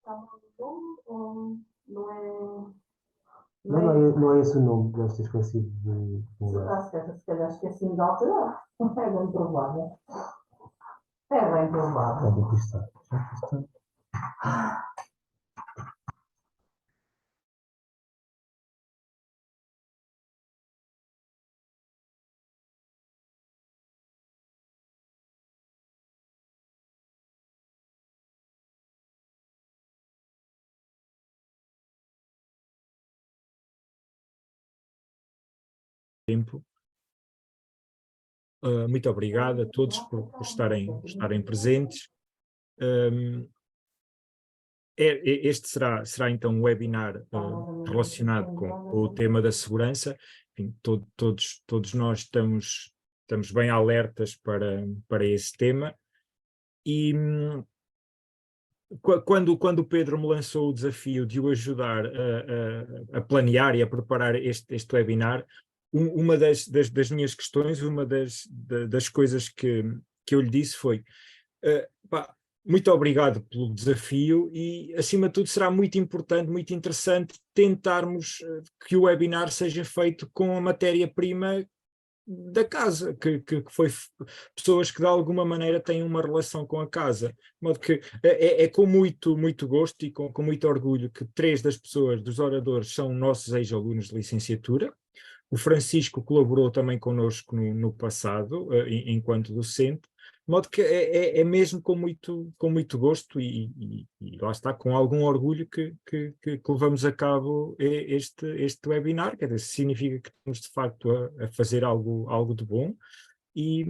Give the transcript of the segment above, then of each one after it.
Não é esse o nome que deves ter esquecido de mudar. Se calhar esqueci-me de alterar. É bem provável. É bem provável. Aqui está. Aqui está. Tempo. Muito obrigado a todos por estarem presentes. Este será então um webinar relacionado com o tema da segurança. Enfim, todos nós estamos bem alertas para esse tema. E quando o Pedro me lançou o desafio de o ajudar a planear e a preparar este webinar, uma das minhas questões, uma das coisas que eu lhe disse foi muito obrigado pelo desafio e, acima de tudo, será muito importante, muito interessante tentarmos que o webinar seja feito com a matéria-prima da casa, que foi pessoas que de alguma maneira têm uma relação com a casa. De modo que é com muito gosto e com muito orgulho que 3 das pessoas, dos oradores, são nossos ex-alunos de licenciatura. O Francisco colaborou também connosco no passado, enquanto docente, de modo que é mesmo com muito gosto e lá está, com algum orgulho que levamos a cabo este webinar, quer dizer, significa que estamos de facto a fazer algo de bom. E,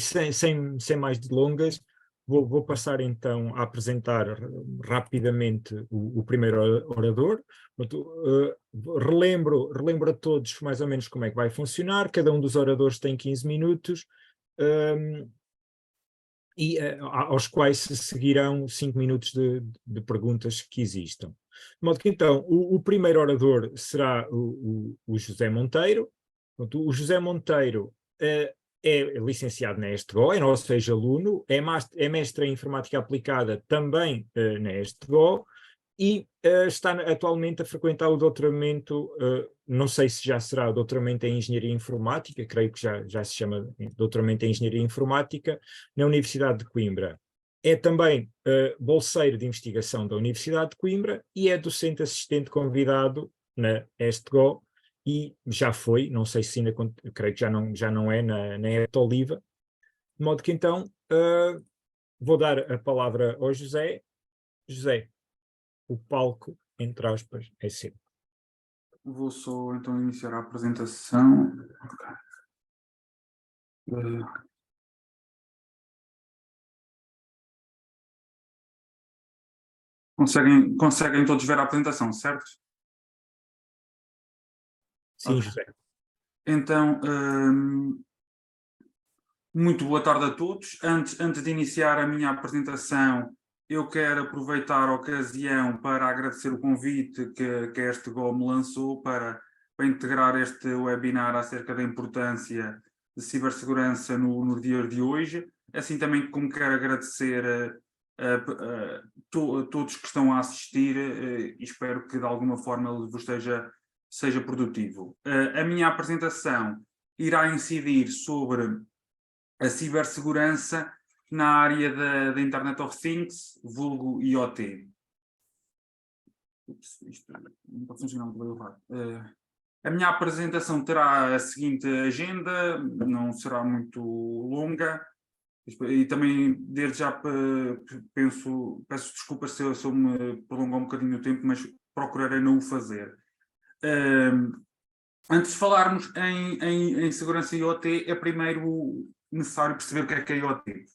sem mais delongas, vou passar então a apresentar rapidamente o primeiro orador. Relembro a todos mais ou menos como é que vai funcionar. Cada um dos oradores tem 15 minutos aos quais se seguirão 5 minutos de perguntas que existam. De modo que então o primeiro orador será o José Monteiro. O José Monteiro é licenciado na ESTGO, é nosso ex-aluno, é mestre em Informática Aplicada também na ESTGO e está atualmente a frequentar o doutoramento, não sei se já será o doutoramento em Engenharia Informática, creio que já se chama doutoramento em Engenharia Informática, na Universidade de Coimbra. É também bolseiro de investigação da Universidade de Coimbra e é docente assistente convidado na ESTGO, e já foi, não sei se ainda, creio que já não é na ETOLIVA, de modo que então vou dar a palavra ao José. José, o palco, entre aspas, é seu. Vou só então iniciar a apresentação. Conseguem todos ver a apresentação, certo? Sim, Okay. José. Então, muito boa tarde a todos. Antes de iniciar a minha apresentação, eu quero aproveitar a ocasião para agradecer o convite que a ESTGO me lançou para integrar este webinar acerca da importância de cibersegurança nos dias de hoje. Assim também como quero agradecer a todos que estão a assistir e espero que de alguma forma ele vos seja produtivo. A minha apresentação irá incidir sobre a cibersegurança na área da Internet of Things, vulgo IoT. Isto não está funcionando muito bem. A minha apresentação terá a seguinte agenda, não será muito longa, e também desde já peço desculpas se eu me prolongar um bocadinho o tempo, mas procurarei não o fazer. Antes de falarmos em segurança IoT, é primeiro necessário perceber o que é IoT.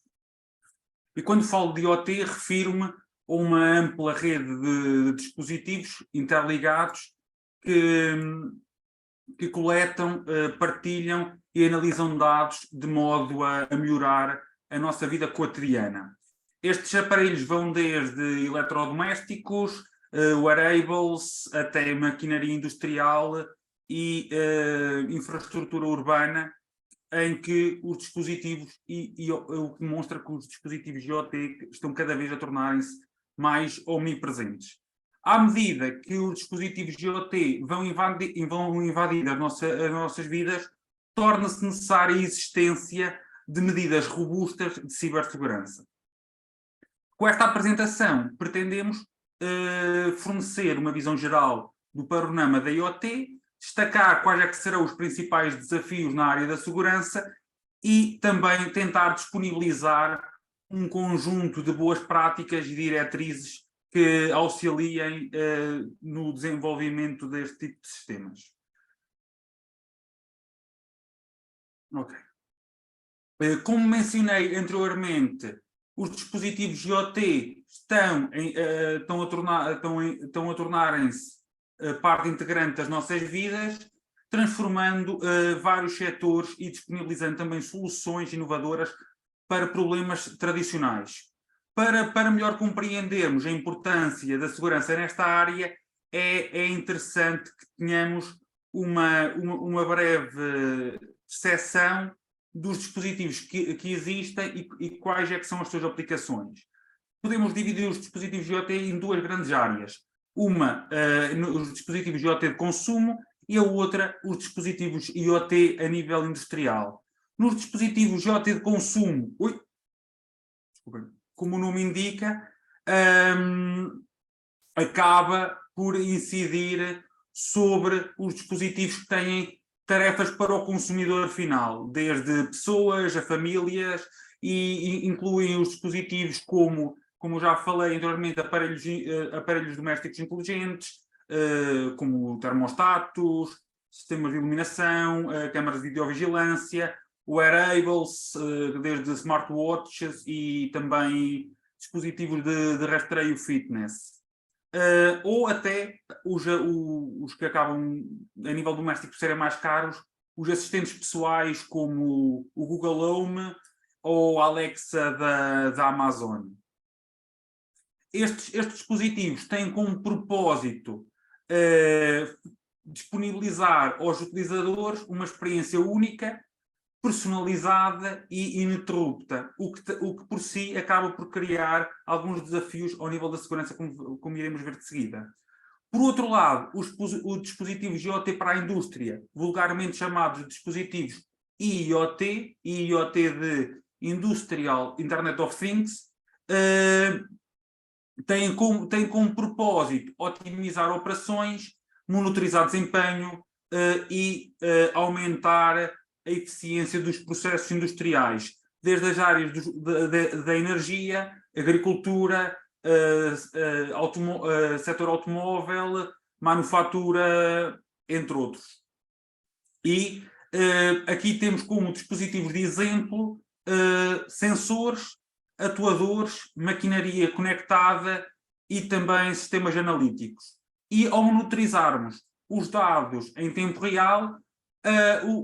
E quando falo de IoT, refiro-me a uma ampla rede de dispositivos interligados que coletam, partilham e analisam dados de modo a melhorar a nossa vida cotidiana. Estes aparelhos vão desde eletrodomésticos, wearables, até maquinaria industrial e infraestrutura urbana, em que os dispositivos, o que mostra que os dispositivos IoT estão cada vez a tornarem-se mais omnipresentes. À medida que os dispositivos IoT vão invadir as nossas vidas, torna-se necessária a existência de medidas robustas de cibersegurança. Com esta apresentação, pretendemos fornecer uma visão geral do panorama da IoT, destacar quais é que serão os principais desafios na área da segurança e também tentar disponibilizar um conjunto de boas práticas e diretrizes que auxiliem no desenvolvimento deste tipo de sistemas. Ok. Como mencionei anteriormente, os dispositivos IoT estão a tornarem-se parte integrante das nossas vidas, transformando vários setores e disponibilizando também soluções inovadoras para problemas tradicionais. Para melhor compreendermos a importância da segurança nesta área, é interessante que tenhamos uma breve percepção dos dispositivos que existem e quais é que são as suas aplicações. Podemos dividir os dispositivos IoT em duas grandes áreas. Uma, os dispositivos IoT de consumo e a outra, os dispositivos IoT a nível industrial. Nos dispositivos IoT de consumo, como o nome indica, acaba por incidir sobre os dispositivos que têm tarefas para o consumidor final, desde pessoas a famílias, e incluem os dispositivos como já falei anteriormente, aparelhos domésticos inteligentes, como termostatos, sistemas de iluminação, câmaras de videovigilância, wearables, desde smartwatches e também dispositivos de rastreio fitness. Ou até os que acabam, a nível doméstico, por serem mais caros, os assistentes pessoais como o Google Home ou a Alexa da Amazon. Estes dispositivos têm como propósito disponibilizar aos utilizadores uma experiência única, personalizada e ininterrupta, o que por si acaba por criar alguns desafios ao nível da segurança, como iremos ver de seguida. Por outro lado, os dispositivos IoT para a indústria, vulgarmente chamados dispositivos IoT de Industrial Internet of Things, têm como propósito otimizar operações, monitorizar desempenho e aumentar a eficiência dos processos industriais, desde as áreas da energia, agricultura, setor automóvel, manufatura, entre outros. E aqui temos como dispositivos de exemplo sensores, atuadores, maquinaria conectada e também sistemas analíticos. E ao monitorizarmos os dados em tempo real,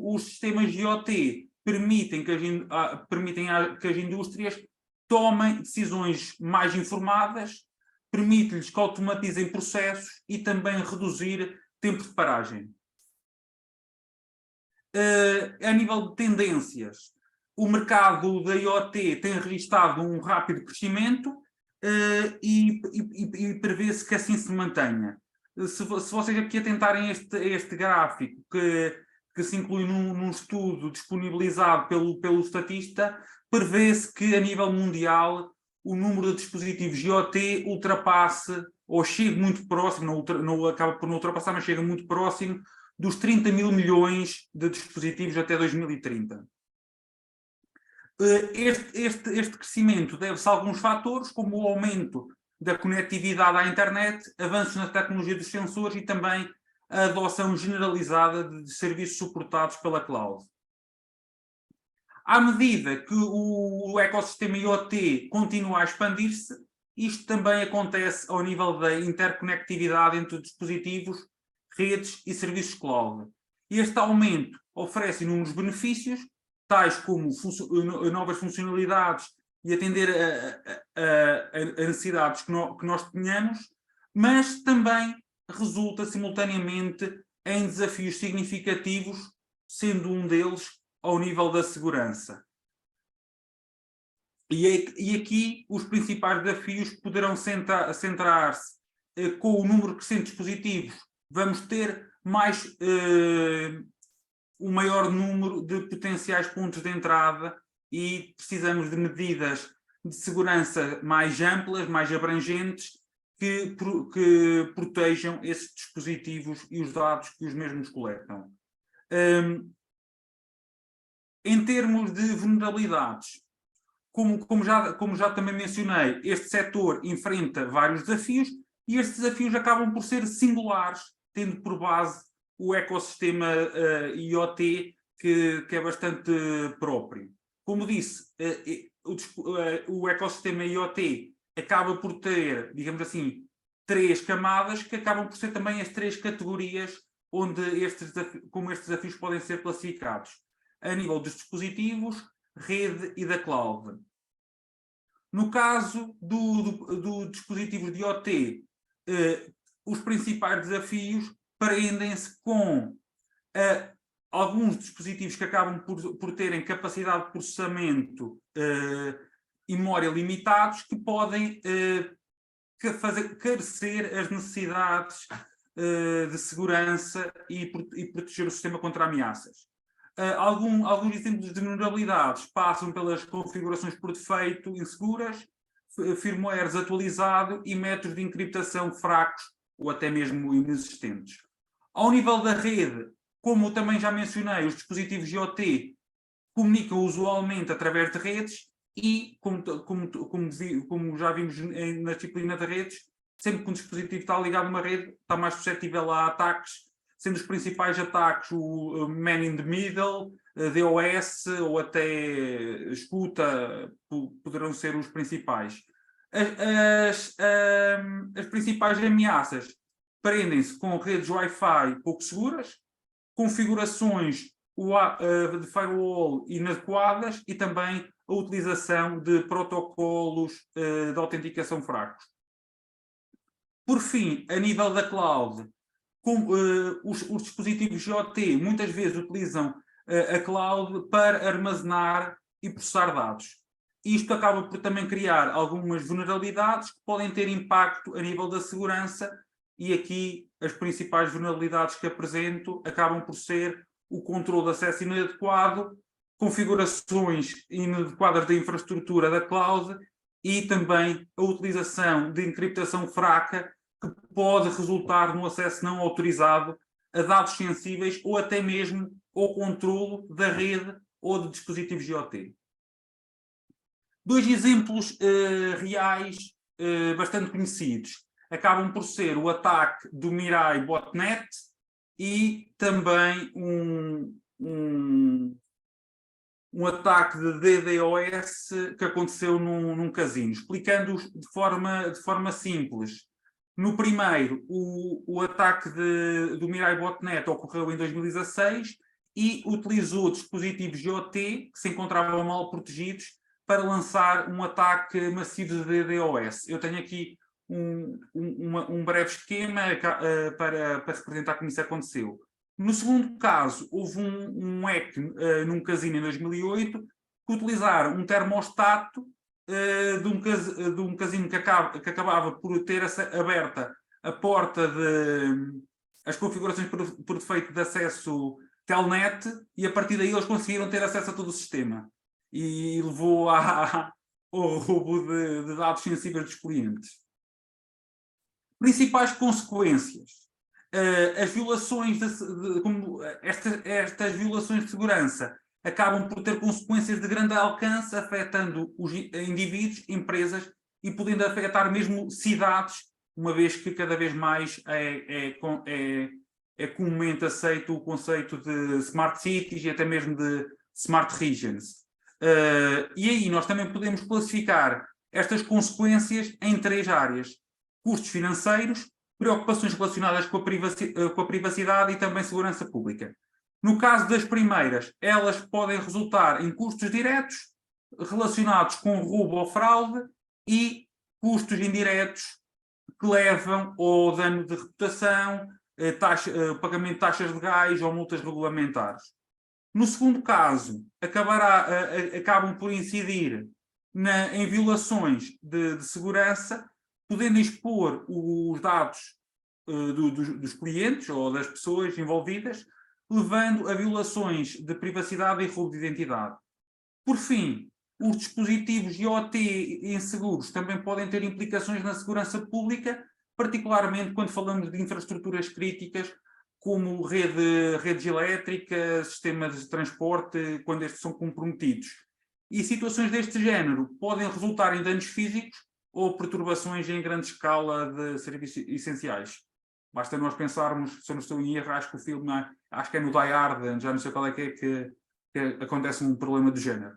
os sistemas IoT permitem que as indústrias tomem decisões mais informadas, permite-lhes que automatizem processos e também reduzir tempo de paragem. A nível de tendências, o mercado da IoT tem registrado um rápido crescimento e prevê-se que assim se mantenha. Se vocês aqui atentarem a este gráfico que se inclui num estudo disponibilizado pelo estatista, prevê-se que a nível mundial o número de dispositivos IoT ultrapasse, ou chegue muito próximo, não acaba por não ultrapassar, mas chega muito próximo dos 30 mil milhões de dispositivos até 2030. Este crescimento deve-se a alguns fatores, como o aumento da conectividade à internet, avanços na tecnologia dos sensores e também a adoção generalizada de serviços suportados pela cloud. À medida que o ecossistema IoT continua a expandir-se, isto também acontece ao nível da interconectividade entre dispositivos, redes e serviços cloud. Este aumento oferece inúmeros benefícios, tais como novas funcionalidades e atender a necessidades que nós tenhamos, mas também resulta simultaneamente em desafios significativos, sendo um deles ao nível da segurança. E aqui os principais desafios poderão centrar-se com o número crescente de dispositivos. Vamos ter um maior número de potenciais pontos de entrada e precisamos de medidas de segurança mais amplas, mais abrangentes, que protejam esses dispositivos e os dados que os mesmos coletam. Em termos de vulnerabilidades, como já também mencionei, este setor enfrenta vários desafios e estes desafios acabam por ser singulares, tendo por base o ecossistema IoT, que é bastante próprio. Como disse, o ecossistema IoT acaba por ter, digamos assim, 3 camadas, que acabam por ser também as 3 categorias onde como estes desafios podem ser classificados. A nível dos dispositivos, rede e da cloud. No caso do dispositivo de IoT, os principais desafios prendem-se com alguns dispositivos que acabam por terem capacidade de processamento e memória limitados, que podem fazer carecer as necessidades de segurança e proteger o sistema contra ameaças. Alguns exemplos de vulnerabilidades passam pelas configurações por defeito inseguras, firmware desatualizado e métodos de encriptação fracos ou até mesmo inexistentes. Ao nível da rede, como também já mencionei, os dispositivos IoT comunicam usualmente através de redes e, como já vimos na disciplina de redes, sempre que um dispositivo está ligado a uma rede, está mais suscetível a ataques, sendo os principais ataques o Man in the Middle, DOS ou até escuta, poderão ser os principais. As principais ameaças prendem-se com redes Wi-Fi pouco seguras, configurações de firewall inadequadas e também a utilização de protocolos de autenticação fracos. Por fim, a nível da cloud, os dispositivos IoT muitas vezes utilizam a cloud para armazenar e processar dados. Isto acaba por também criar algumas vulnerabilidades que podem ter impacto a nível da segurança, e aqui as principais vulnerabilidades que apresento acabam por ser o controle de acesso inadequado, configurações inadequadas da infraestrutura da cloud e também a utilização de encriptação fraca, que pode resultar no acesso não autorizado a dados sensíveis ou até mesmo ao controle da rede ou de dispositivos IoT. 2 exemplos reais bastante conhecidos acabam por ser o ataque do Mirai Botnet e também um ataque de DDoS que aconteceu num casino. Explicando-os de forma simples. No primeiro, o ataque do Mirai Botnet ocorreu em 2016 e utilizou dispositivos IoT que se encontravam mal protegidos para lançar um ataque massivo de DDoS. Eu tenho aqui um breve esquema para representar como isso aconteceu. No segundo caso, houve um hack num casino em 2008 que utilizaram um termostato de um casino que acabava por ter aberta a porta as configurações por defeito de acesso telnet, e a partir daí eles conseguiram ter acesso a todo o sistema e levou ao roubo de dados sensíveis dos clientes. Principais consequências. As violações estas violações de segurança acabam por ter consequências de grande alcance, afetando os indivíduos, empresas e podendo afetar mesmo cidades, uma vez que cada vez mais é comumente aceito o conceito de smart cities e até mesmo de smart regions. E aí nós também podemos classificar estas consequências em 3 áreas: custos financeiros, preocupações relacionadas com a privacidade e também segurança pública. No caso das primeiras, elas podem resultar em custos diretos relacionados com roubo ou fraude e custos indiretos que levam ao dano de reputação, pagamento de taxas legais ou multas regulamentares. No segundo caso, acabam por incidir em violações de segurança, podendo expor os dados dos clientes ou das pessoas envolvidas, levando a violações de privacidade e roubo de identidade. Por fim, os dispositivos IoT inseguros também podem ter implicações na segurança pública, particularmente quando falamos de infraestruturas críticas, como redes elétricas, sistemas de transporte, quando estes são comprometidos. E situações deste género podem resultar em danos físicos ou perturbações em grande escala de serviços essenciais. Basta nós pensarmos, se eu não estou em erro, acho que o filme, acho que é no Die Hard, já não sei qual é que acontece um problema do género.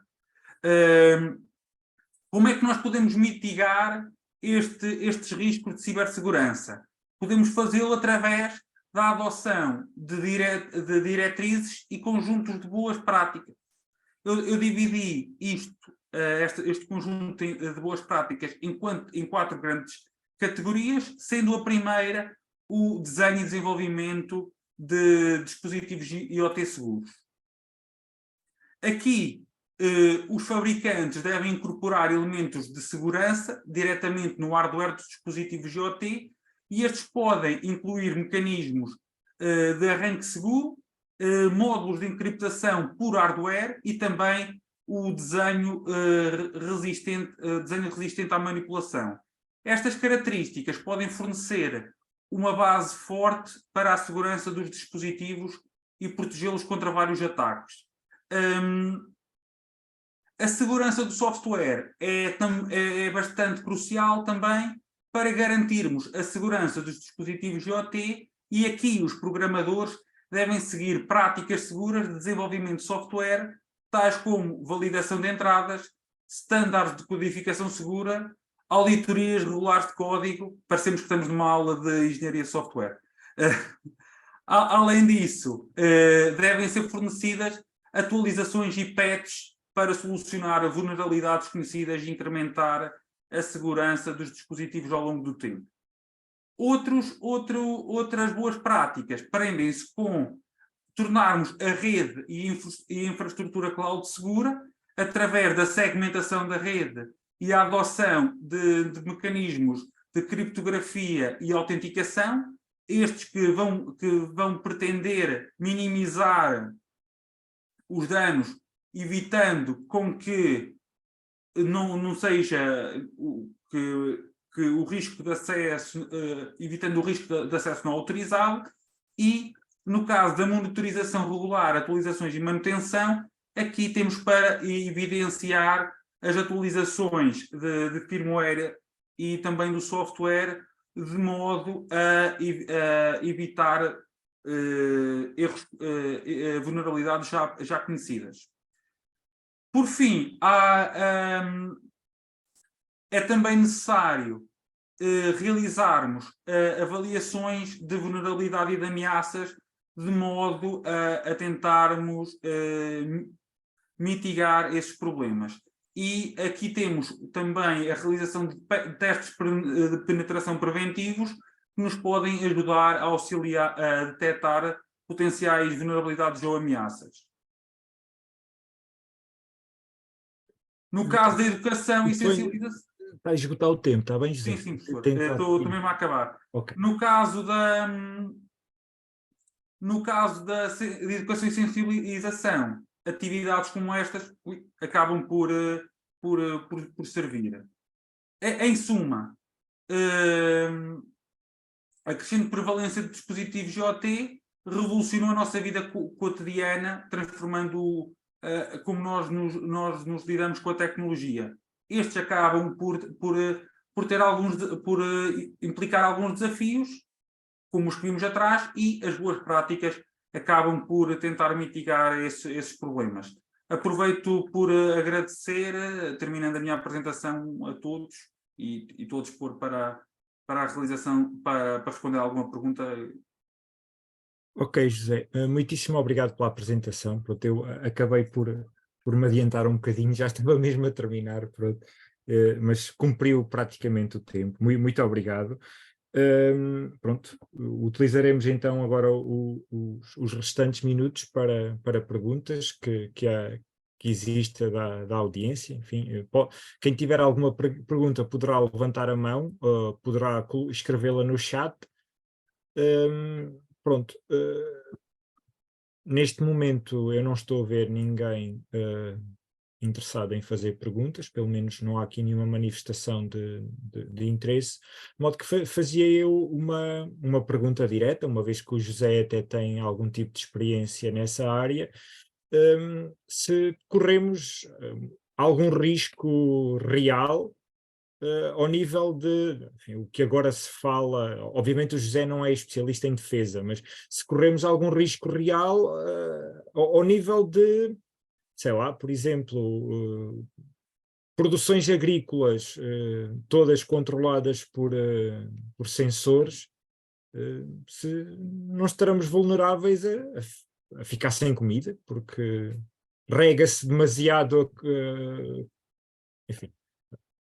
Como é que nós podemos mitigar estes riscos de cibersegurança? Podemos fazê-lo através da adoção de diretrizes e conjuntos de boas práticas. Eu dividi este conjunto de boas práticas em 4 grandes categorias, sendo a primeira o desenho e desenvolvimento de dispositivos IoT seguros. Aqui, os fabricantes devem incorporar elementos de segurança diretamente no hardware dos dispositivos IoT, e estes podem incluir mecanismos de arranque seguro, módulos de encriptação por hardware e também o desenho resistente à manipulação. Estas características podem fornecer uma base forte para a segurança dos dispositivos e protegê-los contra vários ataques. A segurança do software é bastante crucial também para garantirmos a segurança dos dispositivos IoT, e aqui os programadores devem seguir práticas seguras de desenvolvimento de software, tais como validação de entradas, estándares de codificação segura, auditorias regulares de código. Parecemos que estamos numa aula de engenharia de software. Além disso, devem ser fornecidas atualizações e patches para solucionar vulnerabilidades conhecidas e incrementar a segurança dos dispositivos ao longo do tempo. Outras boas práticas prendem-se com tornarmos a rede e infraestrutura cloud segura através da segmentação da rede e a adoção de mecanismos de criptografia e autenticação, estes que vão pretender minimizar os danos, evitando com que não seja que o risco de acesso, evitando o risco de acesso não autorizado, e no caso da monitorização regular, atualizações e manutenção, aqui temos para evidenciar as atualizações de firmware e também do software, de modo a evitar vulnerabilidades já conhecidas. Por fim, é também necessário realizarmos avaliações de vulnerabilidade e de ameaças, de modo a tentarmos mitigar esses problemas. E aqui temos também a realização de testes de penetração preventivos, que nos podem ajudar a auxiliar a detectar potenciais vulnerabilidades ou ameaças. No caso da educação e sensibilização... Está a esgotar o tempo, está bem, José? Sim, professor. Estou mesmo a acabar. Okay. No caso de educação e sensibilização, atividades como estas acabam por servir. Em suma, a crescente prevalência de dispositivos IoT revolucionou a nossa vida cotidiana, transformando como nós nos lidamos com a tecnologia. Estes acabam por implicar alguns desafios, como os que vimos atrás, e as boas práticas acabam por tentar mitigar esses problemas. Aproveito por agradecer, terminando a minha apresentação a todos, e estou a dispor para a realização, para responder a alguma pergunta. Ok, José, muitíssimo obrigado pela apresentação. Pronto, eu acabei por me adiantar um bocadinho, já estava mesmo a terminar, pronto, mas cumpriu praticamente o tempo. Muito obrigado. Pronto, utilizaremos então agora os restantes minutos para perguntas que que exista da audiência. Enfim, quem tiver alguma pergunta poderá levantar a mão, poderá escrevê-la no chat. Pronto. Neste momento eu não estou a ver ninguém interessado em fazer perguntas, pelo menos não há aqui nenhuma manifestação de interesse, de modo que fazia eu uma pergunta direta, uma vez que o José até tem algum tipo de experiência nessa área, se corremos algum risco real ao nível de, enfim, o que agora se fala, obviamente o José não é especialista em defesa, mas se corremos algum risco real ao nível de, sei lá, por exemplo, produções agrícolas todas controladas por sensores, se não estaremos vulneráveis a ficar sem comida, porque rega-se demasiado, enfim.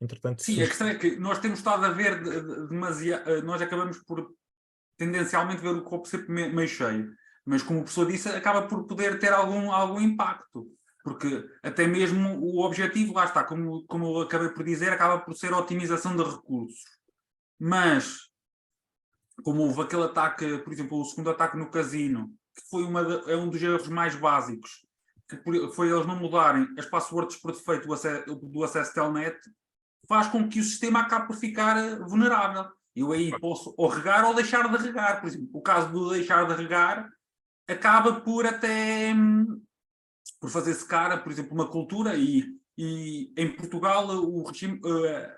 Entretanto, Sim, a questão é que nós temos estado a ver demasiado, nós acabamos por tendencialmente ver o copo sempre meio cheio, mas como o professor disse, acaba por poder ter algum impacto, porque até mesmo o objetivo, lá está, como eu acabei por dizer, acaba por ser a otimização de recursos, mas como houve aquele ataque, por exemplo, o segundo ataque no casino, que foi é um dos erros mais básicos, que foi eles não mudarem as passwords por defeito do acesso telnet, faz com que o sistema acabe por ficar vulnerável. Eu aí posso ou regar ou deixar de regar. Por exemplo, o caso do deixar de regar acaba por até por fazer secar, por exemplo, uma cultura e em Portugal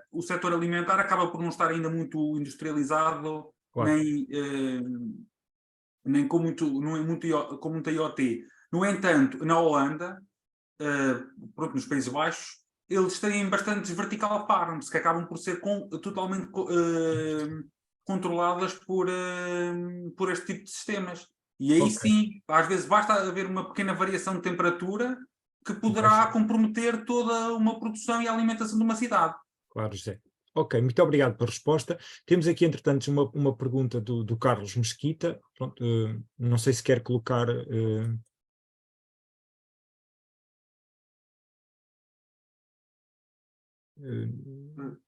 o setor alimentar acaba por não estar ainda muito industrializado, claro. nem com muita IoT. No entanto, na Holanda, pronto, nos Países Baixos, eles têm bastantes vertical farms que acabam por ser totalmente controladas por este tipo de sistemas. E aí sim, às vezes basta haver uma pequena variação de temperatura que poderá comprometer toda uma produção e a alimentação de uma cidade. Claro, José. Ok, muito obrigado pela resposta. Temos aqui, entretanto, uma pergunta do Carlos Mesquita. Pronto, não sei se quer colocar...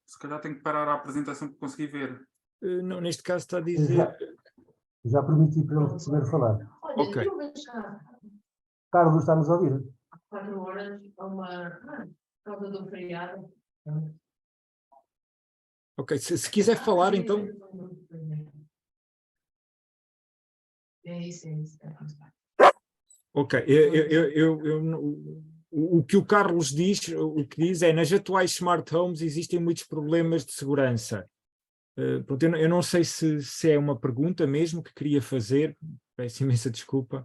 se calhar tenho que parar a apresentação para conseguir ver. Não, neste caso está a dizer... Já permiti para ele poder falar. Ok. Carlos, está-nos a ouvir? 4 horas por causa do feriado. Ok, se quiser falar, então... É isso. Ok, o que o Carlos diz, o que diz é, nas atuais smart homes existem muitos problemas de segurança. Pronto, eu não sei se é uma pergunta mesmo que queria fazer, peço imensa desculpa.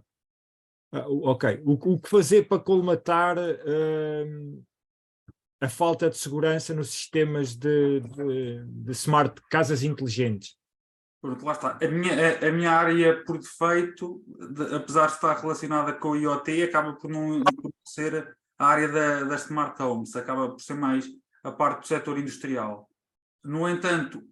Ok, o que fazer para colmatar a falta de segurança nos sistemas de smart casas inteligentes? Pronto, lá está. A minha área, por defeito, apesar de estar relacionada com o IoT, acaba por não ser a área das smart homes, acaba por ser mais a parte do setor industrial. No entanto,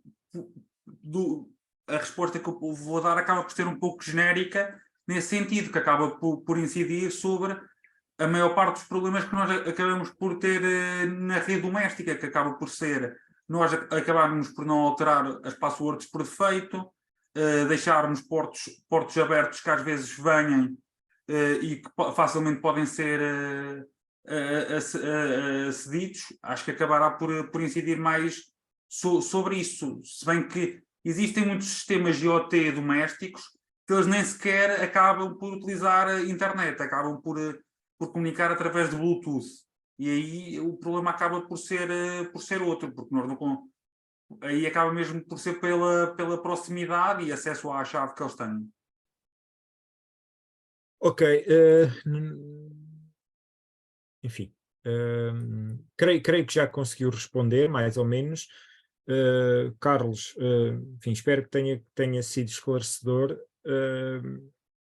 a resposta que eu vou dar acaba por ser um pouco genérica, nesse sentido, que acaba por incidir sobre a maior parte dos problemas que nós acabamos por ter na rede doméstica, que acaba por ser nós acabarmos por não alterar as passwords por defeito, deixarmos portos abertos que às vezes venham e que facilmente podem ser acedidos. Acho que acabará por incidir mais sobre isso, se bem que existem muitos sistemas IoT domésticos que eles nem sequer acabam por utilizar a internet, acabam por comunicar através de Bluetooth. E aí o problema acaba por ser outro, porque nós não... Aí acaba mesmo por ser pela proximidade e acesso à chave que eles têm. Ok. Enfim. Creio que já conseguiu responder, mais ou menos. Carlos, enfim, espero que tenha sido esclarecedor.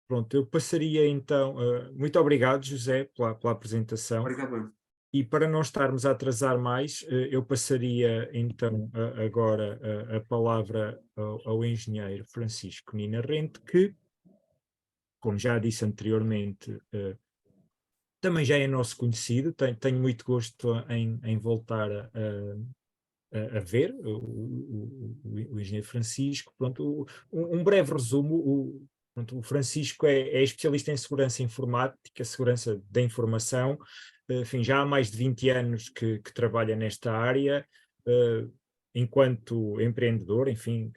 Pronto, eu passaria então... muito obrigado, José, pela apresentação. Obrigado. E para não estarmos a atrasar mais, eu passaria então agora a palavra ao engenheiro Francisco Nina Rente, que, como já disse anteriormente, também já é nosso conhecido, tenho muito gosto em voltar a ver o engenheiro Francisco. Pronto, um breve resumo, pronto, o Francisco é especialista em segurança informática, segurança da informação, enfim, já há mais de 20 anos que trabalha nesta área, enquanto empreendedor, enfim,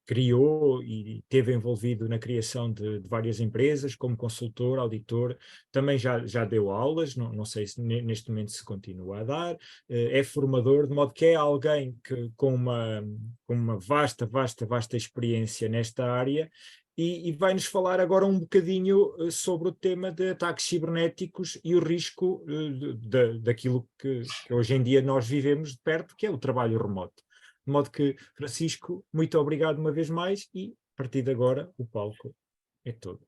criou e esteve envolvido na criação de várias empresas, como consultor, auditor, também já deu aulas, não sei se neste momento se continua a dar, é formador, de modo que é alguém com uma vasta experiência nesta área, e vai-nos falar agora um bocadinho sobre o tema de ataques cibernéticos e o risco daquilo que hoje em dia nós vivemos de perto, que é o trabalho remoto. De modo que, Francisco, muito obrigado uma vez mais e, a partir de agora, o palco é todo.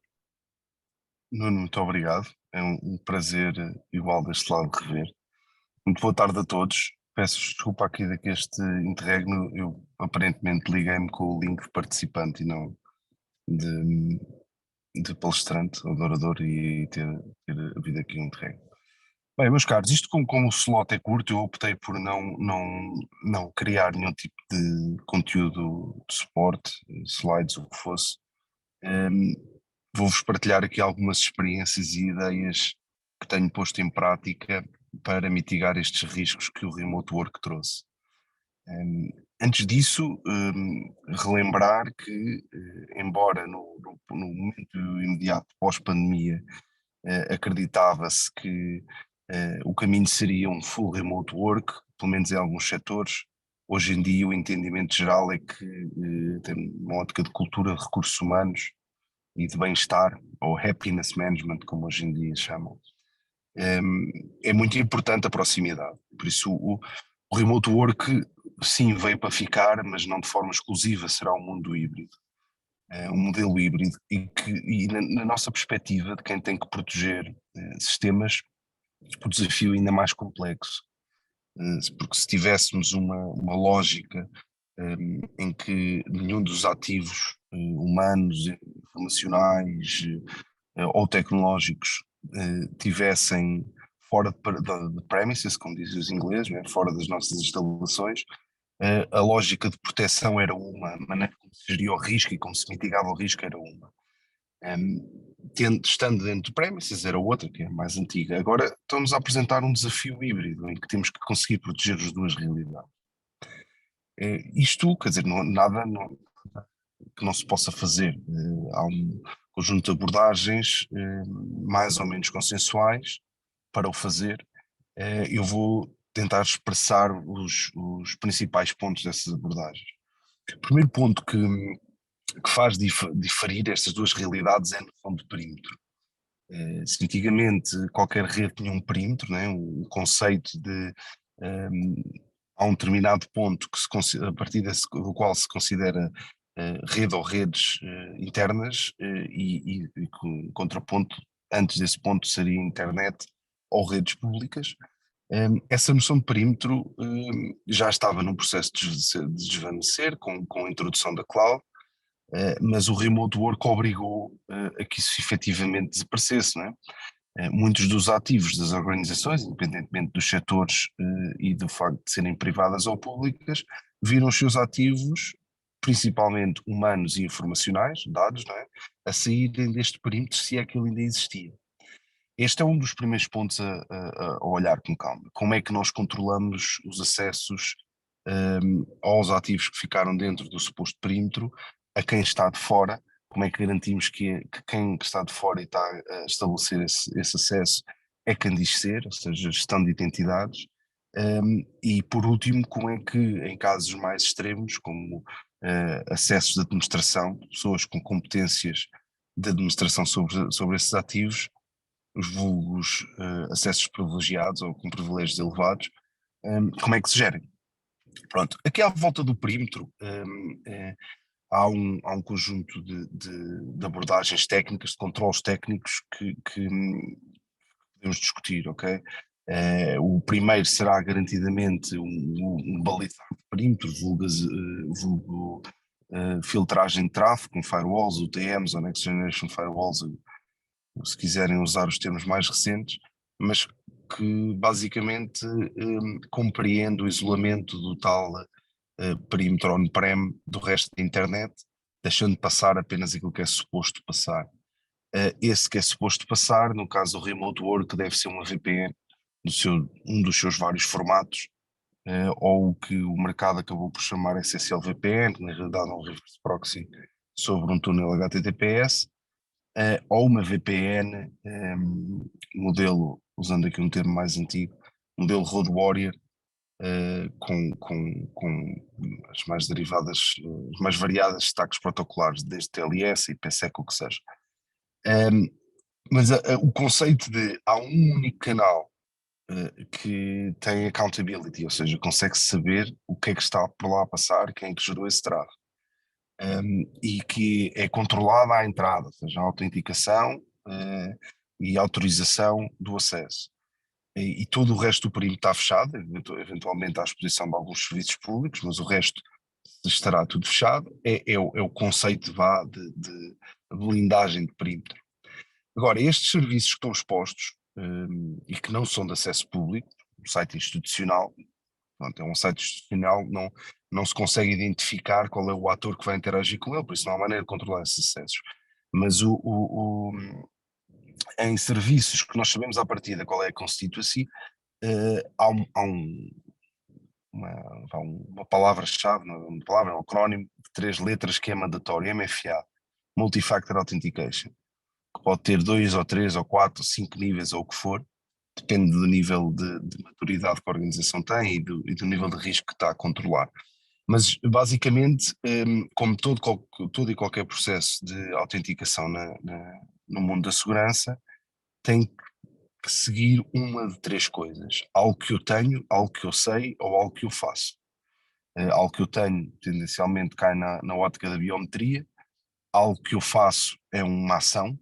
Nuno, muito obrigado. É um prazer igual deste lado rever. Muito boa tarde a todos. Peço desculpa aqui deste interregno. Eu aparentemente liguei-me com o link de participante e não de palestrante ou de orador, e ter havido aqui um interregno. Bem, meus caros, isto como o slot é curto, eu optei por não criar nenhum tipo de conteúdo de suporte, slides, o que fosse. Vou-vos partilhar aqui algumas experiências e ideias que tenho posto em prática para mitigar estes riscos que o remote work trouxe. Antes disso, relembrar que, embora no momento imediato pós-pandemia acreditava-se que o caminho seria um full remote work, pelo menos em alguns setores, hoje em dia o entendimento geral é que tem uma ótica de cultura de recursos humanos e de bem-estar, ou happiness management, como hoje em dia chamam. É muito importante a proximidade, por isso o remote work sim veio para ficar, mas não de forma exclusiva, será um mundo híbrido, um modelo híbrido, e na nossa perspectiva de quem tem que proteger sistemas, o desafio é ainda mais complexo, porque se tivéssemos uma lógica em que nenhum dos ativos humanos, informacionais ou tecnológicos tivessem fora de premises, como dizem os ingleses, né, fora das nossas instalações, a lógica de proteção era uma, a maneira como se geria o risco e como se mitigava o risco era uma. Estando dentro de premises era outra, que é mais antiga. Agora estamos a apresentar um desafio híbrido em que temos que conseguir proteger as duas realidades. Isto, quer dizer, nada que não se possa fazer. Há um conjunto de abordagens mais ou menos consensuais para o fazer. Eu vou tentar expressar os principais pontos dessas abordagens. O primeiro ponto que faz diferir estas duas realidades é a noção de perímetro. Se antigamente qualquer rede tinha um perímetro, né, o conceito de há um determinado ponto que a partir do qual se considera rede ou redes internas, e contraponto, antes desse ponto seria internet ou redes públicas. Essa noção de perímetro já estava num processo de desvanecer com a introdução da cloud, mas o remote work obrigou a que isso efetivamente desaparecesse, não é? Muitos dos ativos das organizações, independentemente dos setores e do facto de serem privadas ou públicas, viram os seus ativos, principalmente humanos e informacionais, dados, não é? A saírem deste perímetro, se é que ele ainda existia. Este é um dos primeiros pontos a olhar com calma. Como é que nós controlamos os acessos aos ativos que ficaram dentro do suposto perímetro, a quem está de fora? Como é que garantimos que quem está de fora e está a estabelecer esse acesso é quem diz ser, ou seja, gestão de identidades? E por último, como é que em casos mais extremos, como acessos de administração, pessoas com competências de administração sobre esses ativos, os vulgos acessos privilegiados ou com privilégios elevados, como é que se gerem? Pronto, aqui à volta do perímetro há um conjunto de abordagens técnicas, de controles técnicos que podemos discutir, ok? O primeiro será garantidamente um balizar de perímetro, vulgo filtragem de tráfego com firewalls, UTMs ou Next Generation Firewalls, se quiserem usar os termos mais recentes. mas que basicamente compreende o isolamento do tal perímetro on-prem do resto da internet, deixando passar apenas aquilo que é suposto passar. Esse que é suposto passar, no caso do remote work, deve ser uma VPN, um dos seus vários formatos, ou o que o mercado acabou por chamar SSL VPN, que na realidade é um reverse proxy sobre um túnel HTTPS, ou uma VPN modelo, usando aqui um termo mais antigo, modelo Road Warrior, com as mais derivadas, as mais variadas stacks protocolares, desde TLS e PSEC, o que seja. Mas o conceito de há um único canal que tem accountability, ou seja, consegue saber o que é que está por lá a passar, quem é que gerou esse tráfego, e que é controlada à entrada, ou seja, a autenticação e autorização do acesso. E todo o resto do perímetro está fechado, eventualmente à exposição de alguns serviços públicos, mas o resto estará tudo fechado. É o conceito de blindagem de perímetro. Agora, estes serviços que estão expostos e que não são de acesso público, o site institucional, pronto, é um site institucional, não se consegue identificar qual é o ator que vai interagir com ele, por isso não há maneira de controlar esses acessos. Mas em serviços que nós sabemos à partida qual é a constituency, há uma palavra-chave, uma palavra, um acrónimo de 3 letras que é mandatório, MFA, Multi-Factor Authentication, que pode ter 2 ou 3 ou 4 ou 5 níveis ou o que for, depende do nível de maturidade que a organização tem e do nível de risco que está a controlar. Mas basicamente, como todo e qualquer processo de autenticação no mundo da segurança, tem que seguir uma de 3 coisas: algo que eu tenho, algo que eu sei ou algo que eu faço. Algo que eu tenho tendencialmente cai na ótica da biometria, algo que eu faço é uma ação,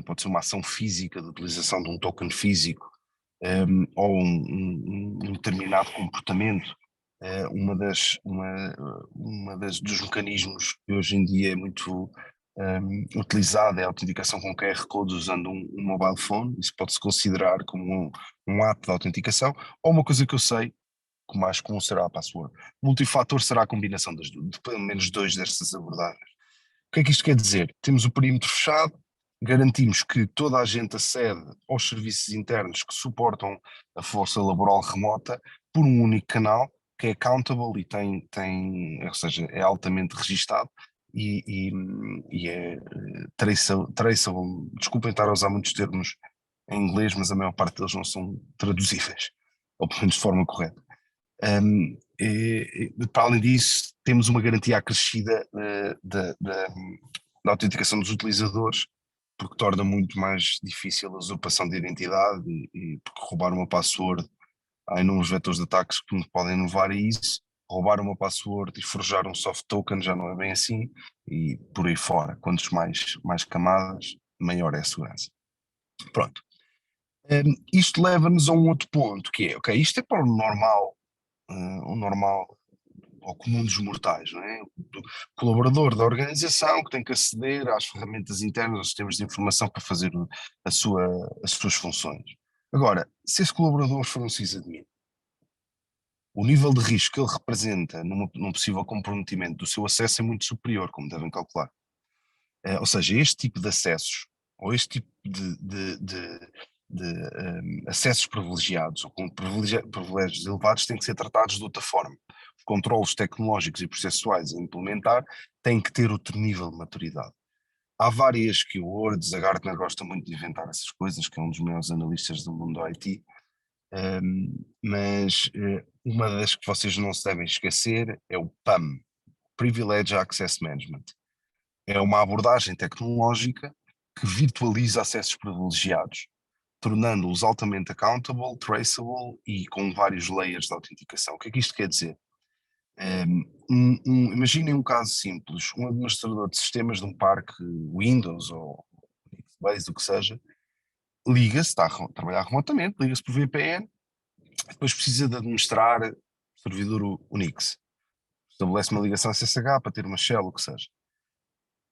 pode ser uma ação física de utilização de um token físico, ou um determinado comportamento. Dos mecanismos que hoje em dia é muito utilizado é a autenticação com QR Code usando um mobile phone. Isso pode-se considerar como um ato de autenticação, ou uma coisa que eu sei, que o mais comum será a password. Multifator será a combinação de pelo menos 2 destas abordagens. O que é que isto quer dizer? Temos o perímetro fechado, garantimos que toda a gente acede aos serviços internos que suportam a força laboral remota por um único canal, que é accountable e ou seja, é altamente registado e é traceable. Desculpem estar a usar muitos termos em inglês, mas a maior parte deles não são traduzíveis, ou pelo menos de forma correta. Para além disso, temos uma garantia acrescida da autenticação dos utilizadores, porque torna muito mais difícil a usurpação de identidade e porque roubar uma password, há inúmeros vetores de ataques que podem levar a isso. Roubar uma password e forjar um soft token já não é bem assim, e por aí fora, quantos mais camadas, maior é a segurança. Pronto. Isto leva-nos a um outro ponto, que é, ok, isto é para o normal, ao comum dos mortais, não é? O colaborador da organização que tem que aceder às ferramentas internas, aos sistemas de informação para fazer as suas funções. Agora, se esse colaborador for um sysadmin, o nível de risco que ele representa num possível comprometimento do seu acesso é muito superior, como devem calcular. Ou seja, este tipo de acessos, ou este tipo de acessos privilegiados, ou com privilégios elevados, têm que ser tratados de outra forma. Os controlos tecnológicos e processuais a implementar têm que ter outro nível de maturidade. Há várias keywords, a Gartner gosta muito de inventar essas coisas, que é um dos maiores analistas do mundo do IT, mas uma das que vocês não se devem esquecer é o PAM, Privilege Access Management. É uma abordagem tecnológica que virtualiza acessos privilegiados, tornando-os altamente accountable, traceable e com vários layers de autenticação. O que é que isto quer dizer? Imaginem um caso simples: um administrador de sistemas de um parque Windows ou Unix-based, o que seja, liga-se, está a trabalhar remotamente, liga-se por VPN, depois precisa de administrar o servidor Unix. Estabelece uma ligação SSH para ter uma shell, o que seja.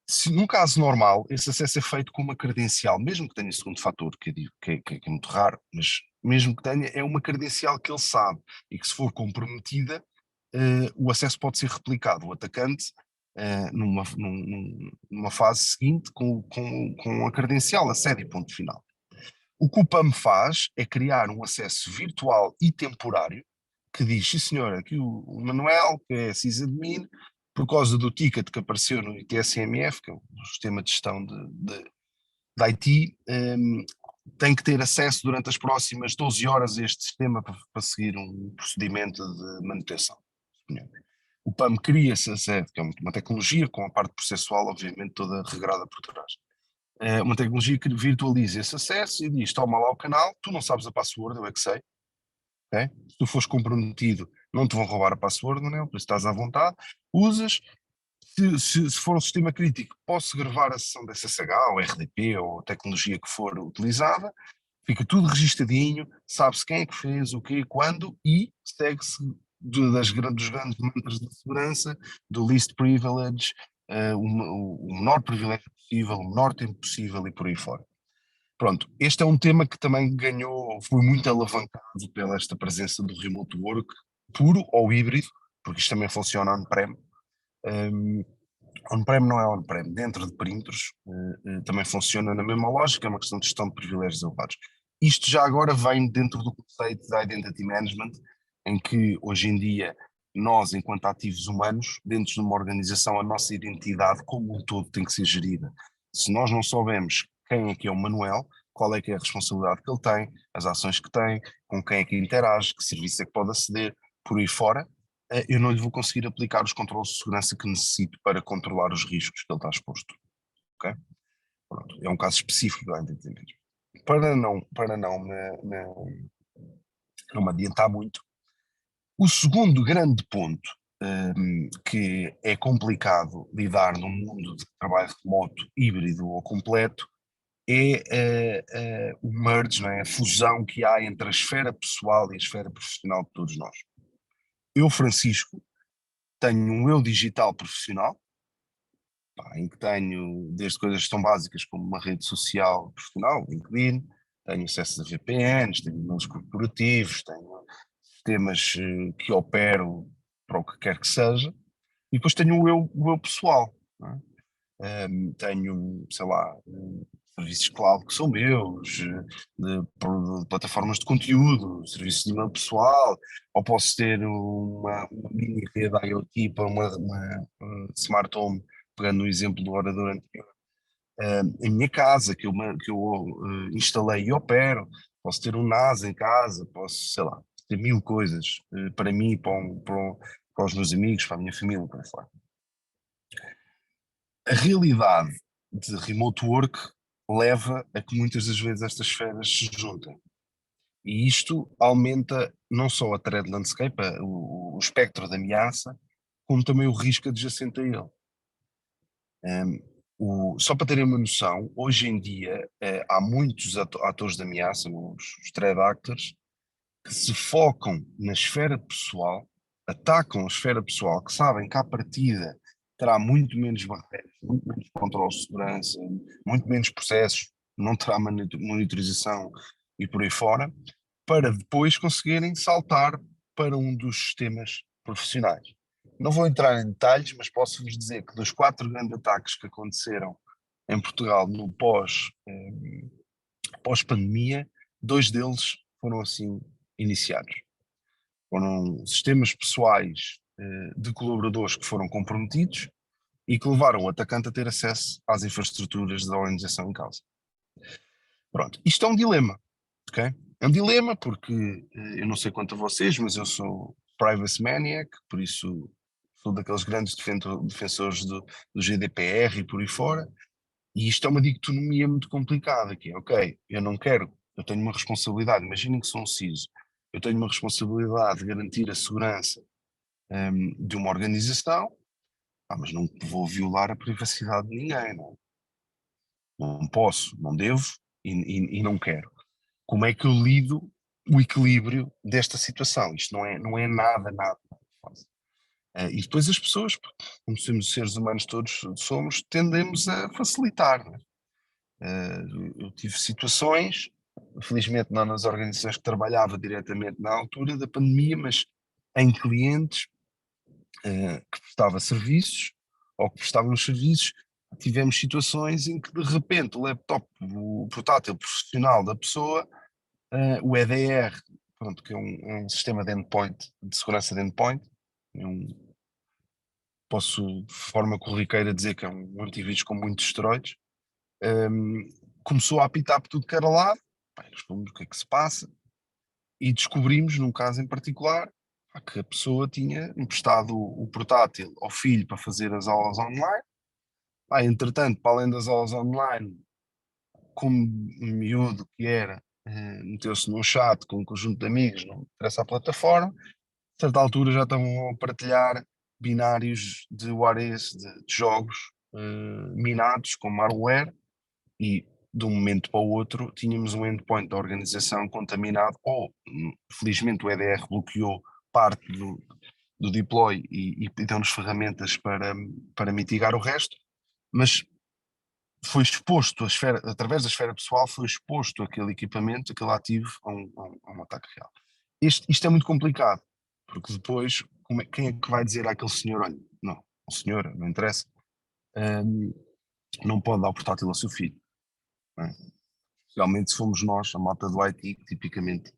Se num caso normal, esse acesso é feito com uma credencial, mesmo que tenha segundo fator, que é muito raro, mas mesmo que tenha, é uma credencial que ele sabe e que, se for comprometida, o acesso pode ser replicado. O atacante, numa fase seguinte, com a credencial, acede e ponto final. O que o PAM faz é criar um acesso virtual e temporário que diz: sim senhor, aqui o Manuel, que é sysadmin, por causa do ticket que apareceu no ITSMF, que é o sistema de gestão de IT, tem que ter acesso durante as próximas 12 horas a este sistema para seguir um procedimento de manutenção. O PAM cria esse acesso, que é uma tecnologia com a parte processual, obviamente, toda regrada por trás. É uma tecnologia que virtualiza esse acesso e diz: toma lá o canal, tu não sabes a password, eu é que sei. Okay? Se tu fores comprometido, não te vão roubar a password, não é? Por isso estás à vontade, usas. Se for um sistema crítico, posso gravar a sessão da SSH ou RDP ou tecnologia que for utilizada, fica tudo registadinho, sabe-se quem é que fez, o quê, quando, e segue-se dos grandes mantras de segurança, do least privilege, o menor privilégio possível, o menor tempo possível e por aí fora. Pronto, este é um tema que também foi muito alavancado pela esta presença do remote work puro ou híbrido, porque isto também funciona on-prem. On-prem não é on-prem, dentro de perímetros também funciona na mesma lógica, é uma questão de gestão de privilégios elevados. Isto já agora vem dentro do conceito de identity management, em que hoje em dia nós, enquanto ativos humanos, dentro de uma organização, a nossa identidade como um todo tem que ser gerida. Se nós não soubermos quem é que é o Manuel, qual é que é a responsabilidade que ele tem, as ações que tem, com quem é que interage, que serviço é que pode aceder, por aí fora, eu não lhe vou conseguir aplicar os controles de segurança que necessito para controlar os riscos que ele está exposto. Okay? Pronto, é um caso específico do identity management. Para não me adiantar muito, o segundo grande ponto que é complicado lidar num mundo de trabalho remoto, híbrido ou completo é o merge, não é? A fusão que há entre a esfera pessoal e a esfera profissional de todos nós. Eu, Francisco, tenho um eu digital profissional, em que tenho desde coisas tão básicas como uma rede social profissional, LinkedIn, tenho acesso a VPNs, tenho e-mails corporativos, tenho sistemas que opero para o que quer que seja, e depois tenho o eu pessoal. Não é? Tenho, sei lá, serviços cloud que são meus, de plataformas de conteúdo, serviços de e-mail pessoal, ou posso ter uma mini rede IoT para uma smart home, pegando no exemplo do orador anterior, em minha casa, que eu instalei e opero, posso ter um NAS em casa, posso, sei lá, ter mil coisas para mim, para os meus amigos, para a minha família, para fora. A realidade de remote work leva a que muitas das vezes estas esferas se juntem. E isto aumenta não só a threat landscape, o espectro de ameaça, como também o risco adjacente a ele. Só para terem uma noção, hoje em dia há muitos atores de ameaça, os threat actors, que se focam na esfera pessoal, atacam a esfera pessoal, que sabem que à partida terá muito menos barreiras, muito menos controles de segurança, muito menos processos, não terá monitorização e por aí fora, para depois conseguirem saltar para um dos sistemas profissionais. Não vou entrar em detalhes, mas posso-vos dizer que dos 4 grandes ataques que aconteceram em Portugal no pós-pandemia, 2 deles foram assim iniciados. Foram sistemas pessoais de colaboradores que foram comprometidos e que levaram o atacante a ter acesso às infraestruturas da organização em causa. Pronto, isto é um dilema, ok? É um dilema porque eu não sei quanto a vocês, mas eu sou privacy maniac, por isso sou daqueles grandes defensores do GDPR e por aí fora, e isto é uma dicotomia muito complicada, que é, ok, eu tenho uma responsabilidade, imaginem que sou um CISO, eu tenho uma responsabilidade de garantir a segurança de uma organização, mas não vou violar a privacidade de ninguém, não posso, não devo e não quero. Como é que eu lido o equilíbrio desta situação? Isto não é nada fácil. E depois as pessoas, como somos seres humanos todos somos, tendemos a facilitar, né? Eu tive situações, felizmente não nas organizações que trabalhava diretamente na altura da pandemia, mas em clientes que prestava serviços ou que prestavam serviços, tivemos situações em que de repente o laptop, o portátil profissional da pessoa, o EDR, pronto, que é um sistema de endpoint, de segurança de endpoint, posso de forma corriqueira dizer que é um antivírus com muitos esteroides, começou a apitar por tudo que era lado. Nós fomos, o que é que se passa? E descobrimos, num caso em particular, que a pessoa tinha emprestado o portátil ao filho para fazer as aulas online. Entretanto, para além das aulas online, como um miúdo que era, meteu-se num chat com um conjunto de amigos, não interessa a plataforma, a certa altura já estavam a partilhar binários de UAREs de jogos minados com malware, e de um momento para o outro tínhamos um endpoint da organização contaminado, ou felizmente o EDR bloqueou parte do deploy e deu-nos ferramentas para mitigar o resto, mas foi exposto, através da esfera pessoal, foi exposto aquele equipamento, aquele ativo a um ataque real. Isto é muito complicado, porque depois quem é que vai dizer àquele senhor, olha, não, o senhor, não interessa, não pode dar o portátil ao seu filho, não é? Realmente se fomos nós, a malta do IT, tipicamente,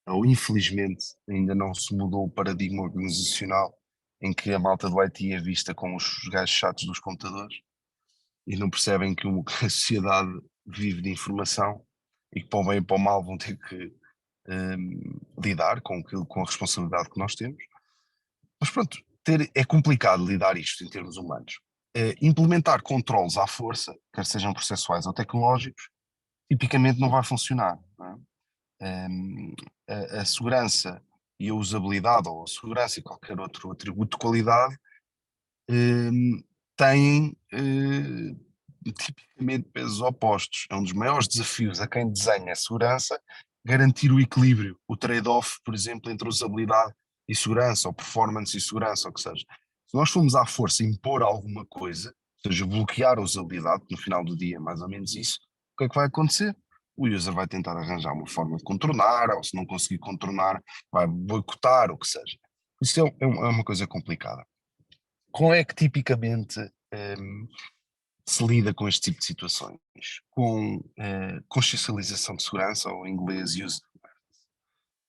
ou infelizmente ainda não se mudou o paradigma organizacional em que a malta do IT é vista como os gajos chatos dos computadores e não percebem que a sociedade vive de informação e que para o bem e para o mal vão ter que lidar com a responsabilidade que nós temos. Mas pronto, é complicado lidar isto em termos humanos. Implementar controles à força, quer sejam processuais ou tecnológicos, tipicamente não vai funcionar, não é? A segurança e a usabilidade, ou a segurança e qualquer outro atributo de qualidade, têm tipicamente pesos opostos. É um dos maiores desafios a quem desenha a segurança, garantir o equilíbrio, o trade-off, por exemplo, entre usabilidade e segurança, ou performance e segurança, ou o que seja. Se nós formos à força impor alguma coisa, ou seja, bloquear a usabilidade, que no final do dia é mais ou menos isso, o que é que vai acontecer? O user vai tentar arranjar uma forma de contornar, ou se não conseguir contornar, vai boicotar, o que seja. Isso é uma coisa complicada. Como é que tipicamente se lida com este tipo de situações? Com consciencialização de segurança, ou em inglês user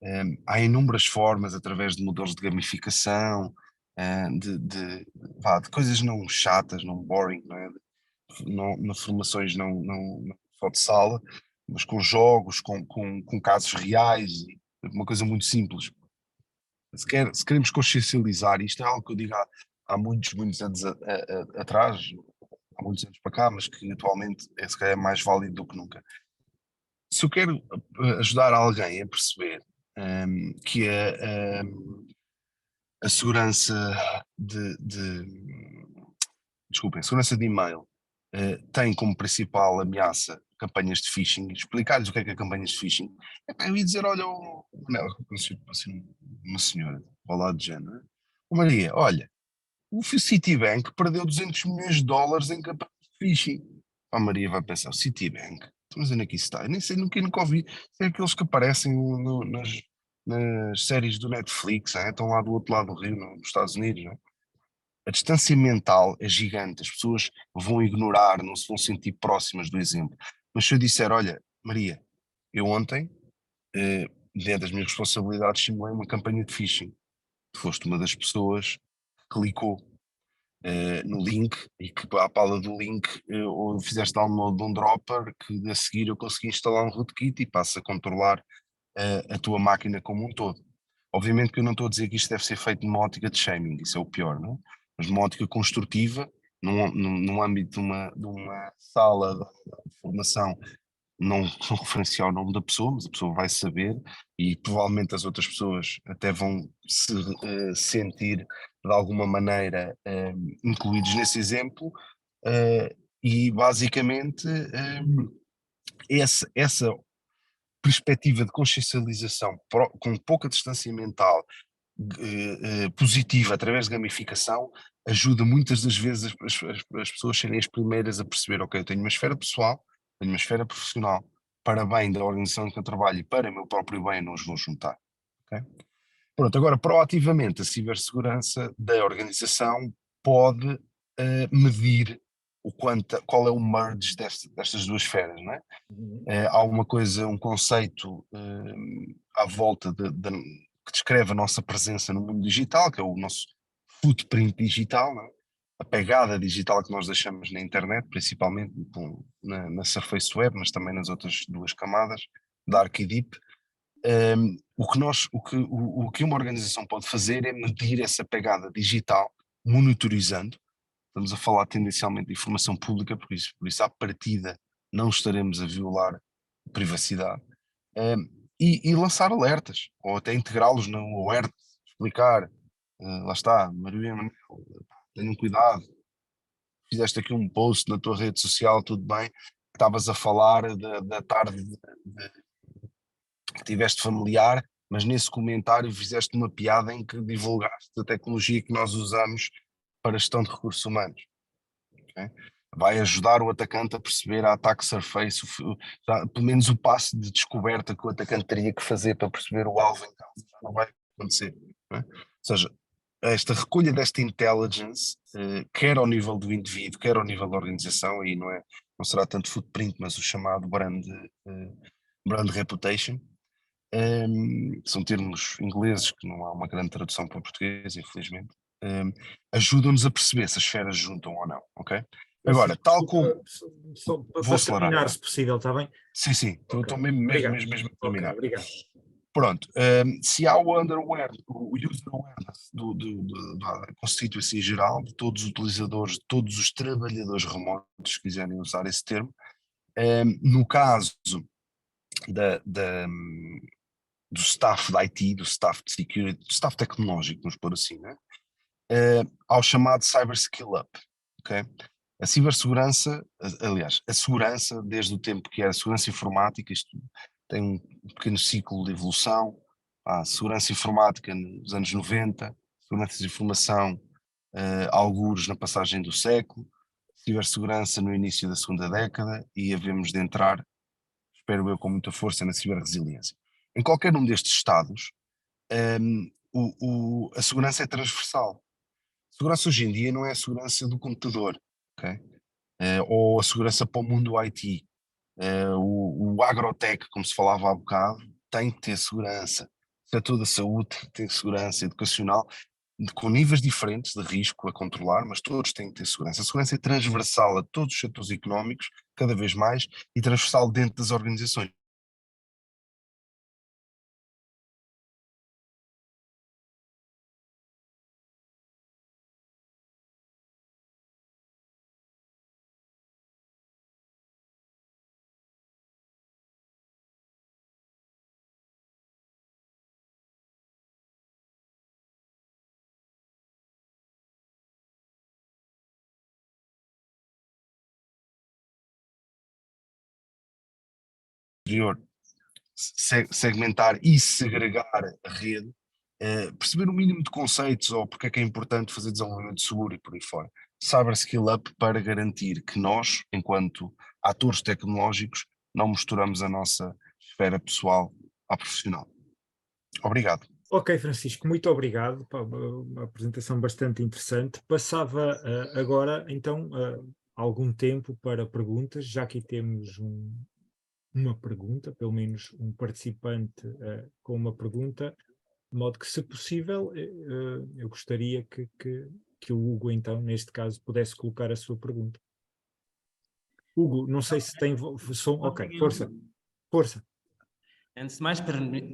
awareness. Há inúmeras formas, através de modelos de gamificação, de coisas não chatas, não boring, não é? Não formações não só de sala, mas com jogos, com casos reais, uma coisa muito simples. Se queremos consciencializar, isto é algo que eu digo há muitos anos atrás, há muitos anos para cá, mas que atualmente se calhar é mais válido do que nunca. Se eu quero ajudar alguém a perceber que a segurança desculpem, segurança de e-mail tem como principal ameaça campanhas de phishing, explicar-lhes o que é campanhas de phishing, eu ia dizer, olha, uma senhora ao lado de género, Maria, olha, o Citibank perdeu 200 milhões de dólares em campanhas de phishing. A Maria vai pensar, o Citibank, mas onde é que isso está? Eu nem sei, nunca ouvi, é aqueles que aparecem nas séries do Netflix, estão lá do outro lado do rio, nos Estados Unidos, não é? A distância mental é gigante, as pessoas vão ignorar, não se vão sentir próximas do exemplo. Mas se eu disser, olha, Maria, eu ontem, dentro das minhas responsabilidades, simulei uma campanha de phishing. Tu foste uma das pessoas que clicou no link e que à pala do link ou fizeste download de um dropper que a seguir eu consegui instalar um rootkit e passo a controlar a tua máquina como um todo. Obviamente que eu não estou a dizer que isto deve ser feito numa ótica de shaming, isso é o pior, não é? Mas numa ótica construtiva, num âmbito de uma sala de formação, não referenciar o nome da pessoa, mas a pessoa vai saber e provavelmente as outras pessoas até vão se sentir de alguma maneira incluídos nesse exemplo e basicamente essa perspectiva de consciencialização com pouca distância mental positiva através de gamificação ajuda muitas das vezes as pessoas serem as primeiras a perceber, ok, eu tenho uma esfera pessoal, tenho uma esfera profissional, para bem da organização em que eu trabalho e para o meu próprio bem, não os vou juntar. Okay? Pronto, agora, proativamente, a cibersegurança da organização pode medir qual é o merge destas duas esferas, não é? Há uma coisa, um conceito à volta que descreve a nossa presença no mundo digital, que é o nosso footprint digital, não é? A pegada digital que nós deixamos na internet, principalmente na Surface Web, mas também nas outras duas camadas, Dark e Deep. O que uma organização pode fazer é medir essa pegada digital, monitorizando. Estamos a falar tendencialmente de informação pública, por isso à partida não estaremos a violar privacidade, e lançar alertas, ou até integrá-los no alert, explicar, lá está, Maria Manuel, tenham cuidado, fizeste aqui um post na tua rede social, tudo bem, estavas a falar da tarde que tiveste familiar, mas nesse comentário fizeste uma piada em que divulgaste a tecnologia que nós usamos para a gestão de recursos humanos. Okay? Vai ajudar o atacante a perceber a attack surface, pelo menos o passo de descoberta que o atacante teria que fazer para perceber o alvo em causa, já não vai acontecer. Não é? Ou seja, esta recolha desta intelligence, quer ao nível do indivíduo, quer ao nível da organização, e não será tanto footprint, mas o chamado brand reputation, são termos ingleses que não há uma grande tradução para o português, infelizmente, ajudam-nos a perceber se as esferas juntam ou não, ok? Agora, tal como... Só Vou para acelerar. terminar, se possível, está bem? Sim, estou mesmo a terminar. Ok, obrigado. Pronto, se há o user awareness da constituição em geral, de todos os utilizadores, de todos os trabalhadores remotos, se quiserem usar esse termo, no caso do staff de IT, do staff de security, do staff tecnológico, vamos pôr assim, né? Ao chamado Cyber Skill Up, ok? A cibersegurança, aliás, a segurança, desde o tempo que era segurança informática, isto tem um pequeno ciclo de evolução, a segurança informática nos anos 90, segurança de informação, algures na passagem do século, cibersegurança no início da segunda década, e havemos de entrar, espero eu, com muita força na ciberresiliência. Em qualquer um destes estados, a segurança é transversal. A segurança hoje em dia não é a segurança do computador, okay? Ou a segurança para o mundo IT. O agrotech, como se falava há bocado, tem que ter segurança. O setor da saúde tem que ter segurança educacional, com níveis diferentes de risco a controlar, mas todos têm que ter segurança. A segurança é transversal a todos os setores económicos, cada vez mais, e transversal dentro das organizações. Segmentar e segregar a rede, perceber o mínimo de conceitos, ou porque é importante fazer desenvolvimento seguro e por aí fora. Cyber Skill Up para garantir que nós, enquanto atores tecnológicos, não misturamos a nossa esfera pessoal à profissional. Obrigado. Ok, Francisco, muito obrigado. Uma apresentação bastante interessante. Passava agora, então, algum tempo para perguntas, já que temos uma pergunta, pelo menos um participante com uma pergunta, de modo que, se possível, eu gostaria que o Hugo, então, neste caso, pudesse colocar a sua pergunta. Hugo, não sei se tem som. Ok, força. Antes de mais,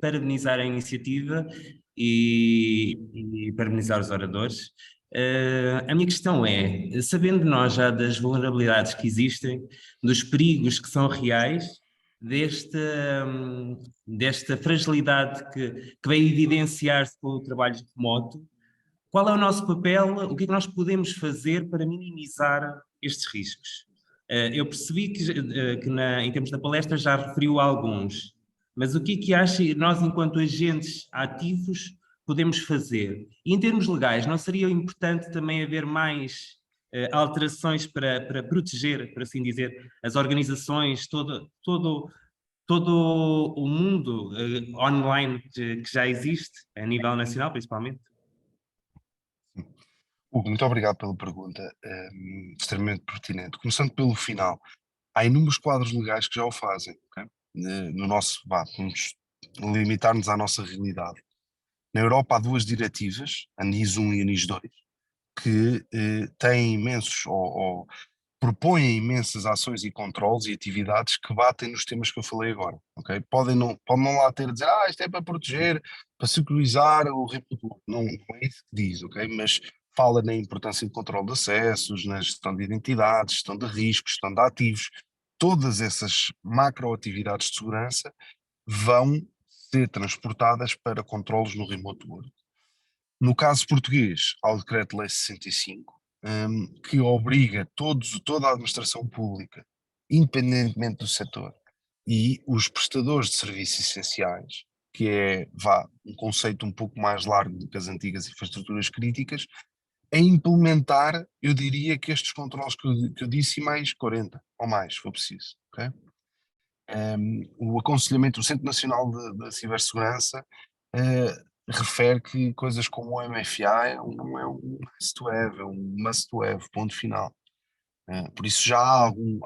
parabenizar a iniciativa e parabenizar os oradores. A minha questão é, sabendo nós já das vulnerabilidades que existem, dos perigos que são reais, desta fragilidade que vem evidenciar-se com o trabalho remoto, qual é o nosso papel, o que é que nós podemos fazer para minimizar estes riscos? Eu percebi que em termos da palestra já referiu alguns, mas o que é que acha nós, enquanto agentes ativos, podemos fazer? E em termos legais, não seria importante também haver mais alterações para proteger, por assim dizer, as organizações, todo o mundo online que já existe, a nível nacional principalmente? Hugo, muito obrigado pela pergunta, extremamente pertinente. Começando pelo final, há inúmeros quadros legais que já o fazem, ok? No nosso, vamos limitar-nos à nossa realidade. Na Europa há duas diretivas, a NIS 1 e a NIS 2, que têm imensos, ou propõem imensas ações e controles e atividades que batem nos temas que eu falei agora, ok? Pode não lá ter a dizer, isto é para proteger, para securizar o reprodutor. Não é isso que diz, ok? Mas fala na importância do controle de acessos, na gestão de identidades, gestão de riscos, gestão de ativos. Todas essas macroatividades de segurança vão ser transportadas para controles no remote work. No caso português, há o Decreto-Lei 65, que obriga toda a administração pública, independentemente do setor, e os prestadores de serviços essenciais, que é, um conceito um pouco mais largo do que as antigas infraestruturas críticas, a implementar, eu diria que estes controles que eu disse, e mais 40 ou mais, se for preciso. Okay? O aconselhamento, o Centro Nacional de Cibersegurança refere que coisas como o MFA não é um nice to have, é um must to have, ponto final. Por isso já há algum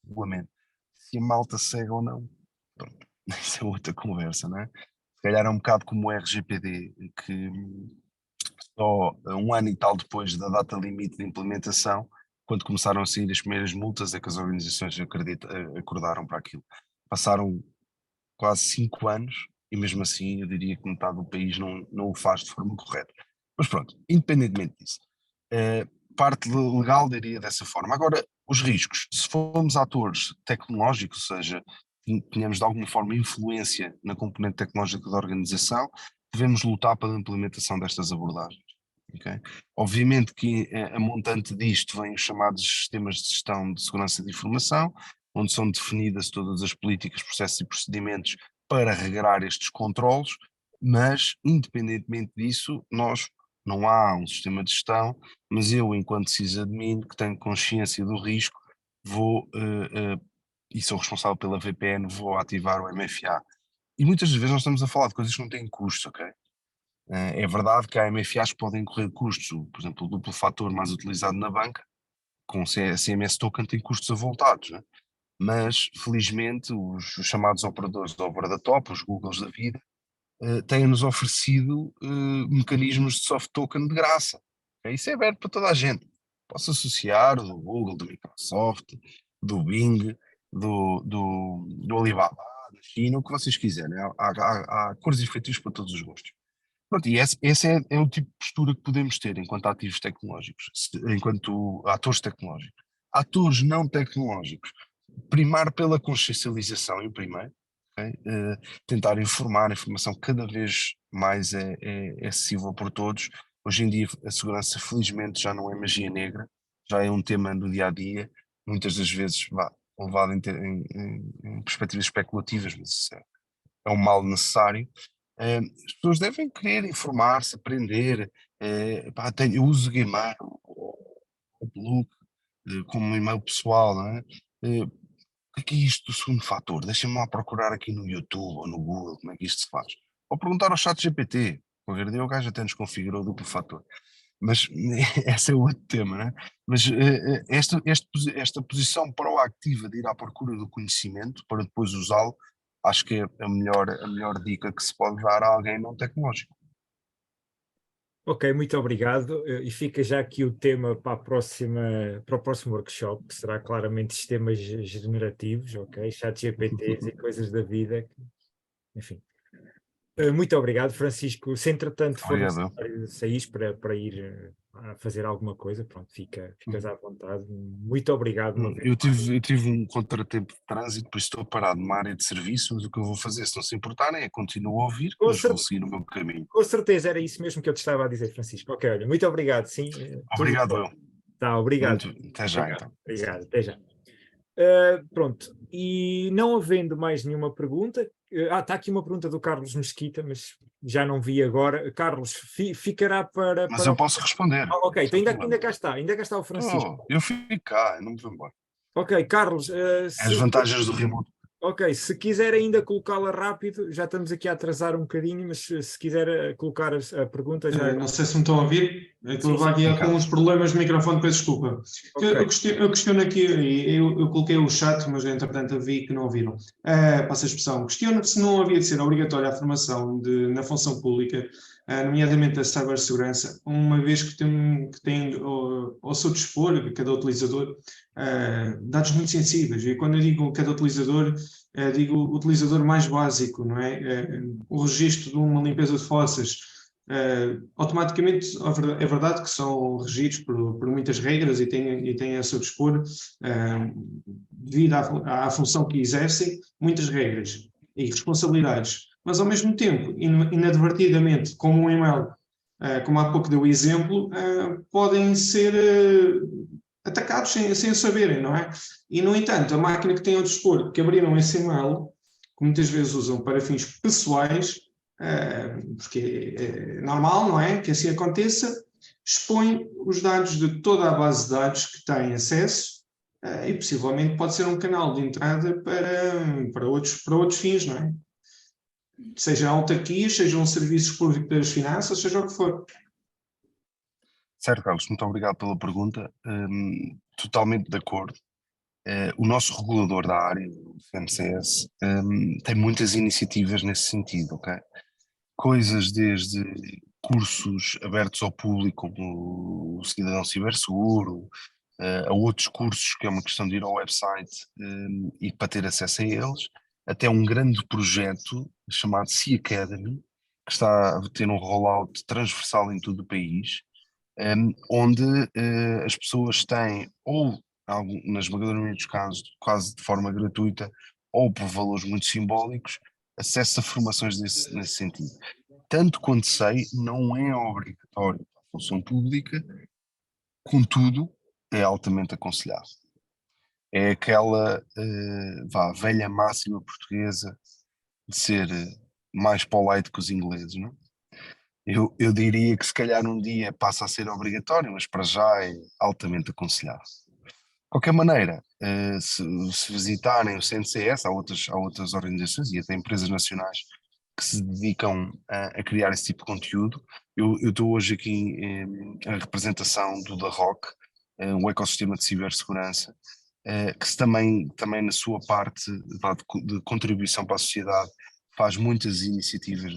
regulamento. Se a malta segue ou não, pronto, isso é outra conversa, não é? Se calhar é um bocado como o RGPD, que só um ano e tal depois da data limite de implementação, quando começaram a sair as primeiras multas, é que as organizações acordaram para aquilo. Passaram quase 5 anos e mesmo assim eu diria que metade do país não o faz de forma correta. Mas pronto, independentemente disso, parte legal diria dessa forma. Agora, os riscos, se formos atores tecnológicos, ou seja, tenhamos de alguma forma influência na componente tecnológica da organização, devemos lutar pela implementação destas abordagens. Okay? Obviamente que a montante disto vem os chamados sistemas de gestão de segurança de informação, onde são definidas todas as políticas, processos e procedimentos para regrar estes controlos, mas independentemente disso, não há um sistema de gestão, mas eu, enquanto sysadmin, que tenho consciência do risco, e sou responsável pela VPN, vou ativar o MFA. E muitas das vezes nós estamos a falar de coisas que não têm custos, ok? É verdade que há MFAs que podem correr custos, por exemplo, o duplo fator mais utilizado na banca, com CMS token tem custos avultados, né? Mas felizmente os chamados operadores de over the top, os Googles da vida, têm-nos oferecido mecanismos de soft token de graça. Okay? Isso é aberto para toda a gente. Posso associar do Google, do Microsoft, do Bing, do Alibaba, da China, o que vocês quiserem. Há cores e feitios para todos os gostos. Pronto, e esse é o tipo de postura que podemos ter enquanto ativos tecnológicos, enquanto atores tecnológicos. Atores não tecnológicos, primar pela consciencialização em primeiro, okay? Tentar informar, a informação cada vez mais é acessível por todos. Hoje em dia a segurança felizmente já não é magia negra, já é um tema do dia a dia, muitas das vezes levado em perspectivas especulativas, mas isso é um mal necessário. As pessoas devem querer informar-se, aprender. Eu uso o Gmail, o Outlook, como um e-mail pessoal, não é? O que é isto do segundo fator? Deixem-me lá procurar aqui no YouTube ou no Google como é que isto se faz. Ou perguntar ao chat GPT. Qualquer dia o gajo até nos configurou o duplo fator. Mas esse é outro tema, não é? Mas esta posição proativa de ir à procura do conhecimento para depois usá-lo, acho que é a melhor dica que se pode dar a alguém não tecnológico. Ok, muito obrigado. E fica já aqui o tema para o próximo workshop, que será claramente sistemas generativos, ok? Chat GPTs e coisas da vida. Enfim. Muito obrigado, Francisco. Se entretanto for necessário sair para ir a fazer alguma coisa, pronto, ficas à vontade. Muito obrigado. Eu tive um contratempo de trânsito, por isso estou parado numa área de serviço, mas o que eu vou fazer, se não se importarem, é continuo a ouvir, mas vou seguir o meu caminho. Com certeza, era isso mesmo que eu te estava a dizer, Francisco. Ok, olha, muito obrigado, sim. Obrigado, eu. Tá, obrigado. Até já, então. Obrigado, até já. Pronto, e não havendo mais nenhuma pergunta, Está aqui uma pergunta do Carlos Mesquita, mas já não vi agora. Carlos, ficará para... Mas eu posso responder. Ok, então sem ainda problema. cá está o Francisco. Eu fico cá, eu não me vou embora. Ok, Carlos, As vantagens do remoto. ok, se quiser ainda colocá-la rápido, já estamos aqui a atrasar um bocadinho, mas se quiser colocar a pergunta já... Não sei se me estão a ouvir. Eu estou Sim, aqui sim. com uns problemas de microfone, peço desculpa. Ok. Eu questiono aqui, eu coloquei o chat, mas entretanto vi que não ouviram. Passa a expressão. Questiono se não havia de ser obrigatória a formação na função pública, nomeadamente a cibersegurança, uma vez que tem ao seu dispor, cada utilizador, dados muito sensíveis. E quando eu digo cada utilizador, digo o utilizador mais básico, não é? O registro de uma limpeza de fossas, automaticamente é verdade que são regidos por muitas regras e têm a seu dispor, devido à função que exercem, muitas regras e responsabilidades, mas ao mesmo tempo, inadvertidamente, como um e-mail, como há pouco deu o exemplo, podem ser atacados sem o saberem, não é? E, no entanto, a máquina que tem ao dispor, que abriram esse e-mail, que muitas vezes usam para fins pessoais, porque é normal, não é? Que assim aconteça, expõe os dados de toda a base de dados que têm acesso, e possivelmente pode ser um canal de entrada para outros fins, não é? Seja autarquias, sejam serviços públicos das finanças, seja o que for. Certo, Carlos, muito obrigado pela pergunta. Totalmente de acordo. O nosso regulador da área, o CNCS, tem muitas iniciativas nesse sentido, ok? Coisas desde cursos abertos ao público, como o Cidadão Ciberseguro, a outros cursos que é uma questão de ir ao website e para ter acesso a eles, até um grande projeto chamado Sea Academy, que está a ter um rollout transversal em todo o país, onde as pessoas têm, ou na esmagadora maioria dos casos, quase de forma gratuita, ou por valores muito simbólicos, acesso a formações nesse sentido. Tanto quanto sei, não é obrigatório para a função pública, contudo, é altamente aconselhado. É aquela velha máxima portuguesa de ser mais polite que os ingleses, não é? Eu diria que se calhar um dia passa a ser obrigatório, mas para já é altamente aconselhado. De qualquer maneira, se visitarem o CNCS, há outras organizações e até empresas nacionais que se dedicam a criar esse tipo de conteúdo. Eu estou hoje aqui em representação do da ROC, um ecossistema de cibersegurança, que também na sua parte de contribuição para a sociedade faz muitas iniciativas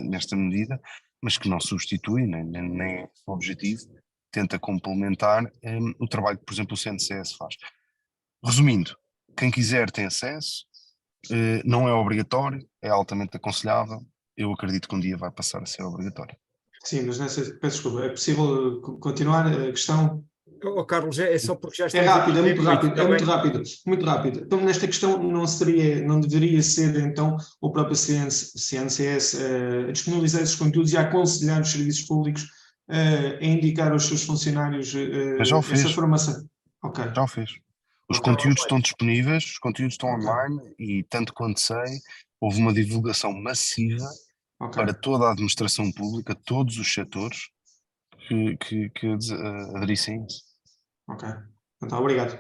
nesta medida, mas que não substitui, nem é o objetivo, tenta complementar o trabalho que, por exemplo, o CNCS faz. Resumindo, quem quiser tem acesso, não é obrigatório, é altamente aconselhável, eu acredito que um dia vai passar a ser obrigatório. Sim, mas peço desculpa, é possível continuar a questão? Oh, Carlos, é só porque já É estamos rápido, é aqui muito meia-noite, rápido, está é bem? muito rápido. Então, nesta questão, não deveria ser, então, o próprio CNCS a disponibilizar esses conteúdos e a aconselhar os serviços públicos a indicar aos seus funcionários Mas já o essa fez. formação? Ok. Já o fez. Os Ok. conteúdos estão disponíveis, os conteúdos estão Ok. online e, tanto quanto sei, houve uma divulgação massiva Ok. para toda a administração pública, todos os setores que aderissem a isso. Ok. Então, obrigado.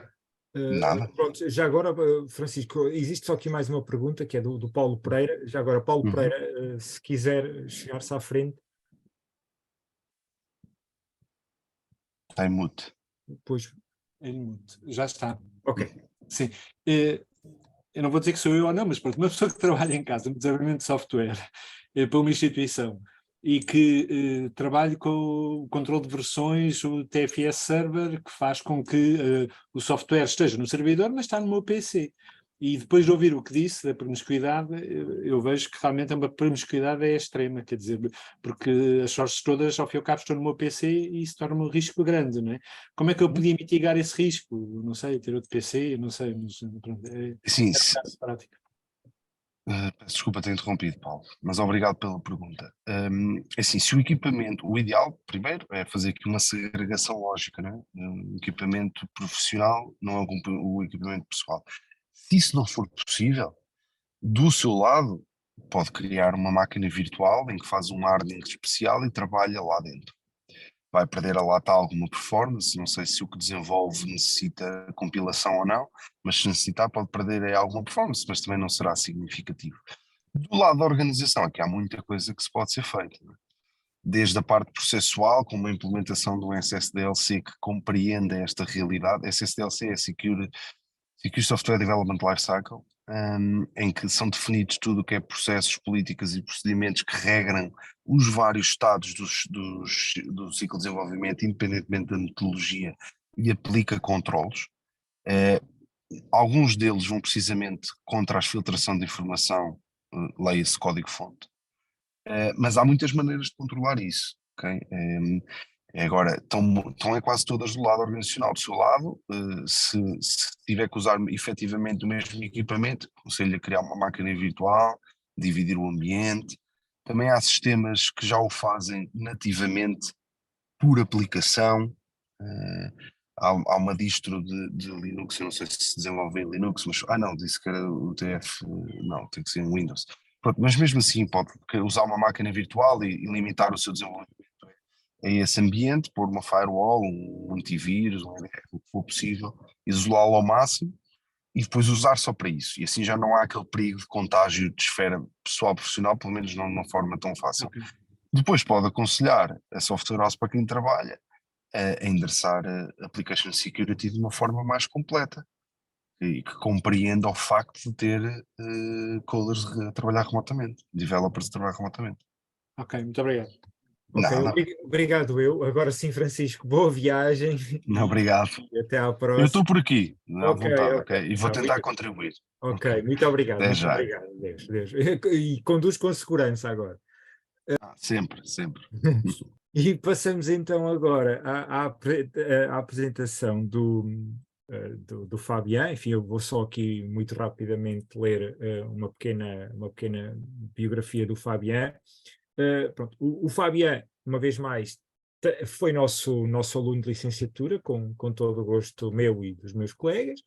Nada. Pronto, já agora, Francisco, existe só aqui mais uma pergunta que é do Paulo Pereira. Já agora, Paulo Uhum. Pereira, se quiser chegar-se à frente, Está em mute. depois. Em mute. Já está. Ok. Sim. Eu não vou dizer que sou eu ou não, mas pronto, uma pessoa que trabalha em casa no desenvolvimento de software para uma instituição e que trabalha com o controle de versões, o TFS Server, que faz com que o software esteja no servidor, mas está no meu PC. E depois de ouvir o que disse da promiscuidade, eu vejo que realmente a promiscuidade é extrema, quer dizer, porque as sources todas, ao fim e ao cabo, estão no meu PC e isso torna um risco grande, não é? Como é que eu podia mitigar esse risco? Não sei, ter outro PC, não sei, mas pronto, Sim, prático. peço desculpa ter interrompido, Paulo, mas obrigado pela pergunta. Assim, se o equipamento, o ideal, primeiro, é fazer aqui uma segregação lógica, não é? Um equipamento profissional não é o equipamento pessoal. Se isso não for possível, do seu lado, pode criar uma máquina virtual em que faz um hardening especial e trabalha lá dentro. Vai perder a lata alguma performance, não sei se o que desenvolve necessita compilação ou não, mas se necessitar pode perder alguma performance, mas também não será significativo. Do lado da organização, aqui há muita coisa que se pode ser feita, né? Desde a parte processual, como a implementação do SSDLC que compreenda esta realidade. SSDLC é Secure Software Development Lifecycle, em que são definidos tudo o que é processos, políticas e procedimentos que regram os vários estados do ciclo de desenvolvimento, independentemente da metodologia, e aplica controlos. Alguns deles vão precisamente contra a filtração de informação, leia-se código-fonte. Mas há muitas maneiras de controlar isso, ok? Agora, estão é quase todas do lado organizacional. Do seu lado, se tiver que usar efetivamente o mesmo equipamento, aconselho a criar uma máquina virtual, dividir o ambiente. Também há sistemas que já o fazem nativamente por aplicação. Há uma distro de Linux, eu não sei se desenvolve em Linux, mas não, disse que era o TF, não, tem que ser em Windows. Pronto, mas mesmo assim pode usar uma máquina virtual e limitar o seu desenvolvimento a esse ambiente, pôr uma firewall, um antivírus, o que for possível, isolá-lo ao máximo e depois usar só para isso. E assim já não há aquele perigo de contágio de esfera pessoal profissional, pelo menos não de uma forma tão fácil. Okay. Depois pode aconselhar a software house para quem trabalha a endereçar a application security de uma forma mais completa e que compreenda o facto de ter coders a trabalhar remotamente, developers a trabalhar remotamente. Ok, muito obrigado. Ok, obrigado eu. Agora sim, Francisco, boa viagem. Não, obrigado. E até à próxima. Eu estou por aqui, à vontade, ok? E vou tentar contribuir. Ok, muito obrigado. Até já. Obrigado. Deus. E conduz com segurança agora. Sempre. E passamos então agora à apresentação do Fabian. Enfim, eu vou só aqui muito rapidamente ler uma pequena biografia do Fabian. Pronto, o Fabian, uma vez mais, foi nosso aluno de licenciatura, com todo o gosto meu e dos meus colegas,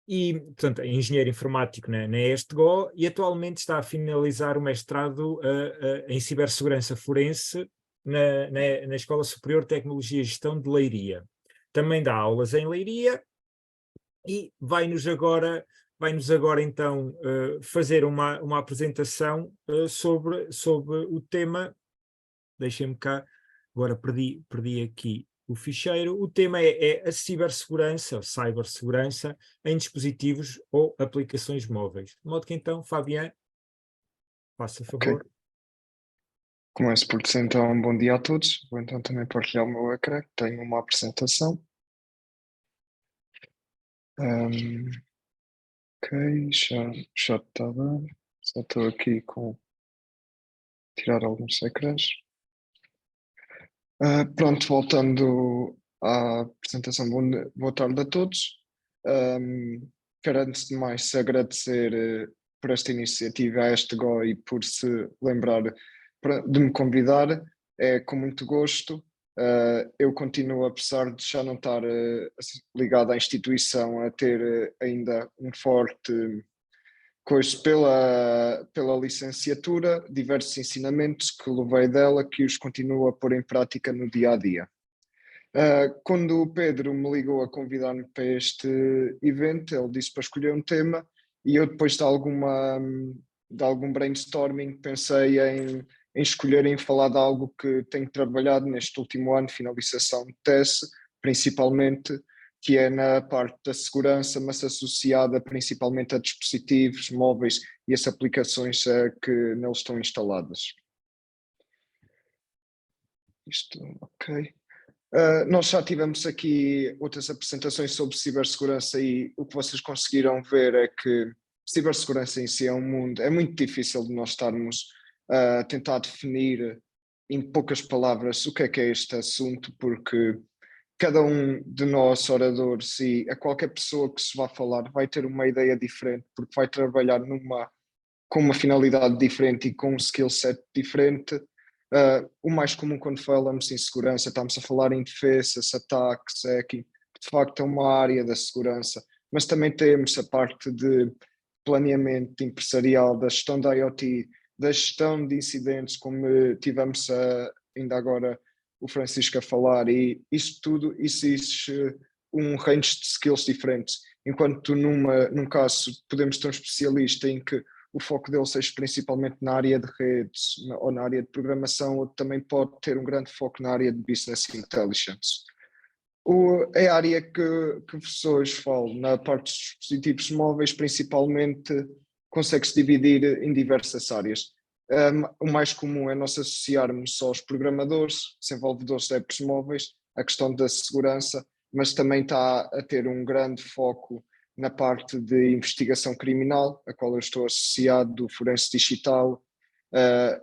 e, portanto, é engenheiro informático na ESTGO e atualmente está a finalizar o mestrado em cibersegurança forense na Escola Superior de Tecnologia e Gestão de Leiria. Também dá aulas em Leiria e vai-nos agora então fazer uma apresentação sobre o tema. Deixem-me cá, agora perdi aqui o ficheiro. O tema é a cibersegurança em dispositivos ou aplicações móveis. De modo que então, Fabian, faça favor. Okay. Começo por dizer então bom dia a todos. Vou então também partilhar o meu ecrã, que tenho uma apresentação. Ok, já está a dar. Só estou aqui com tirar alguns ecrãs. Pronto, voltando à apresentação, boa tarde a todos. Quero antes de mais agradecer por esta iniciativa à ESTGO e por se lembrar de me convidar. É com muito gosto. Eu continuo, apesar de já não estar ligado à instituição, a ter ainda um forte coisa pela licenciatura, diversos ensinamentos que levei dela, que os continuo a pôr em prática no dia a dia. Quando o Pedro me ligou a convidar-me para este evento, ele disse para escolher um tema e eu, depois de algum brainstorming, pensei em falar de algo que tenho trabalhado neste último ano, finalização de tese, principalmente, que é na parte da segurança, mas associada principalmente a dispositivos móveis e as aplicações que neles estão instaladas. Isto, ok. Nós já tivemos aqui outras apresentações sobre cibersegurança e o que vocês conseguiram ver é que cibersegurança em si é um mundo, é muito difícil de nós estarmos a tentar definir em poucas palavras o que é este assunto, porque cada um de nós oradores e a qualquer pessoa que se vá falar vai ter uma ideia diferente, porque vai trabalhar com uma finalidade diferente e com um skill set diferente. O mais comum quando falamos em segurança, estamos a falar em defesas, ataques, hacking, de facto é uma área da segurança, mas também temos a parte de planeamento empresarial, da gestão da IoT, da gestão de incidentes, como tivemos ainda agora o Francisco a falar, e isso tudo exige um range de skills diferentes. Enquanto num caso podemos ter um especialista em que o foco dele seja principalmente na área de redes ou na área de programação, ou também pode ter um grande foco na área de business intelligence. A área que vos hoje falo, na parte dos dispositivos móveis, principalmente, consegue-se dividir em diversas áreas. O mais comum é nós associarmos só aos programadores, desenvolvedores de apps móveis, a questão da segurança, mas também está a ter um grande foco na parte de investigação criminal, a qual eu estou associado, do forense digital,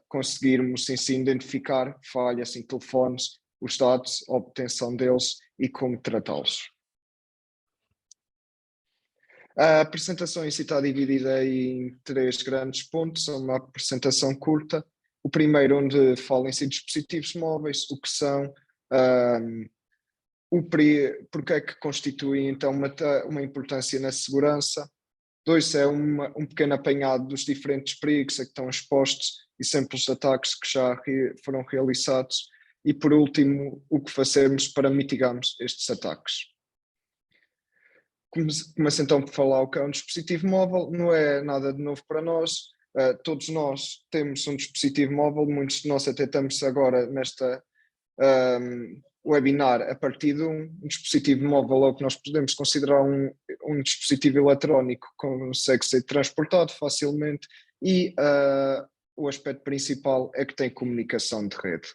conseguirmos em si identificar falhas em telefones, os dados, a obtenção deles e como tratá-los. A apresentação em si está dividida em 3 grandes pontos, é uma apresentação curta. O primeiro, onde falo em si de dispositivos móveis, o que são, porque é que constituem então uma importância na segurança. 2 é um pequeno apanhado dos diferentes perigos a que estão expostos e exemplos de ataques que já foram realizados. E por último, o que fazemos para mitigarmos estes ataques. Começo então por falar o que é um dispositivo móvel. Não é nada de novo para nós. Todos nós temos um dispositivo móvel, muitos de nós até estamos agora nesta webinar a partir de um dispositivo móvel, é o que nós podemos considerar um dispositivo eletrónico que consegue ser transportado facilmente e o aspecto principal é que tem comunicação de rede.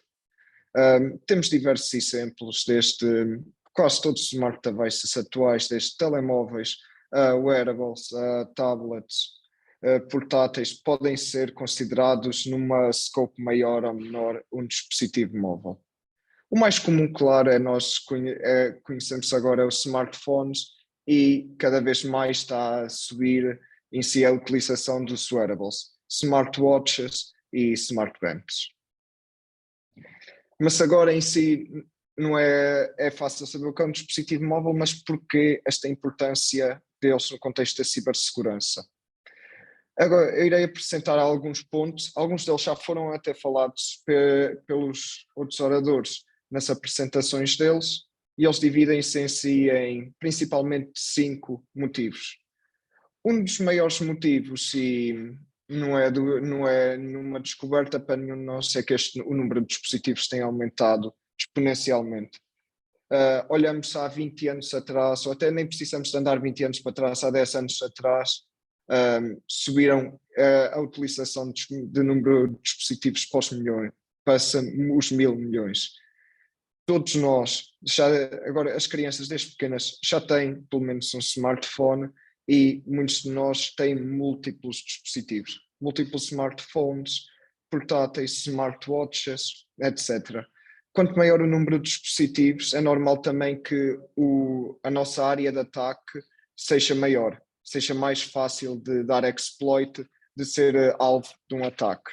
Temos diversos exemplos desde quase todos os smart devices atuais, desde telemóveis, wearables, tablets, portáteis, podem ser considerados numa scope maior ou menor um dispositivo móvel. O mais comum, claro, nós conhecemos agora os smartphones e cada vez mais está a subir em si a utilização dos wearables, smartwatches e smartbands. Mas agora em si não é fácil saber o que é um dispositivo móvel, mas porquê esta importância deles no contexto da cibersegurança. Agora eu irei apresentar alguns pontos, alguns deles já foram até falados pelos outros oradores nas apresentações deles, e eles dividem-se em si em principalmente 5 motivos. Um dos maiores motivos, e não é nenhuma descoberta para nenhum de nós, é que o número de dispositivos tem aumentado exponencialmente. Olhamos há 20 anos atrás, ou até nem precisamos de andar 20 anos para trás, há 10 anos atrás, subiram a utilização de número de dispositivos para os milhões, passa os 1000 milhões. Todos nós, agora as crianças desde pequenas já têm pelo menos um smartphone, e muitos de nós têm múltiplos dispositivos, múltiplos smartphones, portáteis, smartwatches, etc. Quanto maior o número de dispositivos, é normal também que a nossa área de ataque seja maior, seja mais fácil de dar exploit, de ser alvo de um ataque.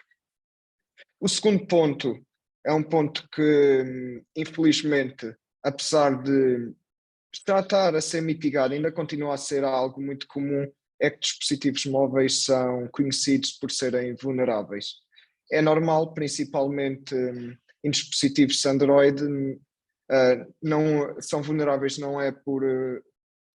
O segundo ponto é um ponto que, infelizmente, apesar de já estar a ser mitigado, ainda continua a ser algo muito comum, é que dispositivos móveis são conhecidos por serem vulneráveis. É normal, principalmente em dispositivos Android, não são vulneráveis, não é por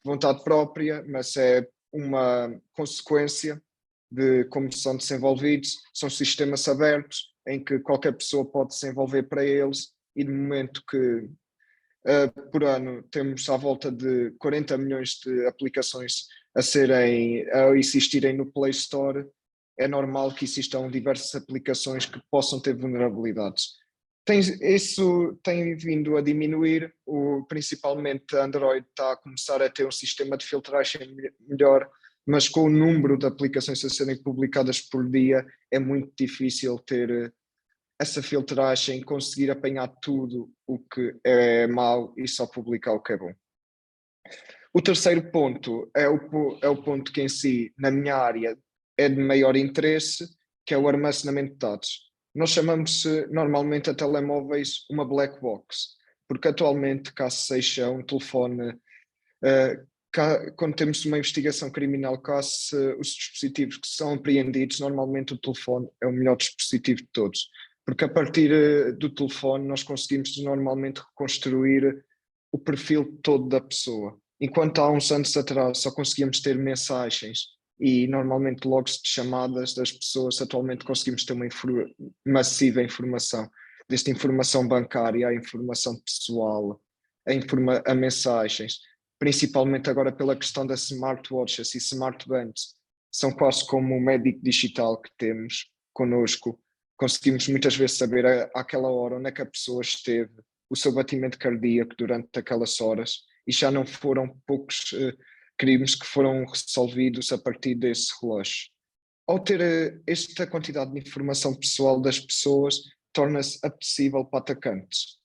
vontade própria, mas é uma consequência de como são desenvolvidos. São sistemas abertos em que qualquer pessoa pode desenvolver para eles, e de momento que por ano temos à volta de 40 milhões de aplicações a existirem no Play Store, é normal que existam diversas aplicações que possam ter vulnerabilidades. Isso tem vindo a diminuir, principalmente a Android está a começar a ter um sistema de filtragem melhor, mas com o número de aplicações a serem publicadas por dia é muito difícil ter essa filtragem, conseguir apanhar tudo o que é mau e só publicar o que é bom. O terceiro ponto é o ponto que em si, na minha área, é de maior interesse, que é o armazenamento de dados. Nós chamamos normalmente a telemóveis uma black box, porque atualmente, caso seja um telefone quando temos uma investigação criminal, caso os dispositivos que são apreendidos, normalmente o telefone é o melhor dispositivo de todos, porque a partir do telefone nós conseguimos normalmente reconstruir o perfil todo da pessoa. Enquanto há uns anos atrás só conseguíamos ter mensagens e normalmente logs de chamadas das pessoas, atualmente conseguimos ter uma massiva informação, desde informação bancária à informação pessoal, a mensagens, principalmente agora pela questão das smartwatches e smartbands, são quase como o médico digital que temos connosco. Conseguimos muitas vezes saber àquela hora onde é que a pessoa esteve, o seu batimento cardíaco durante aquelas horas, e já não foram poucos crimes que foram resolvidos a partir desse relógio. Ao ter esta quantidade de informação pessoal das pessoas, torna-se apetecível para atacantes.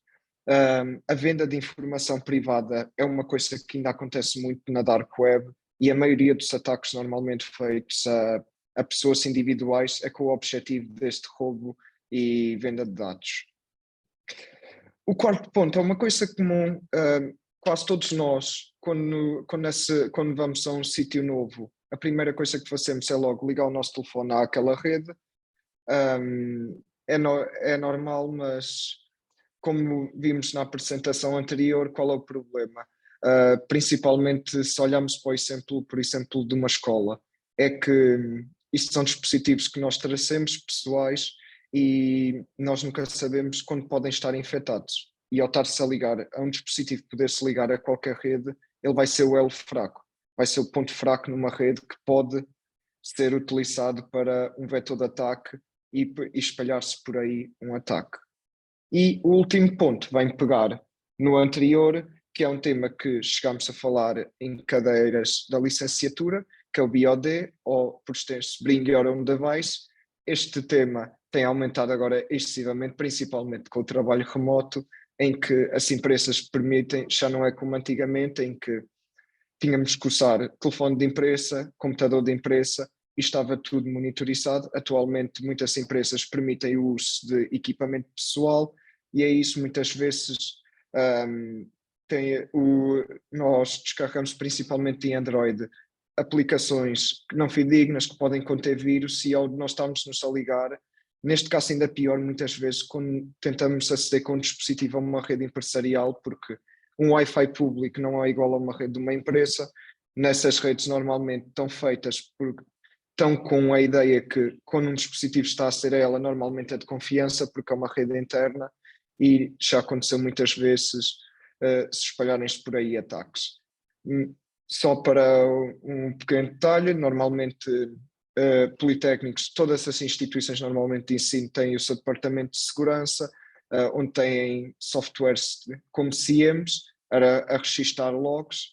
A venda de informação privada é uma coisa que ainda acontece muito na Dark Web, e a maioria dos ataques normalmente feitos a pessoas individuais é com o objetivo deste roubo e venda de dados. O quarto ponto é uma coisa comum, quase todos nós, quando vamos a um sítio novo, a primeira coisa que fazemos é logo ligar o nosso telefone àquela rede. É normal, mas como vimos na apresentação anterior, qual é o problema? Principalmente se olharmos para por exemplo, de uma escola, é que isto são dispositivos que nós trazemos pessoais e nós nunca sabemos quando podem estar infectados. E ao estar-se a ligar a um dispositivo, poder-se ligar a qualquer rede, ele vai ser o elo fraco, vai ser o ponto fraco numa rede que pode ser utilizado para um vetor de ataque e espalhar-se por aí um ataque. E o último ponto vem pegar no anterior, que é um tema que chegámos a falar em cadeiras da licenciatura, que é o BOD, ou por extenso Bring Your Own Device. Este tema tem aumentado agora excessivamente, principalmente com o trabalho remoto, em que as empresas permitem, já não é como antigamente, em que tínhamos que usar telefone de empresa, computador de empresa, e estava tudo monitorizado. Atualmente muitas empresas permitem o uso de equipamento pessoal, e é isso muitas vezes nós descarregamos principalmente em Android aplicações não fidedignas que podem conter vírus, e ao nós estarmos-nos a ligar, neste caso ainda pior muitas vezes quando tentamos aceder com um dispositivo a uma rede empresarial, porque um Wi-Fi público não é igual a uma rede de uma empresa. Nessas redes normalmente estão feitas estão com a ideia que quando um dispositivo está a ser a ela, normalmente é de confiança porque é uma rede interna, e já aconteceu muitas vezes se espalharem-se por aí ataques. Só para um pequeno detalhe, normalmente politécnicos, todas as instituições normalmente de ensino têm o seu departamento de segurança, onde têm softwares como CIEMs a registar logs,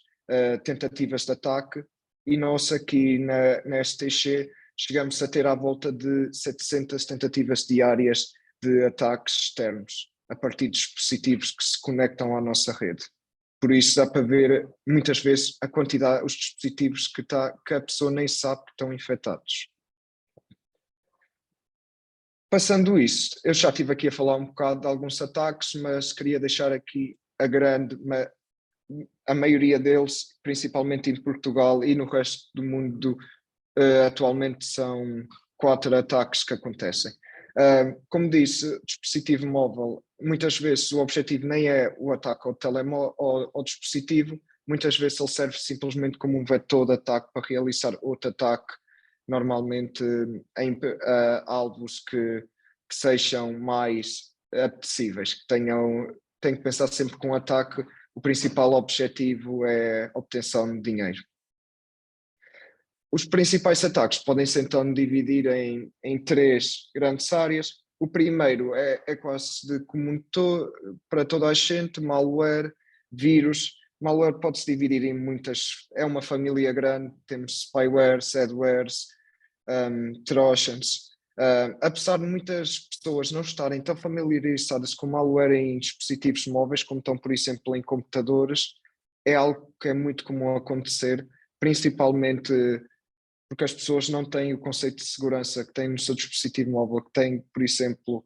tentativas de ataque, e nós aqui na STC chegamos a ter à volta de 700 tentativas diárias de ataques externos a partir de dispositivos que se conectam à nossa rede. Por isso dá para ver muitas vezes a quantidade, os dispositivos que a pessoa nem sabe que estão infectados. Passando isso, eu já estive aqui a falar um bocado de alguns ataques, mas queria deixar aqui a maioria deles, principalmente em Portugal e no resto do mundo, atualmente são 4 ataques que acontecem. Como disse, dispositivo móvel, muitas vezes o objetivo nem é o ataque ao telemóvel, ao dispositivo, muitas vezes ele serve simplesmente como um vetor de ataque para realizar outro ataque, normalmente em alvos que sejam mais apetecíveis, que tem que pensar sempre que um ataque, o principal objetivo é a obtenção de dinheiro. Os principais ataques podem-se então dividir em 3 grandes áreas. O primeiro é quase de comum para toda a gente: malware, vírus. Malware pode-se dividir em muitas, é uma família grande, temos spywares, adwares, trojans. Apesar de muitas pessoas não estarem tão familiarizadas com malware em dispositivos móveis, como estão, por exemplo, em computadores, é algo que é muito comum acontecer, principalmente porque as pessoas não têm o conceito de segurança que têm no seu dispositivo móvel, que têm, por exemplo,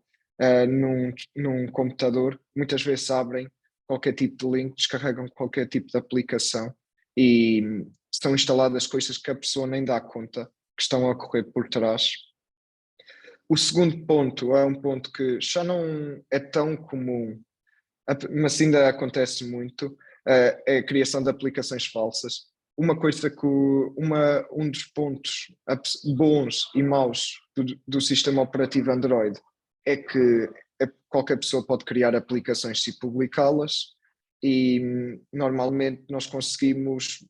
num computador. Muitas vezes abrem qualquer tipo de link, descarregam qualquer tipo de aplicação e são instaladas coisas que a pessoa nem dá conta que estão a correr por trás. O segundo ponto é um ponto que já não é tão comum, mas ainda acontece muito, é a criação de aplicações falsas. Uma coisa que um dos pontos bons e maus do sistema operativo Android é que qualquer pessoa pode criar aplicações e publicá-las, e normalmente nós conseguimos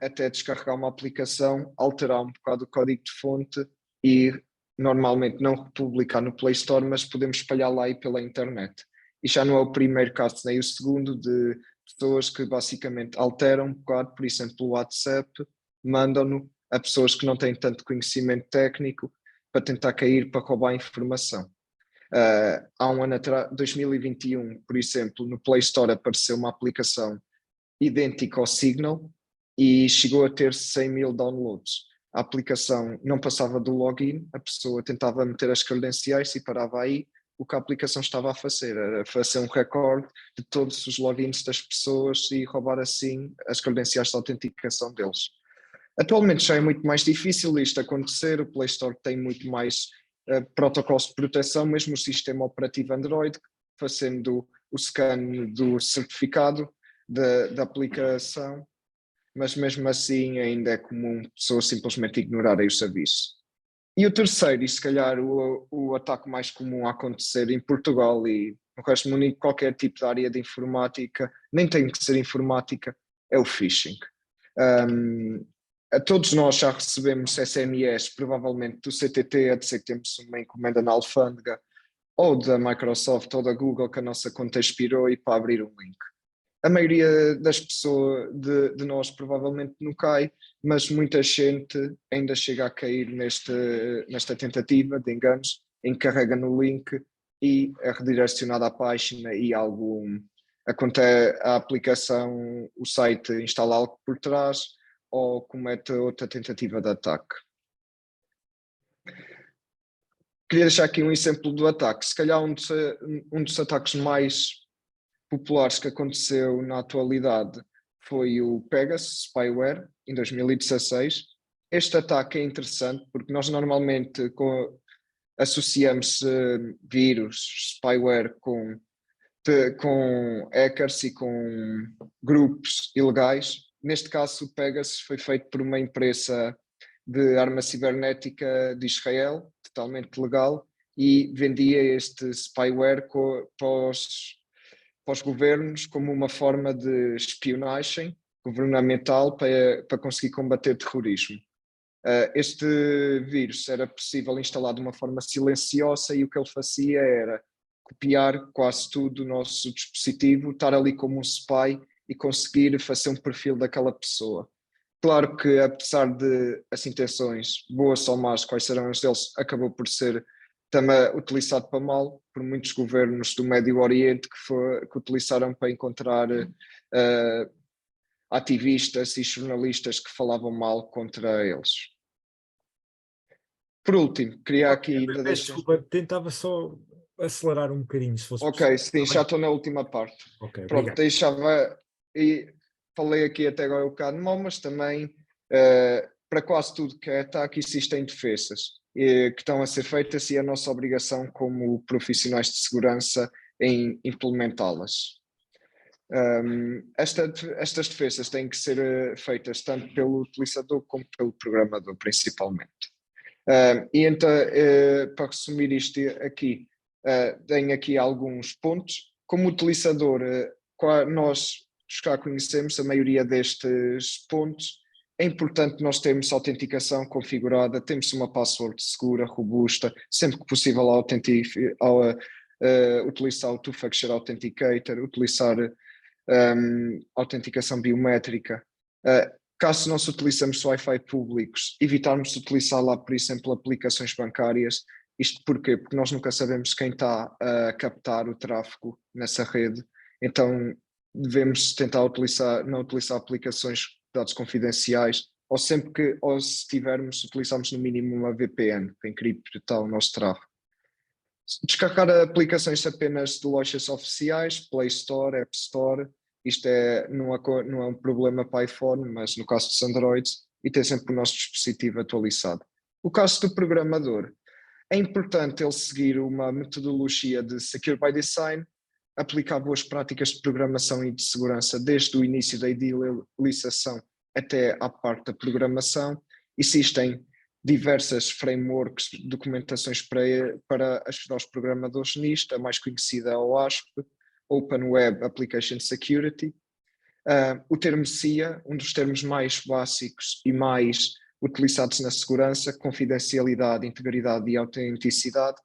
até descarregar uma aplicação, alterar um bocado o código de fonte e normalmente não republicar no Play Store, mas podemos espalhá-la aí pela internet. E já não é o primeiro caso, nem o segundo, de pessoas que basicamente alteram um bocado, por exemplo, o WhatsApp, mandam-no a pessoas que não têm tanto conhecimento técnico para tentar cair, para roubar informação. Há um ano atrás, 2021, por exemplo, no Play Store apareceu uma aplicação idêntica ao Signal e chegou a ter 100 mil downloads. A aplicação não passava do login, a pessoa tentava meter as credenciais e parava aí. O que a aplicação estava a fazer era fazer um recorde de todos os logins das pessoas e roubar assim as credenciais de autenticação deles. Atualmente já é muito mais difícil isto acontecer, o Play Store tem muito mais protocolos de proteção, mesmo o sistema operativo Android, fazendo o scan do certificado da aplicação, mas mesmo assim ainda é comum pessoas simplesmente ignorarem os avisos. E o terceiro, e se calhar o ataque mais comum a acontecer em Portugal e no resto do mundo, qualquer tipo de área de informática, nem tem que ser informática, é o phishing. Todos nós já recebemos SMS, provavelmente do CTT, a dizer que temos uma encomenda na alfândega, ou da Microsoft ou da Google, que a nossa conta expirou e para abrir um link. A maioria das pessoas, de nós, provavelmente não cai, mas muita gente ainda chega a cair nesta tentativa de enganos, em que carrega no link e é redirecionada à página e a aplicação, o site instala algo por trás ou comete outra tentativa de ataque. Queria deixar aqui um exemplo do ataque. Se calhar um dos ataques mais populares que aconteceu na atualidade foi o Pegasus Spyware, em 2016. Este ataque é interessante porque nós normalmente associamos vírus, spyware com hackers e com grupos ilegais. Neste caso, o Pegasus foi feito por uma empresa de arma cibernética de Israel, totalmente legal, e vendia este spyware para os governos como uma forma de espionagem governamental para conseguir combater terrorismo. Este vírus era possível instalar de uma forma silenciosa e o que ele fazia era copiar quase tudo do nosso dispositivo, estar ali como um spy e conseguir fazer um perfil daquela pessoa. Claro que, apesar de as intenções, boas ou más, quais serão as deles, acabou por ser também utilizado para mal por muitos governos do Médio Oriente que utilizaram para encontrar ativistas e jornalistas que falavam mal contra eles. Por último, queria aqui ainda deixar... Desculpa, tentava só acelerar um bocadinho, se fosse Ok, possível. sim, já estou na última parte. Ok, Pronto, obrigado. deixava... E falei aqui até agora um bocado mal, mas também para quase tudo que é ataque existem defesas que estão a ser feitas e é a nossa obrigação como profissionais de segurança em implementá-las. Estas defesas têm que ser feitas tanto pelo utilizador como pelo programador, principalmente. E então, para resumir isto aqui, tenho aqui alguns pontos. Como utilizador, nós já conhecemos a maioria destes pontos. É importante nós termos a autenticação configurada, temos uma password segura, robusta, sempre que possível utilizar o Two-Factor Authenticator, utilizar autenticação biométrica. Caso nós utilizamos Wi-Fi públicos, evitarmos utilizar lá, por exemplo, aplicações bancárias. Isto porquê? Porque nós nunca sabemos quem está a captar o tráfego nessa rede, então devemos tentar não utilizar aplicações de dados confidenciais, ou se tivermos, utilizamos no mínimo uma VPN para encriptar o nosso tráfego. Descarregar aplicações apenas de lojas oficiais, Play Store, App Store, não é um problema para iPhone, mas no caso dos Androids, e ter sempre o nosso dispositivo atualizado. O caso do programador, é importante ele seguir uma metodologia de Secure by Design, aplicar boas práticas de programação e de segurança desde o início da idealização até à parte da programação. Existem diversas frameworks, documentações para ajudar os programadores nisto, a mais conhecida é o ASP, Open Web Application Security. O termo CIA, um dos termos mais básicos e mais utilizados na segurança, confidencialidade, integridade e autenticidade.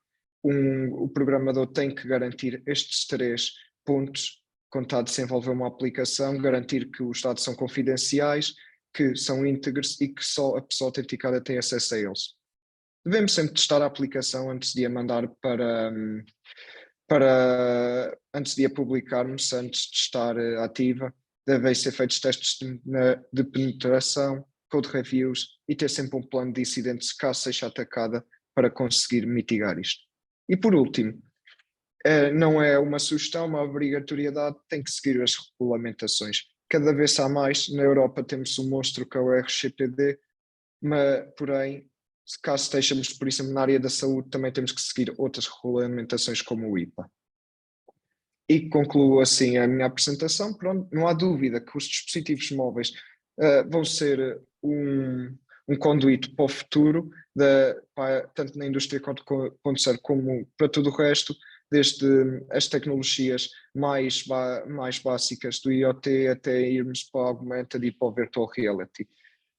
O programador tem que garantir estes 3 pontos quando está a desenvolver uma aplicação, garantir que os dados são confidenciais, que são íntegros e que só a pessoa autenticada tem acesso a eles. Devemos sempre testar a aplicação antes de a mandar antes de a publicarmos, antes de estar ativa. Devem ser feitos testes de penetração, code reviews e ter sempre um plano de incidentes caso seja atacada para conseguir mitigar isto. E por último, não é uma sugestão, uma obrigatoriedade, tem que seguir as regulamentações. Cada vez há mais, na Europa temos um monstro que é o RGPD, mas porém, caso estejamos, por exemplo, na área da saúde, também temos que seguir outras regulamentações como o IPA. E concluo assim a minha apresentação. Pronto, não há dúvida que os dispositivos móveis vão ser um conduíte para o futuro, tanto na indústria 4.0 como para todo o resto, desde as tecnologias mais básicas do IoT até irmos para o Augmented e para o Virtual Reality.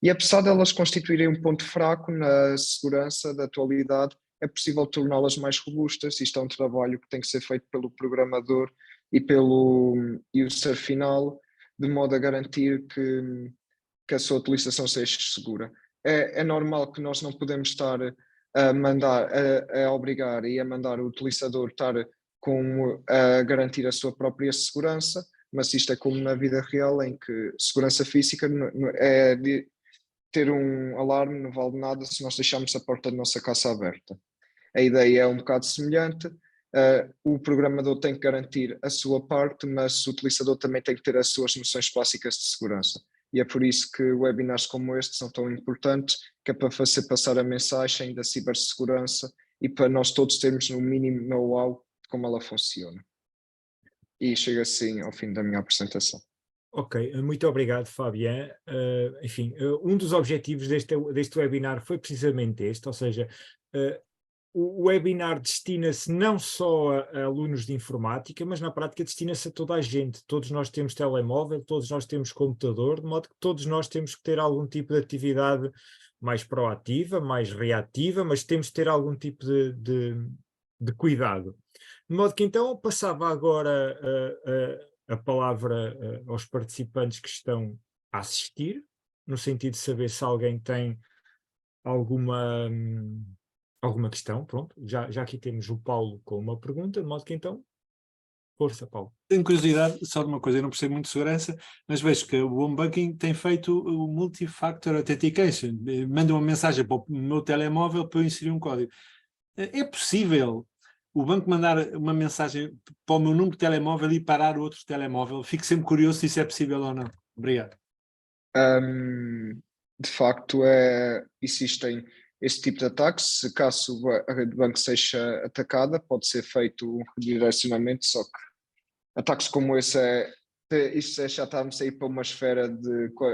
E apesar de elas constituírem um ponto fraco na segurança da atualidade, é possível torná-las mais robustas. Isto é um trabalho que tem que ser feito pelo programador e pelo user final, de modo a garantir que a sua utilização seja segura. É normal que nós não podemos estar a obrigar e a mandar o utilizador estar a garantir a sua própria segurança, mas isto é como na vida real, em que segurança física é ter um alarme, não vale nada se nós deixarmos a porta da nossa casa aberta. A ideia é um bocado semelhante. O programador tem que garantir a sua parte, mas o utilizador também tem que ter as suas noções básicas de segurança. E é por isso que webinars como este são tão importantes, que é para fazer passar a mensagem da cibersegurança e para nós todos termos no mínimo know-how de como ela funciona. E chego assim ao fim da minha apresentação. Ok, muito obrigado, Fabian. Enfim, um dos objetivos deste webinar foi precisamente este, ou seja, o webinar destina-se não só a alunos de informática, mas na prática destina-se a toda a gente. Todos nós temos telemóvel, todos nós temos computador, de modo que todos nós temos que ter algum tipo de atividade mais proativa, mais reativa, mas temos que ter algum tipo de cuidado. De modo que então passava agora a palavra aos participantes que estão a assistir, no sentido de saber se alguém tem alguma questão. Pronto, já aqui temos o Paulo com uma pergunta, de modo que então, força, Paulo. Tenho curiosidade só de uma coisa, eu não percebo muito de segurança, mas vejo que o home banking tem feito o multi-factor authentication, manda uma mensagem para o meu telemóvel para eu inserir um código. É possível o banco mandar uma mensagem para o meu número de telemóvel e parar o outro telemóvel? Fico sempre curioso se isso é possível ou não. Obrigado. De facto, existem esse tipo de ataques. Se caso a rede de banco seja atacada, pode ser feito um redirecionamento, só que ataques como esse já estamos a ir para uma esfera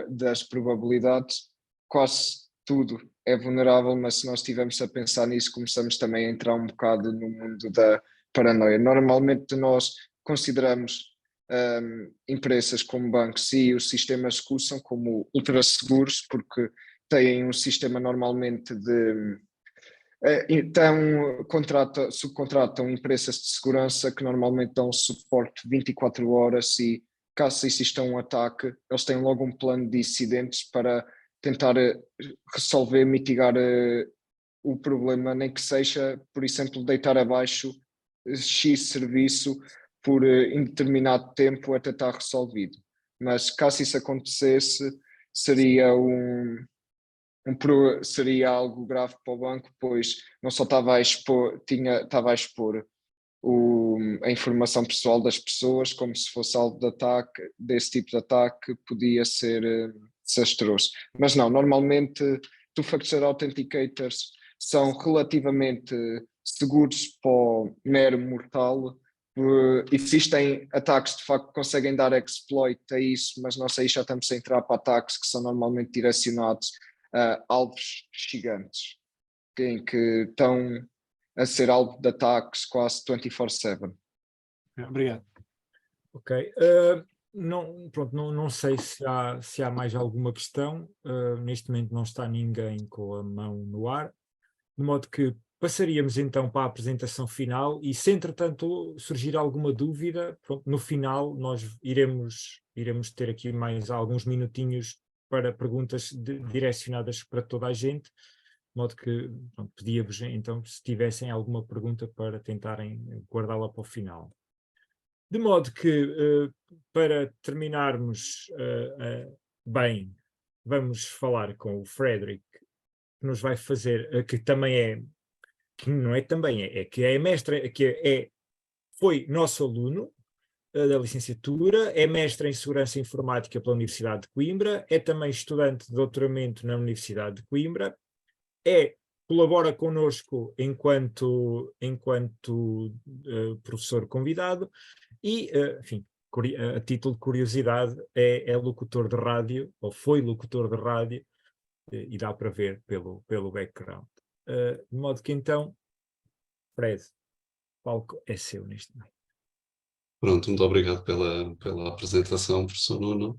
das probabilidades. Quase tudo é vulnerável, mas se nós estivermos a pensar nisso, começamos também a entrar um bocado no mundo da paranoia. Normalmente nós consideramos empresas como bancos e os sistemas que usam como ultra seguros, porque têm um sistema normalmente subcontratam empresas de segurança que normalmente dão suporte 24 horas e caso exista um ataque, eles têm logo um plano de incidentes para tentar resolver, mitigar o problema, nem que seja, por exemplo, deitar abaixo X serviço por indeterminado tempo até estar resolvido. Mas caso isso acontecesse, seria seria algo grave para o banco, pois não só estava a expor a informação pessoal das pessoas como se fosse alvo de ataque, desse tipo de ataque podia ser desastroso. Mas não, normalmente Two-Factor Authenticators são relativamente seguros para o mero mortal. Existem ataques de facto que conseguem dar exploit a isso, mas não sei, já estamos a entrar para ataques que são normalmente direcionados a alvos gigantes, em que estão a ser alvo de ataques quase 24/7. Obrigado. Ok. Não sei se há mais alguma questão. Neste momento não está ninguém com a mão no ar, de modo que passaríamos então para a apresentação final e se entretanto surgir alguma dúvida, pronto, no final nós iremos ter aqui mais alguns minutinhos para perguntas direcionadas para toda a gente, de modo que pedia-vos então se tivessem alguma pergunta para tentarem guardá-la para o final. De modo que, para terminarmos bem, vamos falar com o Frederick, que nos vai fazer, que também é, que não é também, que é mestre, foi nosso aluno da licenciatura, é mestre em Segurança Informática pela Universidade de Coimbra, é também estudante de doutoramento na Universidade de Coimbra, colabora connosco enquanto professor convidado e, enfim, a título de curiosidade, é locutor de rádio, ou foi locutor de rádio, e dá para ver pelo background. De modo que então, Fred, o palco é seu neste momento. Pronto, muito obrigado pela apresentação, professor Nuno.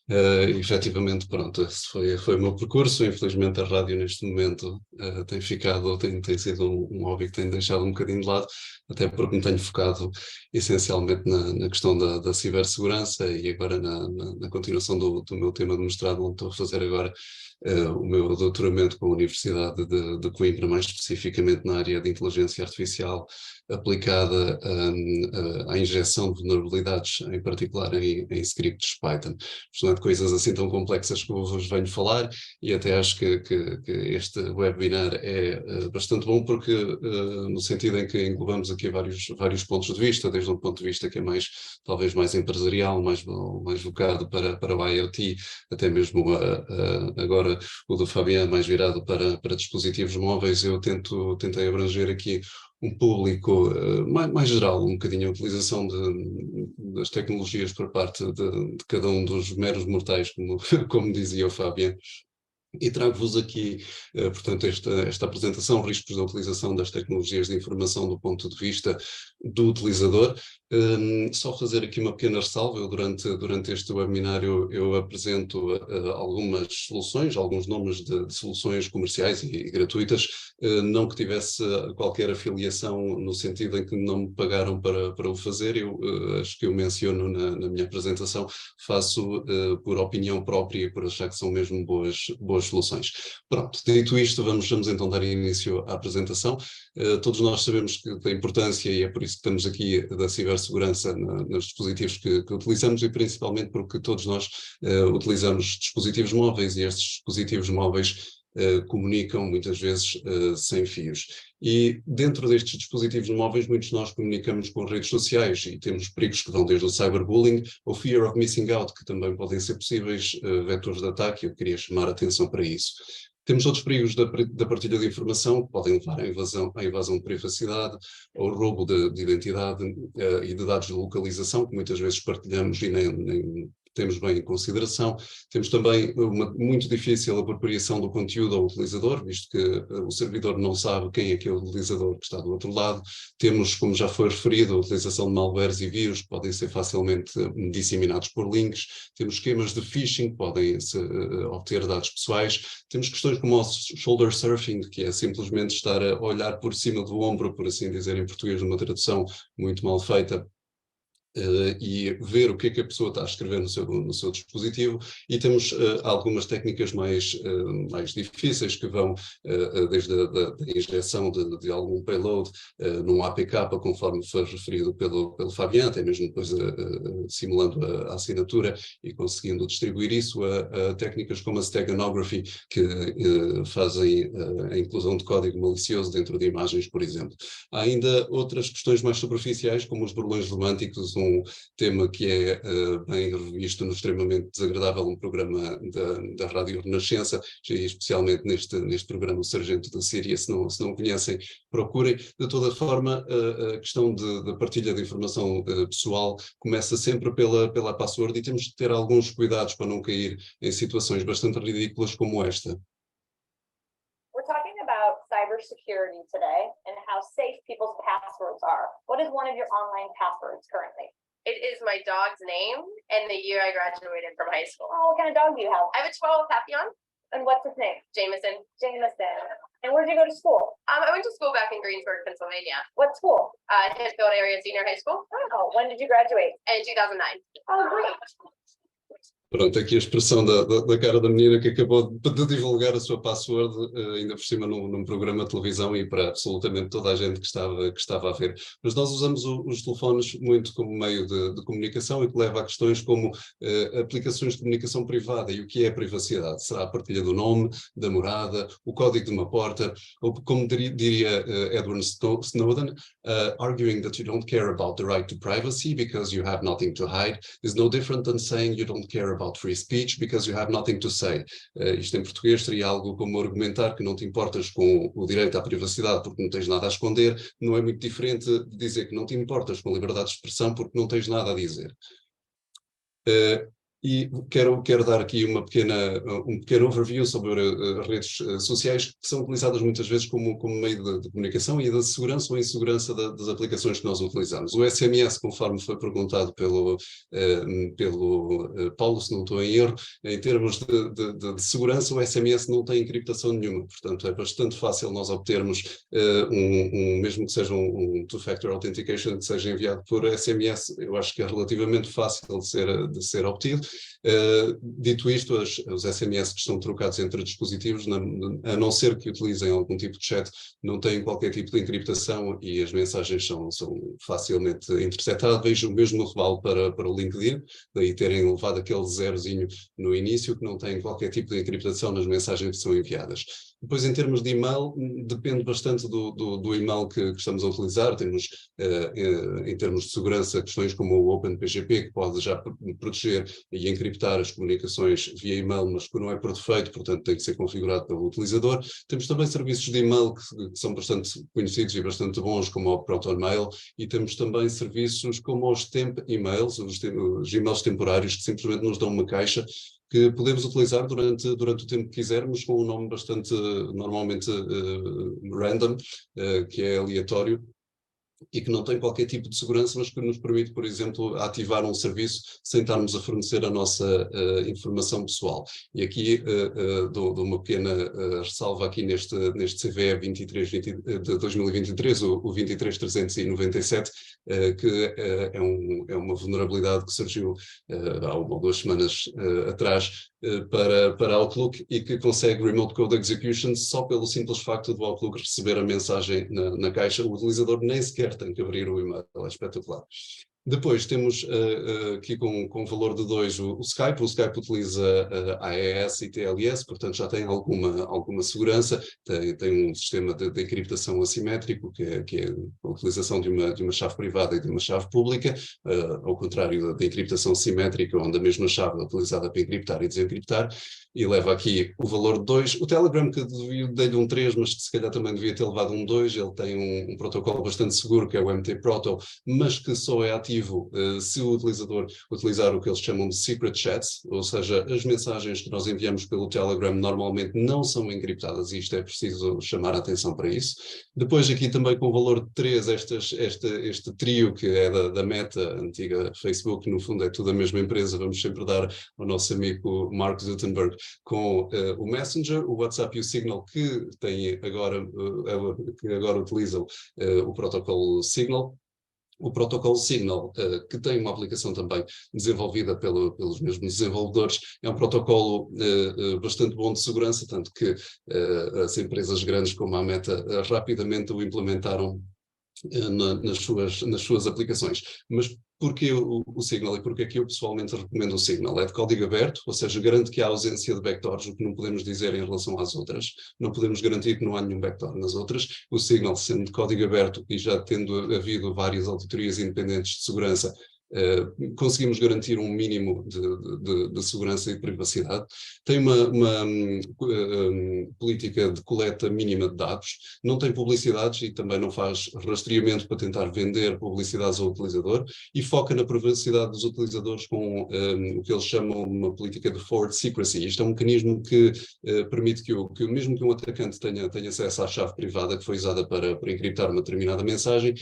Efetivamente, pronto, esse foi o meu percurso. Infelizmente, a rádio neste momento tem sido um hobby que tem deixado um bocadinho de lado, até porque me tenho focado essencialmente na questão da cibersegurança e agora na continuação do meu tema de mestrado, onde estou a fazer agora o meu doutoramento com a Universidade de Coimbra, mais especificamente na área de inteligência artificial aplicada à injeção de vulnerabilidades, em particular em scripts Python. Portanto, coisas assim tão complexas que eu vos venho falar, e até acho que este webinar é bastante bom porque no sentido em que englobamos aqui vários pontos de vista, desde um ponto de vista que é talvez mais empresarial, mais vocado para o IoT, até mesmo agora o do Fabián mais virado para dispositivos móveis. Eu tentei abranger aqui um público mais geral, um bocadinho a utilização das tecnologias por parte de cada um dos meros mortais, como dizia o Fabián. E trago-vos aqui, portanto, esta apresentação, riscos da utilização das tecnologias de informação do ponto de vista do utilizador. Só fazer aqui uma pequena ressalva. Eu, durante este webinário, eu apresento algumas soluções, alguns nomes de soluções comerciais e gratuitas, não que tivesse qualquer afiliação no sentido em que não me pagaram para o fazer. Eu acho que eu menciono na minha apresentação, faço por opinião própria, por achar que são mesmo boas soluções. Pronto, dito isto, vamos então dar início à apresentação. Todos nós sabemos da importância, e é por isso que estamos aqui, da cibersegurança nos dispositivos que utilizamos, e principalmente porque todos nós utilizamos dispositivos móveis, e estes dispositivos móveis comunicam muitas vezes sem fios. E dentro destes dispositivos móveis, muitos de nós comunicamos com redes sociais e temos perigos que vão desde o cyberbullying ao fear of missing out, que também podem ser possíveis vetores de ataque. Eu queria chamar a atenção para isso. Temos outros perigos da partilha de informação, que podem levar à invasão de privacidade, ao roubo de identidade e de dados de localização, que muitas vezes partilhamos e nem temos bem em consideração. Temos também uma muito difícil apropriação do conteúdo ao utilizador, visto que o servidor não sabe quem é que é o utilizador que está do outro lado. Temos, como já foi referido, a utilização de malwares e vírus que podem ser facilmente disseminados por links. Temos esquemas de phishing que podem obter dados pessoais. Temos questões como o shoulder surfing, que é simplesmente estar a olhar por cima do ombro, por assim dizer em português, numa tradução muito mal feita, e ver o que é que a pessoa está a escrever no seu dispositivo, e temos algumas técnicas mais difíceis que vão desde a injeção de algum payload num APK, conforme foi referido pelo Fabián, até mesmo depois simulando a assinatura e conseguindo distribuir isso, a técnicas como a steganography, que fazem a inclusão de código malicioso dentro de imagens, por exemplo. Há ainda outras questões mais superficiais, como os burlões românticos, um tema que é bem revisto no Extremamente Desagradável, um programa da Rádio Renascença, especialmente neste programa O Sargento da Síria. Se não conhecem, procurem. De toda forma, a questão da partilha de informação pessoal começa sempre pela password, e temos de ter alguns cuidados para não cair em situações bastante ridículas como esta. We're talking about cybersecurity today and how safe people's passwords are. What is one of your online passwords currently? It is my dog's name and the year I graduated from high school. Oh, what kind of dog do you have? I have a 12 Papillon. And what's his name? Jameson. Jameson. And where'd you go to school? I went to school back in Greensburg, Pennsylvania. What school? Hempfield Area Senior High School. Oh, when did you graduate? In 2009. Oh, great. Pronto, aqui a expressão da cara da menina que acabou de divulgar a sua password, ainda por cima num programa de televisão, e para absolutamente toda a gente que estava a ver. Mas nós usamos os telefones muito como meio de comunicação, e que leva a questões como aplicações de comunicação privada. E o que é a privacidade? Será a partilha do nome, da morada, o código de uma porta, ou como diria Edward Snowden, arguing that you don't care about the right to privacy because you have nothing to hide is no different than saying you don't care about free speech because you have nothing to say. Isto em português seria algo como argumentar que não te importas com o direito à privacidade porque não tens nada a esconder. Não é muito diferente de dizer que não te importas com a liberdade de expressão porque não tens nada a dizer. E quero dar aqui um pequeno overview sobre as redes sociais, que são utilizadas muitas vezes como meio de comunicação e da segurança ou insegurança das aplicações que nós utilizamos. O SMS, conforme foi perguntado pelo Paulo, se não estou em erro, em termos de segurança, o SMS não tem encriptação nenhuma. Portanto, é bastante fácil nós obtermos mesmo que seja um two-factor authentication que seja enviado por SMS. Eu acho que é relativamente fácil de ser obtido. Dito isto, os SMS que estão trocados entre dispositivos, a não ser que utilizem algum tipo de chat, não têm qualquer tipo de encriptação e as mensagens são facilmente interceptáveis. O mesmo vale para o LinkedIn, daí terem levado aquele zerozinho no início, que não tem qualquer tipo de encriptação nas mensagens que são enviadas. Depois, em termos de e-mail, depende bastante do e-mail que estamos a utilizar. Temos, em termos de segurança, questões como o OpenPGP, que pode já proteger e encriptar as comunicações via e-mail, mas que não é por defeito, portanto tem que ser configurado pelo utilizador. Temos também serviços de e-mail que são bastante conhecidos e bastante bons, como o ProtonMail, e temos também serviços como os temp emails, os e-mails temporários, que simplesmente nos dão uma caixa que podemos utilizar durante o tempo que quisermos, com um nome bastante, normalmente, random, que é aleatório, e que não tem qualquer tipo de segurança, mas que nos permite, por exemplo, ativar um serviço sem estarmos a fornecer a nossa informação pessoal. E aqui dou uma pequena ressalva aqui neste CVE 23 de 2023, o 23397, que é uma vulnerabilidade que surgiu há 1 ou 2 semanas atrás para Outlook, e que consegue Remote Code Execution só pelo simples facto do Outlook receber a mensagem na caixa. O utilizador nem sequer tem que abrir o e-mail. É espetacular. Depois temos aqui com valor de 2 o Skype. O Skype utiliza AES e TLS, portanto já tem alguma segurança. Tem um sistema de encriptação assimétrico, que é a utilização de uma chave privada e de uma chave pública, ao contrário da encriptação simétrica, onde a mesma chave é utilizada para encriptar e desencriptar, e leva aqui o valor de 2. O Telegram, que dei-lhe um 3, mas que se calhar também devia ter levado um 2, ele tem um protocolo bastante seguro, que é o MT-Proto, mas que só é ativo se o utilizador utilizar o que eles chamam de secret chats, ou seja, as mensagens que nós enviamos pelo Telegram normalmente não são encriptadas, e isto é preciso chamar a atenção para isso. Depois aqui também com o valor de 3, este trio que é da Meta, antiga Facebook, no fundo é tudo a mesma empresa, vamos sempre dar ao nosso amigo Mark Zuckerberg, com o Messenger, o WhatsApp e o Signal, que agora utilizam o protocolo Signal. O protocolo Signal, que tem uma aplicação também desenvolvida pelos mesmos desenvolvedores, é um protocolo bastante bom de segurança, tanto que as empresas grandes como a Meta rapidamente o implementaram nas suas aplicações. Mas porquê o Signal e porquê é que eu pessoalmente recomendo o Signal? É de código aberto, ou seja, garante que há ausência de backdoors, o que não podemos dizer em relação às outras. Não podemos garantir que não há nenhum backdoor nas outras. O Signal, sendo de código aberto e já tendo havido várias auditoриas independentes de segurança, conseguimos garantir um mínimo de segurança e de privacidade. Tem uma política de coleta mínima de dados, não tem publicidades e também não faz rastreamento para tentar vender publicidades ao utilizador e foca na privacidade dos utilizadores com o que eles chamam uma política de forward secrecy. Isto é um mecanismo que permite que mesmo que um atacante tenha acesso à chave privada que foi usada para encriptar uma determinada mensagem,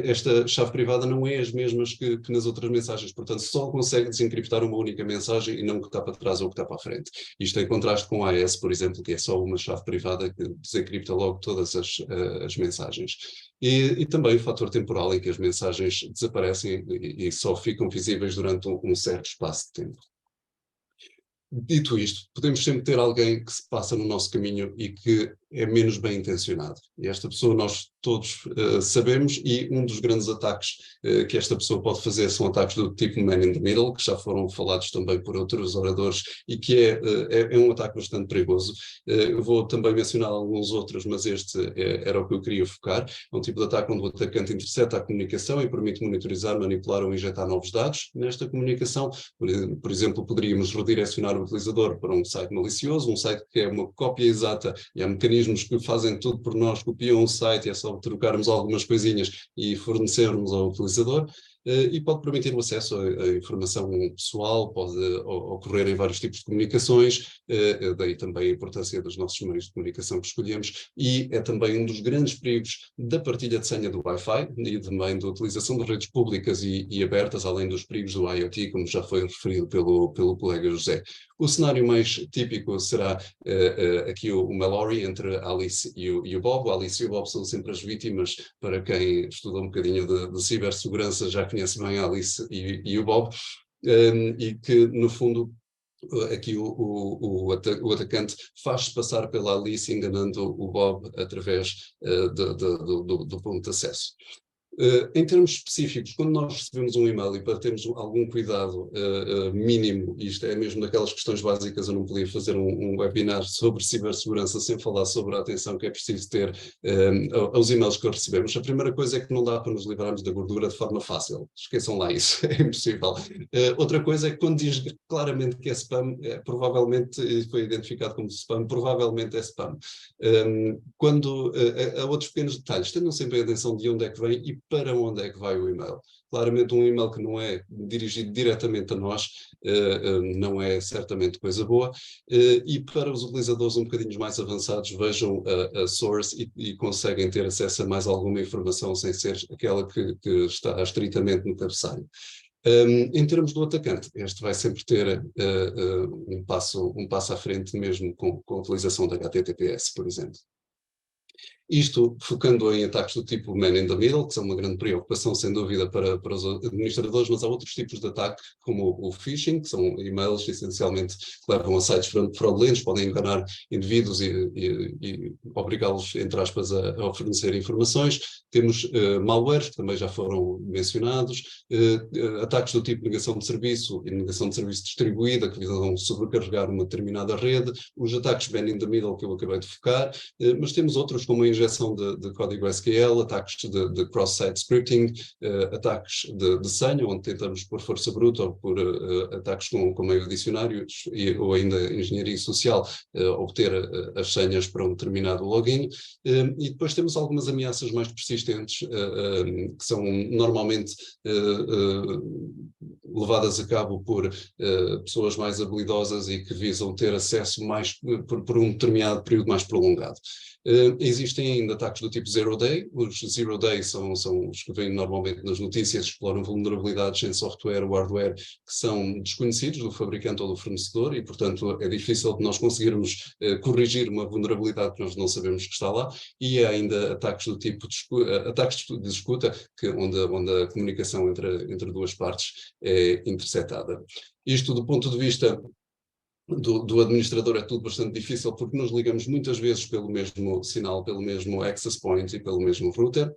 esta chave privada não é as mesmas que nas outras mensagens, portanto só consegue desencriptar uma única mensagem e não o que está para trás ou o que está para a frente. Isto em contraste com a AES, por exemplo, que é só uma chave privada que desencripta logo todas as mensagens. E também o fator temporal em que as mensagens desaparecem e só ficam visíveis durante um certo espaço de tempo. Dito isto, podemos sempre ter alguém que se passa no nosso caminho e que é menos bem intencionado. E esta pessoa nós todos sabemos, e um dos grandes ataques que esta pessoa pode fazer são ataques do tipo man in the middle, que já foram falados também por outros oradores, e que é um ataque bastante perigoso. Eu vou também mencionar alguns outros, mas este era o que eu queria focar. É um tipo de ataque onde o atacante intercepta a comunicação e permite monitorizar, manipular ou injetar novos dados. Nesta comunicação, por exemplo, poderíamos redirecionar o utilizador para um site malicioso, um site que é uma cópia exata, e há mecanismos que fazem tudo por nós, copiam o site e é só trocarmos algumas coisinhas e fornecermos ao utilizador. E pode permitir o acesso a informação pessoal, pode ocorrer em vários tipos de comunicações, daí também a importância dos nossos meios de comunicação que escolhemos, e é também um dos grandes perigos da partilha de senha do Wi-Fi e também da utilização de redes públicas e abertas, além dos perigos do IoT, como já foi referido pelo colega José. O cenário mais típico será aqui o Mallory entre a Alice e o Bob. A Alice e o Bob são sempre as vítimas. Para quem estuda um bocadinho de cibersegurança já conhece bem a Alice e o Bob, e que no fundo aqui o atacante faz-se passar pela Alice enganando o Bob através do ponto de acesso. Em termos específicos, quando nós recebemos um e-mail e para termos algum cuidado mínimo, isto é mesmo daquelas questões básicas, eu não podia fazer um webinar sobre cibersegurança sem falar sobre a atenção que é preciso ter aos e-mails que recebemos. A primeira coisa é que não dá para nos livrarmos da gordura de forma fácil. Esqueçam lá isso, é impossível. Outra coisa é que quando diz claramente que é spam, provavelmente foi identificado como spam, provavelmente é spam. Quando há outros pequenos detalhes, tenham sempre a atenção de onde é que vem e para onde é que vai o e-mail. Claramente um e-mail que não é dirigido diretamente a nós não é certamente coisa boa, e para os utilizadores um bocadinho mais avançados vejam a source e conseguem ter acesso a mais alguma informação sem ser aquela que está estritamente no cabeçalho. Em termos do atacante, este vai sempre ter um passo à frente mesmo com a utilização da HTTPS, por exemplo. Isto focando em ataques do tipo man in the middle, que são uma grande preocupação, sem dúvida, para os administradores, mas há outros tipos de ataque, como o phishing, que são e-mails essencialmente que levam a sites fraudulentos, podem enganar indivíduos e obrigá-los, entre aspas, a fornecer informações. Temos malwares, que também já foram mencionados, ataques do tipo negação de serviço e negação de serviço distribuída, que visam sobrecarregar uma determinada rede, os ataques man in the middle, que eu acabei de focar, mas temos outros, como a injeção de código SQL, ataques de cross-site scripting, ataques de senha, onde tentamos por força bruta ou por ataques com meio dicionário ou ainda engenharia social, obter as senhas para um determinado login. E depois temos algumas ameaças mais persistentes, que são normalmente levadas a cabo por pessoas mais habilidosas e que visam ter acesso mais por um determinado período mais prolongado. Existem ainda ataques do tipo Zero Day. Os Zero Day são os que vêm normalmente nas notícias, exploram vulnerabilidades em software ou hardware que são desconhecidos do fabricante ou do fornecedor e, portanto, é difícil de nós conseguirmos corrigir uma vulnerabilidade que nós não sabemos que está lá. E há ainda ataques do tipo ataques de escuta, onde a comunicação entre duas partes é interceptada. Isto do ponto de vista do administrador é tudo bastante difícil porque nos ligamos muitas vezes pelo mesmo sinal, pelo mesmo access point e pelo mesmo router.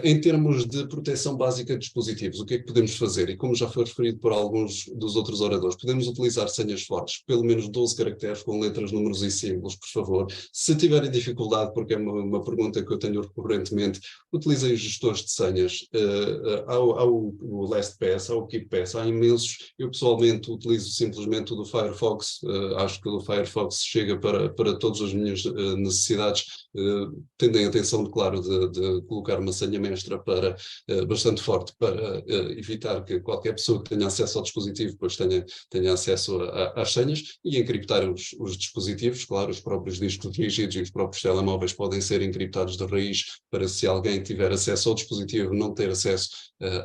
Em termos de proteção básica de dispositivos, o que é que podemos fazer? E como já foi referido por alguns dos outros oradores, podemos utilizar senhas fortes, pelo menos 12 caracteres com letras, números e símbolos, por favor. Se tiverem dificuldade, porque é uma pergunta que eu tenho recorrentemente, utilizem os gestores de senhas. Há o LastPass, há o KeepPass, há imensos. Eu pessoalmente utilizo simplesmente o do Firefox. Acho que o do Firefox chega para todas as minhas necessidades, tendo em atenção, claro, de colocar uma senha mestra bastante forte para evitar que qualquer pessoa que tenha acesso ao dispositivo depois tenha acesso às senhas e encriptar os dispositivos. Claro, os próprios discos rígidos e os próprios telemóveis podem ser encriptados de raiz para, se alguém tiver acesso ao dispositivo, não ter acesso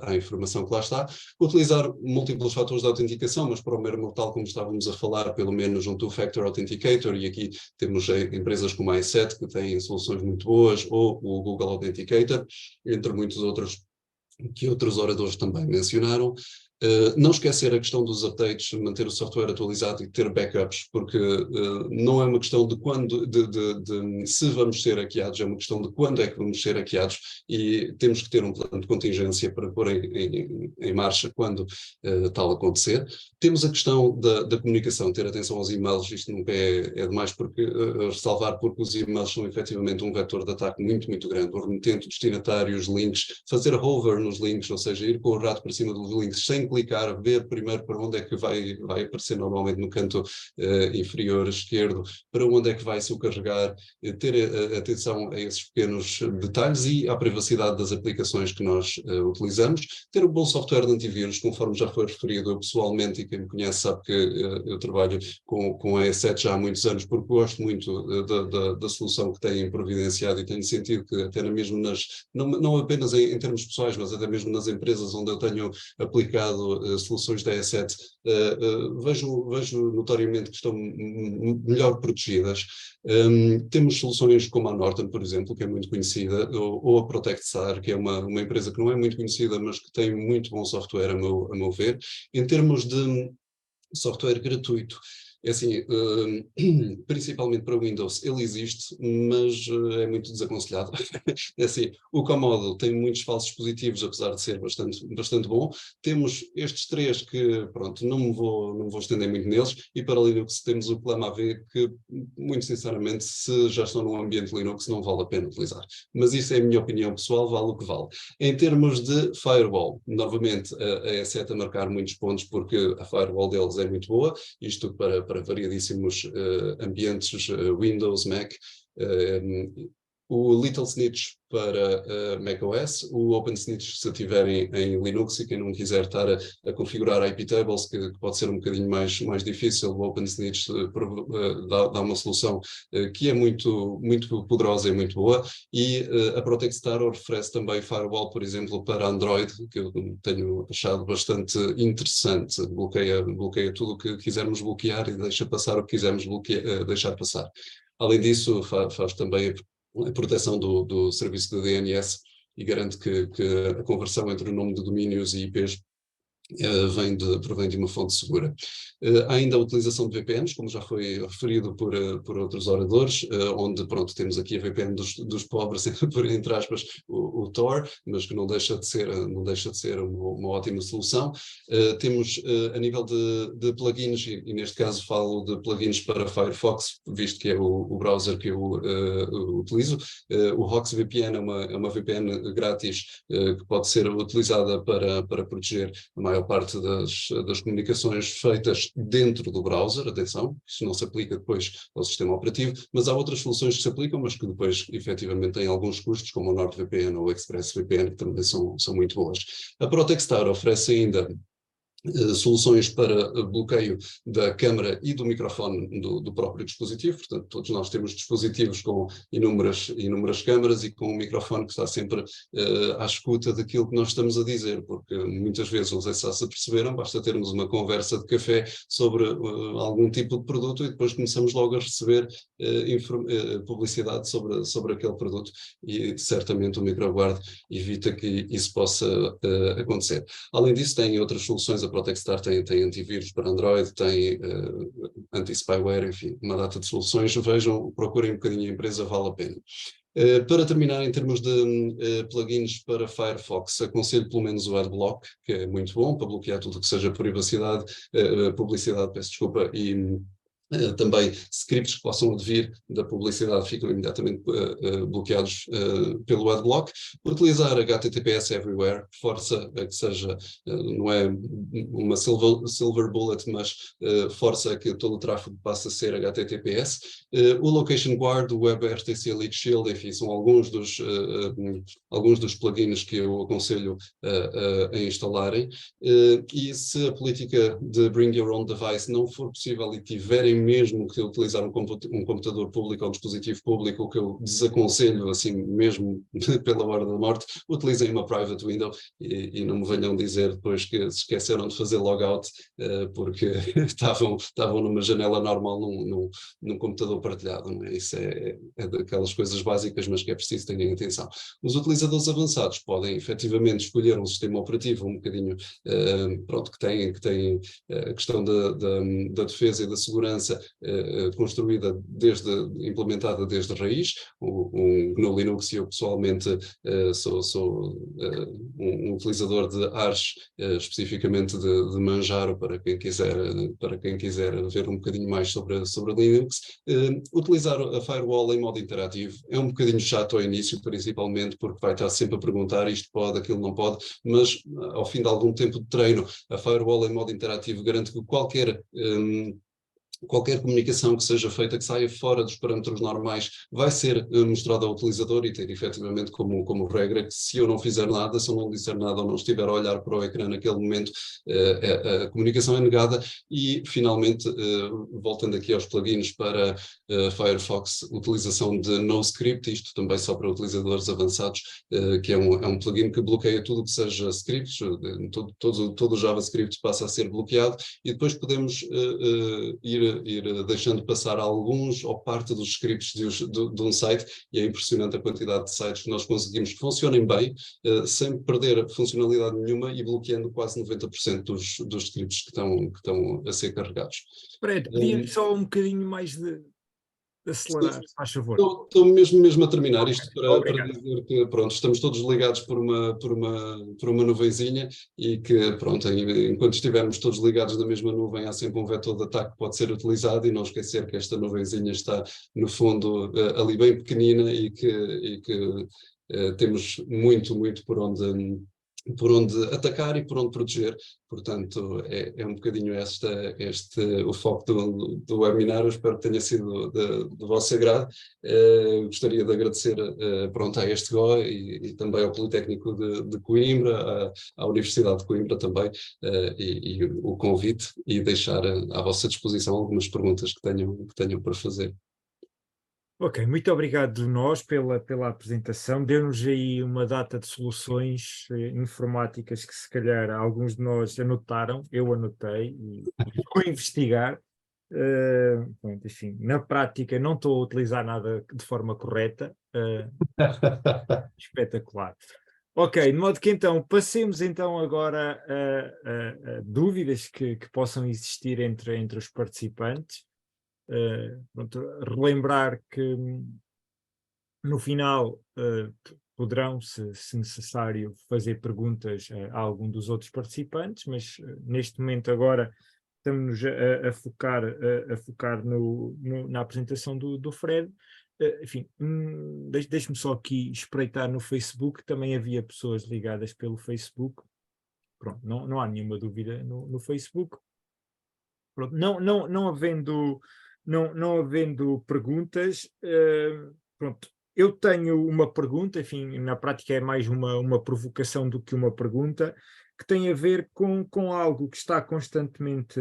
à informação que lá está. Utilizar múltiplos fatores de autenticação, mas para o mero mortal, como estávamos a falar, pelo menos um Two-Factor Authenticator, e aqui temos empresas como a i7 que têm soluções muito boas, ou o Google Authenticator, entre muitos outros que outros oradores também mencionaram. Não esquecer a questão dos updates, manter o software atualizado e ter backups, porque não é uma questão de quando, de se vamos ser hackeados, é uma questão de quando é que vamos ser hackeados e temos que ter um plano de contingência para pôr em marcha quando tal acontecer. Temos a questão da comunicação, ter atenção aos e-mails, isto nunca é demais ressalvar, porque os e-mails são efetivamente um vetor de ataque muito, muito grande. O remetente, o destinatário, os links, fazer hover nos links, ou seja, ir com o rato para cima dos links sem clicar, ver primeiro para onde é que vai aparecer normalmente no canto inferior esquerdo, para onde é que vai se o carregar, ter atenção a esses pequenos detalhes e à privacidade das aplicações que nós utilizamos, ter um bom software de antivírus, conforme já foi referido. Eu pessoalmente, e quem me conhece sabe que eu trabalho com a E7 já há muitos anos, porque gosto muito da solução que têm providenciado e tenho sentido que até mesmo não apenas em termos pessoais, mas até mesmo nas empresas onde eu tenho aplicado soluções da E7, vejo notoriamente que estão melhor protegidas. Temos soluções como a Norton, por exemplo, que é muito conhecida, ou a ProtectStar, que é uma empresa que não é muito conhecida, mas que tem muito bom software, a meu ver. Em termos de software gratuito, é assim, principalmente para Windows, ele existe, mas é muito desaconselhado. É assim, o Comodo tem muitos falsos positivos, apesar de ser bastante bom. Temos estes três que, pronto, não vou estender muito neles, e para Linux temos o ClamAV, que, muito sinceramente, se já estão num ambiente Linux, não vale a pena utilizar. Mas isso é a minha opinião pessoal, vale o que vale. Em termos de firewall, novamente, a E7 a marcar muitos pontos, porque a firewall deles é muito boa, isto para variadíssimos ambientes Windows, Mac, o Little Snitch para macOS, o OpenSnitch se tiverem em Linux, e quem não quiser estar a configurar IP tables, que pode ser um bocadinho mais difícil, o OpenSnitch dá uma solução que é muito, muito poderosa e muito boa, e a ProtectStar oferece também firewall, por exemplo, para Android, que eu tenho achado bastante interessante. Bloqueia tudo o que quisermos bloquear e deixa passar o que quisermos deixar passar. Além disso, faz também a proteção do serviço de DNS e garante que a conversão entre o nome de domínios e IPs provém de uma fonte segura. Há ainda a utilização de VPNs, como já foi referido por outros oradores, onde, pronto, temos aqui a VPN dos pobres, entre aspas, o Tor, mas que não deixa de ser uma ótima solução. Temos, a nível de plugins, e neste caso falo de plugins para Firefox, visto que é o browser que eu utilizo, o Hox VPN é uma VPN grátis que pode ser utilizada para proteger a maior parte das comunicações feitas dentro do browser. Atenção, isso não se aplica depois ao sistema operativo, mas há outras soluções que se aplicam, mas que depois efetivamente têm alguns custos, como o NordVPN ou o ExpressVPN, que também são muito boas. A ProtectStar oferece ainda soluções para bloqueio da câmara e do microfone do próprio dispositivo. Portanto, todos nós temos dispositivos com inúmeras câmaras e com um microfone que está sempre à escuta daquilo que nós estamos a dizer, porque muitas vezes, não sei se já se aperceberam, basta termos uma conversa de café sobre algum tipo de produto e depois começamos logo a receber publicidade sobre aquele produto, e certamente o MicroGuard evita que isso possa acontecer. Além disso, tem outras soluções. A Protextar tem antivírus para Android, tem anti-spyware, enfim, uma data de soluções. Vejam, procurem um bocadinho a empresa, vale a pena. Para terminar, em termos de plugins para Firefox, aconselho pelo menos o Adblock, que é muito bom para bloquear tudo que seja publicidade, peço desculpa, e também scripts que possam advir da publicidade ficam imediatamente bloqueados pelo Adblock. Utilizar HTTPS Everywhere, força a que seja, não é uma silver bullet, mas força a que todo o tráfego passe a ser HTTPS. O Location Guard, o WebRTC Leak Shield, enfim, são alguns dos plugins que eu aconselho a instalarem. E se a política de Bring Your Own Device não for possível e tiverem mesmo que utilizar um computador público ou um dispositivo público, o que eu desaconselho, assim mesmo pela hora da morte, utilizem uma private window e não me venham dizer depois que se esqueceram de fazer logout porque estavam numa janela normal num computador partilhado. Não é? Isso é daquelas coisas básicas, mas que é preciso terem atenção. Os utilizadores avançados podem efetivamente escolher um sistema operativo um bocadinho pronto, que tem a questão da defesa e da segurança implementada desde a raiz, o GNU Linux, e eu pessoalmente sou um utilizador de Arch, especificamente de Manjaro, para quem quiser ver um bocadinho mais sobre Linux. Utilizar a firewall em modo interativo é um bocadinho chato ao início, principalmente porque vai estar sempre a perguntar isto pode, aquilo não pode, mas ao fim de algum tempo de treino, a firewall em modo interativo garante que qualquer comunicação que seja feita, que saia fora dos parâmetros normais, vai ser mostrada ao utilizador e ter efetivamente como regra que se eu não fizer nada, se eu não disser nada ou não estiver a olhar para o ecrã naquele momento, a comunicação é negada. E finalmente, voltando aqui aos plugins para Firefox, utilização de NoScript, isto também só para utilizadores avançados, que é um plugin que bloqueia tudo que seja scripts, todo o JavaScript passa a ser bloqueado, e depois podemos ir deixando passar alguns ou parte dos scripts de um site, e é impressionante a quantidade de sites que nós conseguimos que funcionem bem, sem perder funcionalidade nenhuma e bloqueando quase 90% dos scripts que estão a ser carregados. Fred, podia só um bocadinho mais de acelerar, faz favor. Estou mesmo a terminar isto para dizer que pronto, estamos todos ligados por uma nuvenzinha, e que pronto, enquanto estivermos todos ligados na mesma nuvem, há sempre um vetor de ataque que pode ser utilizado, e não esquecer que esta nuvenzinha está no fundo ali bem pequenina, e que temos muito por onde atacar e por onde proteger. Portanto, é um bocadinho o foco do webinar. Eu espero que tenha sido do vosso agrado. Gostaria de agradecer a este GO e também ao Politécnico de Coimbra, à Universidade de Coimbra também, e o convite, e deixar à vossa disposição algumas perguntas que tenham para fazer. Ok, muito obrigado nós pela apresentação. Deu-nos aí uma data de soluções informáticas que se calhar alguns de nós anotaram, eu anotei e vou investigar. Enfim, na prática não estou a utilizar nada de forma correta. Espetacular. Ok, de modo que então passemos então agora a dúvidas que possam existir entre os participantes. Relembrar que no final poderão, se necessário, fazer perguntas a algum dos outros participantes, mas neste momento agora estamos a focar na apresentação do Fred. Enfim, deixe-me só aqui espreitar no Facebook, também havia pessoas ligadas pelo Facebook. Pronto, não há nenhuma dúvida no Facebook. Pronto, não havendo perguntas, pronto, eu tenho uma pergunta, enfim, na prática é mais uma provocação do que uma pergunta, que tem a ver com algo que está constantemente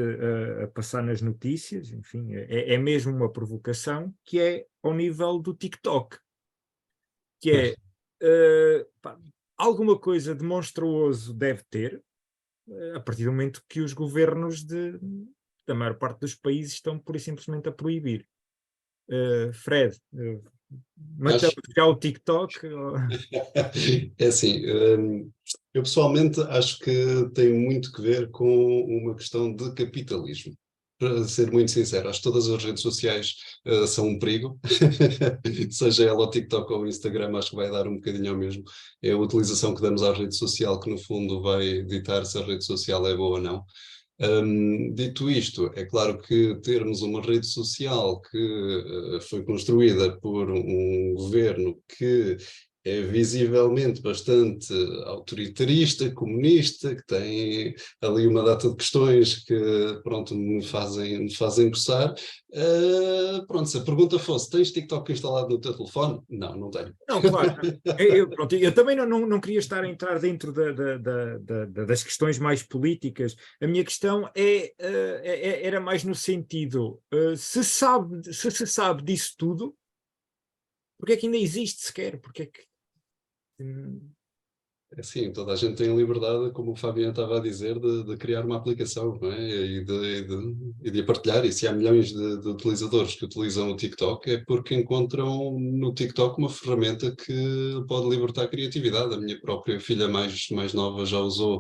a passar nas notícias, enfim, é mesmo uma provocação, que é ao nível do TikTok, que é alguma coisa de monstruoso deve ter, a partir do momento que os governos da maior parte dos países estão pura e simplesmente a proibir. Fred, matamos já o TikTok? É assim, eu pessoalmente acho que tem muito que ver com uma questão de capitalismo. Para ser muito sincero, acho que todas as redes sociais são um perigo, seja ela o TikTok ou o Instagram, acho que vai dar um bocadinho ao mesmo. É a utilização que damos à rede social que no fundo vai ditar se a rede social é boa ou não. Dito isto, é claro que termos uma rede social que foi construída por um governo que é visivelmente bastante autoritarista, comunista, que tem ali uma data de questões que, pronto, me fazem coçar. Pronto, se a pergunta fosse, tens TikTok instalado no teu telefone? Não, não tenho. Não, claro. Eu também não queria estar a entrar dentro das questões mais políticas. A minha questão era mais no sentido, se se sabe disso tudo, porque é que ainda existe sequer? Porque é que... Sim, toda a gente tem a liberdade, como o Fabiano estava a dizer, de criar uma aplicação, não é? E de a partilhar. E se há milhões de utilizadores que utilizam o TikTok, é porque encontram no TikTok uma ferramenta que pode libertar a criatividade. A minha própria filha mais nova já usou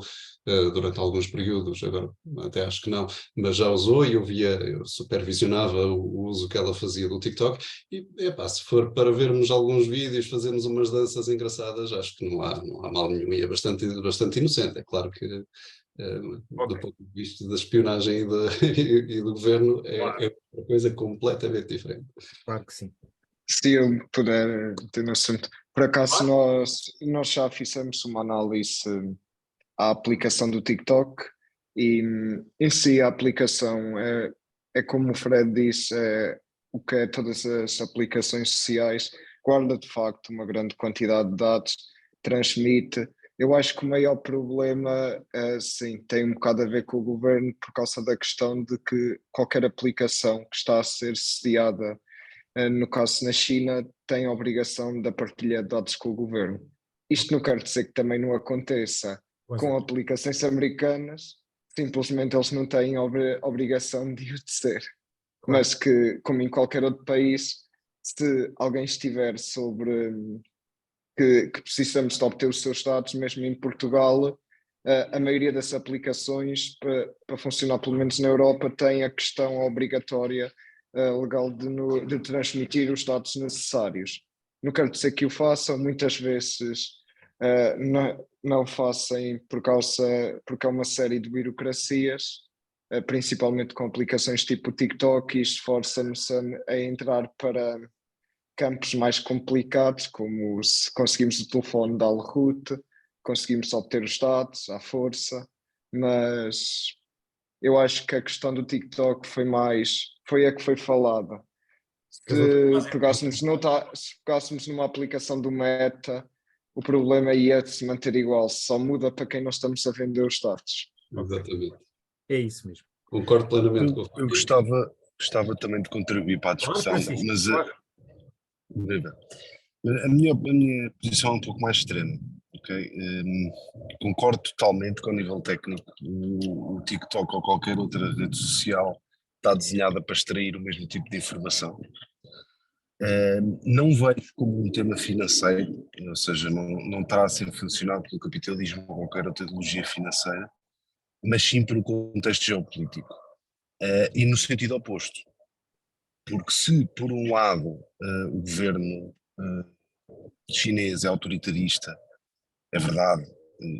durante alguns períodos, agora até acho que não, mas já usou e eu supervisionava o uso que ela fazia do TikTok. E, se for para vermos alguns vídeos, fazermos umas danças engraçadas, acho que não há mal nenhum e é bastante inocente. É claro que, do ponto de vista da espionagem e do governo, é uma coisa completamente diferente. Claro que sim. Se eu puder ter no assunto, por acaso nós já fizemos uma análise à aplicação do TikTok e em si a aplicação é como o Fred disse, o que é todas as aplicações sociais, guarda de facto uma grande quantidade de dados, transmite. Eu acho que o maior problema sim, tem um bocado a ver com o governo por causa da questão de que qualquer aplicação que está a ser sediada, no caso na China, tem a obrigação da partilha de dados com o governo. Isto não quer dizer que também não aconteça com aplicações americanas, simplesmente eles não têm a obrigação de o dizer. Claro. Mas que, como em qualquer outro país, se alguém estiver sobre que precisamos de obter os seus dados, mesmo em Portugal, a maioria das aplicações, para funcionar pelo menos na Europa, tem a questão obrigatória legal de transmitir os dados necessários. Não quero dizer que o façam, muitas vezes não fazem porque há uma série de burocracias, principalmente com aplicações tipo TikTok, e isto força-nos a entrar para campos mais complicados, como se conseguimos o telefone da route, conseguimos obter os dados à força, mas eu acho que a questão do TikTok foi a que foi falada. Se pegássemos numa aplicação do Meta, o problema ia se manter igual, só muda para quem nós estamos a vender os dados. Exatamente. É isso mesmo. Concordo plenamente com o Eu gostava também de contribuir para a discussão, mas a minha posição é um pouco mais extrema. Okay? Concordo totalmente com o nível técnico. O TikTok ou qualquer outra rede social está desenhada para extrair o mesmo tipo de informação. Não vejo como um tema financeiro, ou seja, não está a ser funcionado pelo capitalismo ou qualquer outra ideologia financeira, mas sim pelo contexto geopolítico. E no sentido oposto. Porque se, por um lado, o governo chinês é autoritarista, é verdade,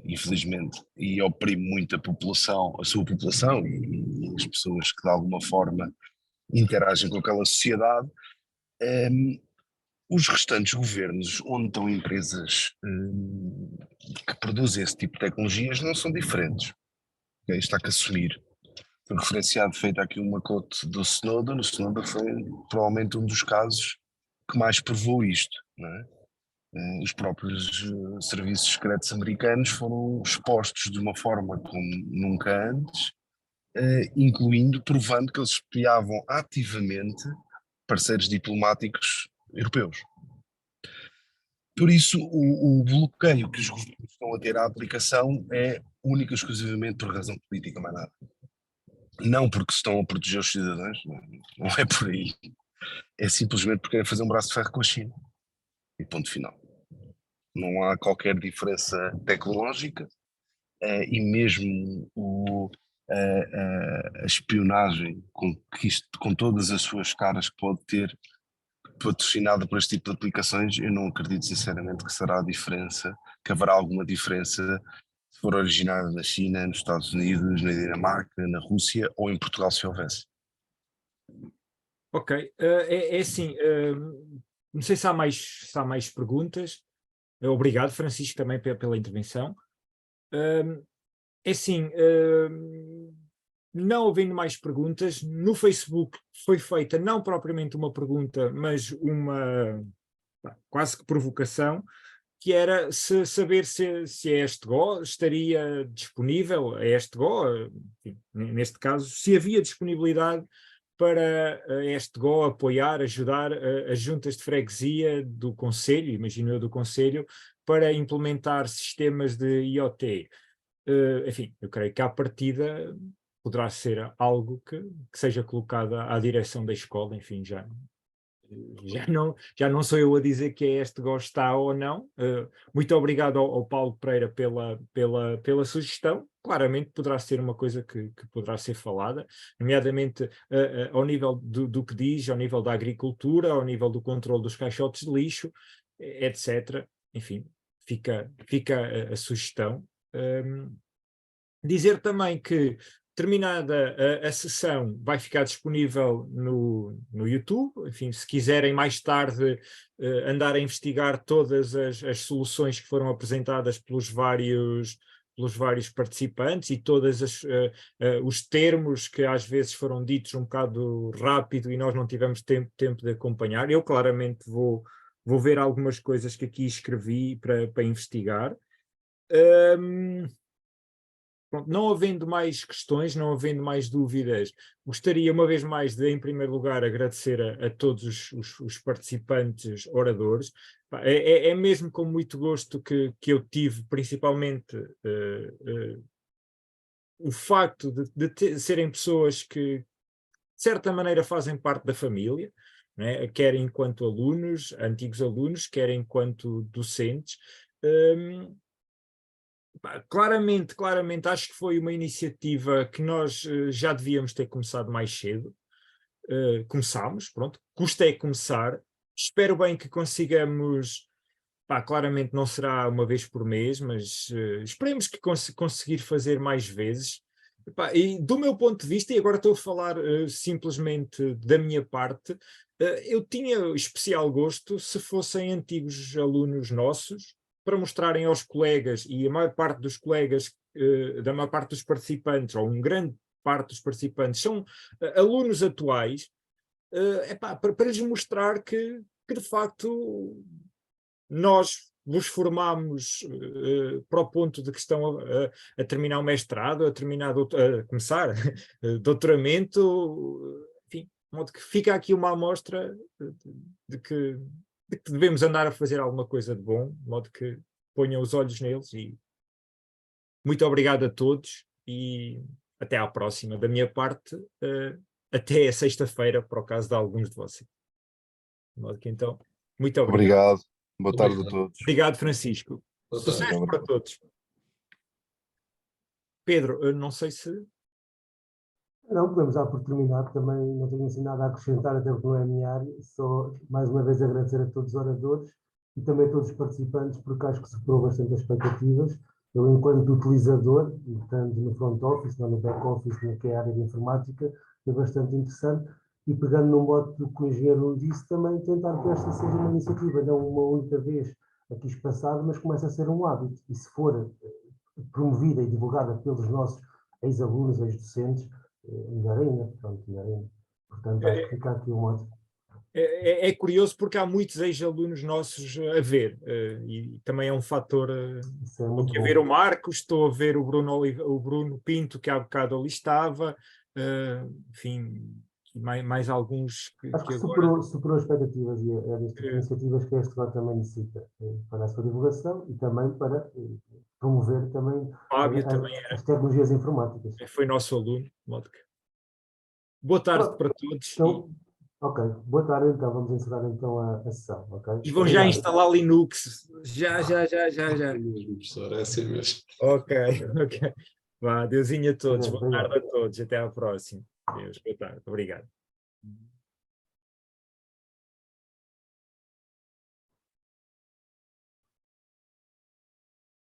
infelizmente, e oprime muito a sua população e as pessoas que de alguma forma interagem com aquela sociedade, os restantes governos onde estão empresas que produzem esse tipo de tecnologias não são diferentes. Okay? Está que assumir. Foi referenciado, feita aqui uma quote do Snowden. O Snowden foi provavelmente um dos casos que mais provou isto, não é? Os próprios serviços secretos americanos foram expostos de uma forma como nunca antes, incluindo, provando que eles espiavam ativamente parceiros diplomáticos europeus. Por isso, o bloqueio que os governos estão a ter à aplicação é única e exclusivamente por razão política, mais nada. Não porque estão a proteger os cidadãos, não é por aí. É simplesmente porque querem fazer um braço de ferro com a China. E ponto final. Não há qualquer diferença tecnológica, e mesmo a espionagem com todas as suas caras que pode ter, patrocinada por este tipo de aplicações, eu não acredito sinceramente que será a diferença, que haverá alguma diferença se for originada na China, nos Estados Unidos, na Dinamarca, na Rússia ou em Portugal, se houvesse. Ok, é assim, não sei se há mais perguntas. Obrigado, Francisco, também pela intervenção. É assim, não havendo mais perguntas, no Facebook foi feita não propriamente uma pergunta, mas uma quase que provocação, que era saber se a ESTGO estaria disponível, a ESTGO, enfim, neste caso, se havia disponibilidade para a ESTGO apoiar, ajudar as juntas de freguesia do Conselho, imagino eu do Conselho, para implementar sistemas de IoT. Enfim, eu creio que à partida poderá ser algo que seja colocado à direção da escola, enfim, já não sou eu a dizer que é este gosto está ou não. Muito obrigado ao Paulo Pereira pela sugestão. Claramente poderá ser uma coisa que poderá ser falada, nomeadamente ao nível do que diz, ao nível da agricultura, ao nível do controle dos caixotes de lixo, etc. Enfim, fica a sugestão. Dizer também que terminada a sessão vai ficar disponível no YouTube, enfim, se quiserem mais tarde andar a investigar todas as soluções que foram apresentadas pelos vários participantes e todos os termos que às vezes foram ditos um bocado rápido e nós não tivemos tempo de acompanhar. Eu claramente vou ver algumas coisas que aqui escrevi para investigar. Pronto, não havendo mais questões, não havendo mais dúvidas, gostaria uma vez mais de, em primeiro lugar, agradecer a todos os participantes oradores. É mesmo com muito gosto que eu tive, principalmente, o facto de serem pessoas que, de certa maneira, fazem parte da família, né? Quer enquanto alunos, antigos alunos, quer enquanto docentes. Claramente, acho que foi uma iniciativa que nós já devíamos ter começado mais cedo. Começámos, pronto, custa é começar. Espero bem que consigamos, claramente não será uma vez por mês, mas esperemos que conseguir fazer mais vezes. E do meu ponto de vista, e agora estou a falar simplesmente da minha parte, eu tinha especial gosto se fossem antigos alunos nossos, para mostrarem aos colegas, e a maior parte dos colegas, da maior parte dos participantes, ou uma grande parte dos participantes, são alunos atuais, para lhes mostrar que de facto nós vos formamos para o ponto de que estão a terminar o mestrado, a começar doutoramento, enfim, de modo que fica aqui uma amostra de que devemos andar a fazer alguma coisa de bom, de modo que ponham os olhos neles. E muito obrigado a todos e até à próxima. Da minha parte, até a sexta-feira, para o caso de alguns de vocês. De modo que então, muito obrigado. Obrigado. Boa tarde a todos. Obrigado, Francisco. Sucesso para todos. Pedro, eu não sei se... Não, podemos dar por terminado, também não tenho assim nada a acrescentar, até porque não é a minha área, só mais uma vez agradecer a todos os oradores e também a todos os participantes, porque acho que superou bastante as expectativas. Eu, enquanto utilizador, tanto no front office, não no back office, que é a área de informática, é bastante interessante, e pegando no modo do que o engenheiro disse, também tentar que esta seja uma iniciativa, não uma única vez aqui espaçada, mas comece a ser um hábito, e se for promovida e divulgada pelos nossos ex-alunos, ex-docentes, melhor ainda, pronto, melhor ainda. Portanto, acho que fica aqui um modo. é curioso porque há muitos ex-alunos nossos a ver, e também é um fator. Isso é Estou muito aqui a bom. ver o Marcos, estou a ver o Bruno Pinto, que há bocado ali estava, enfim, mais alguns que Acho que agora. superou as expectativas e é destas iniciativas que este GO também necessita para a sua divulgação e também para promover também Fábio também as tecnologias informáticas. foi nosso aluno, de modo que. Boa tarde Pronto. para todos. Então, ok, boa tarde então, vamos encerrar então a sessão, ok? E vão já Obrigado. instalar Linux. Já. É mesmo, professor, é assim mesmo. Ok. Vá, deusinho a todos, boa Obrigado. tarde a todos, até à próxima. Deus, boa tarde, obrigado.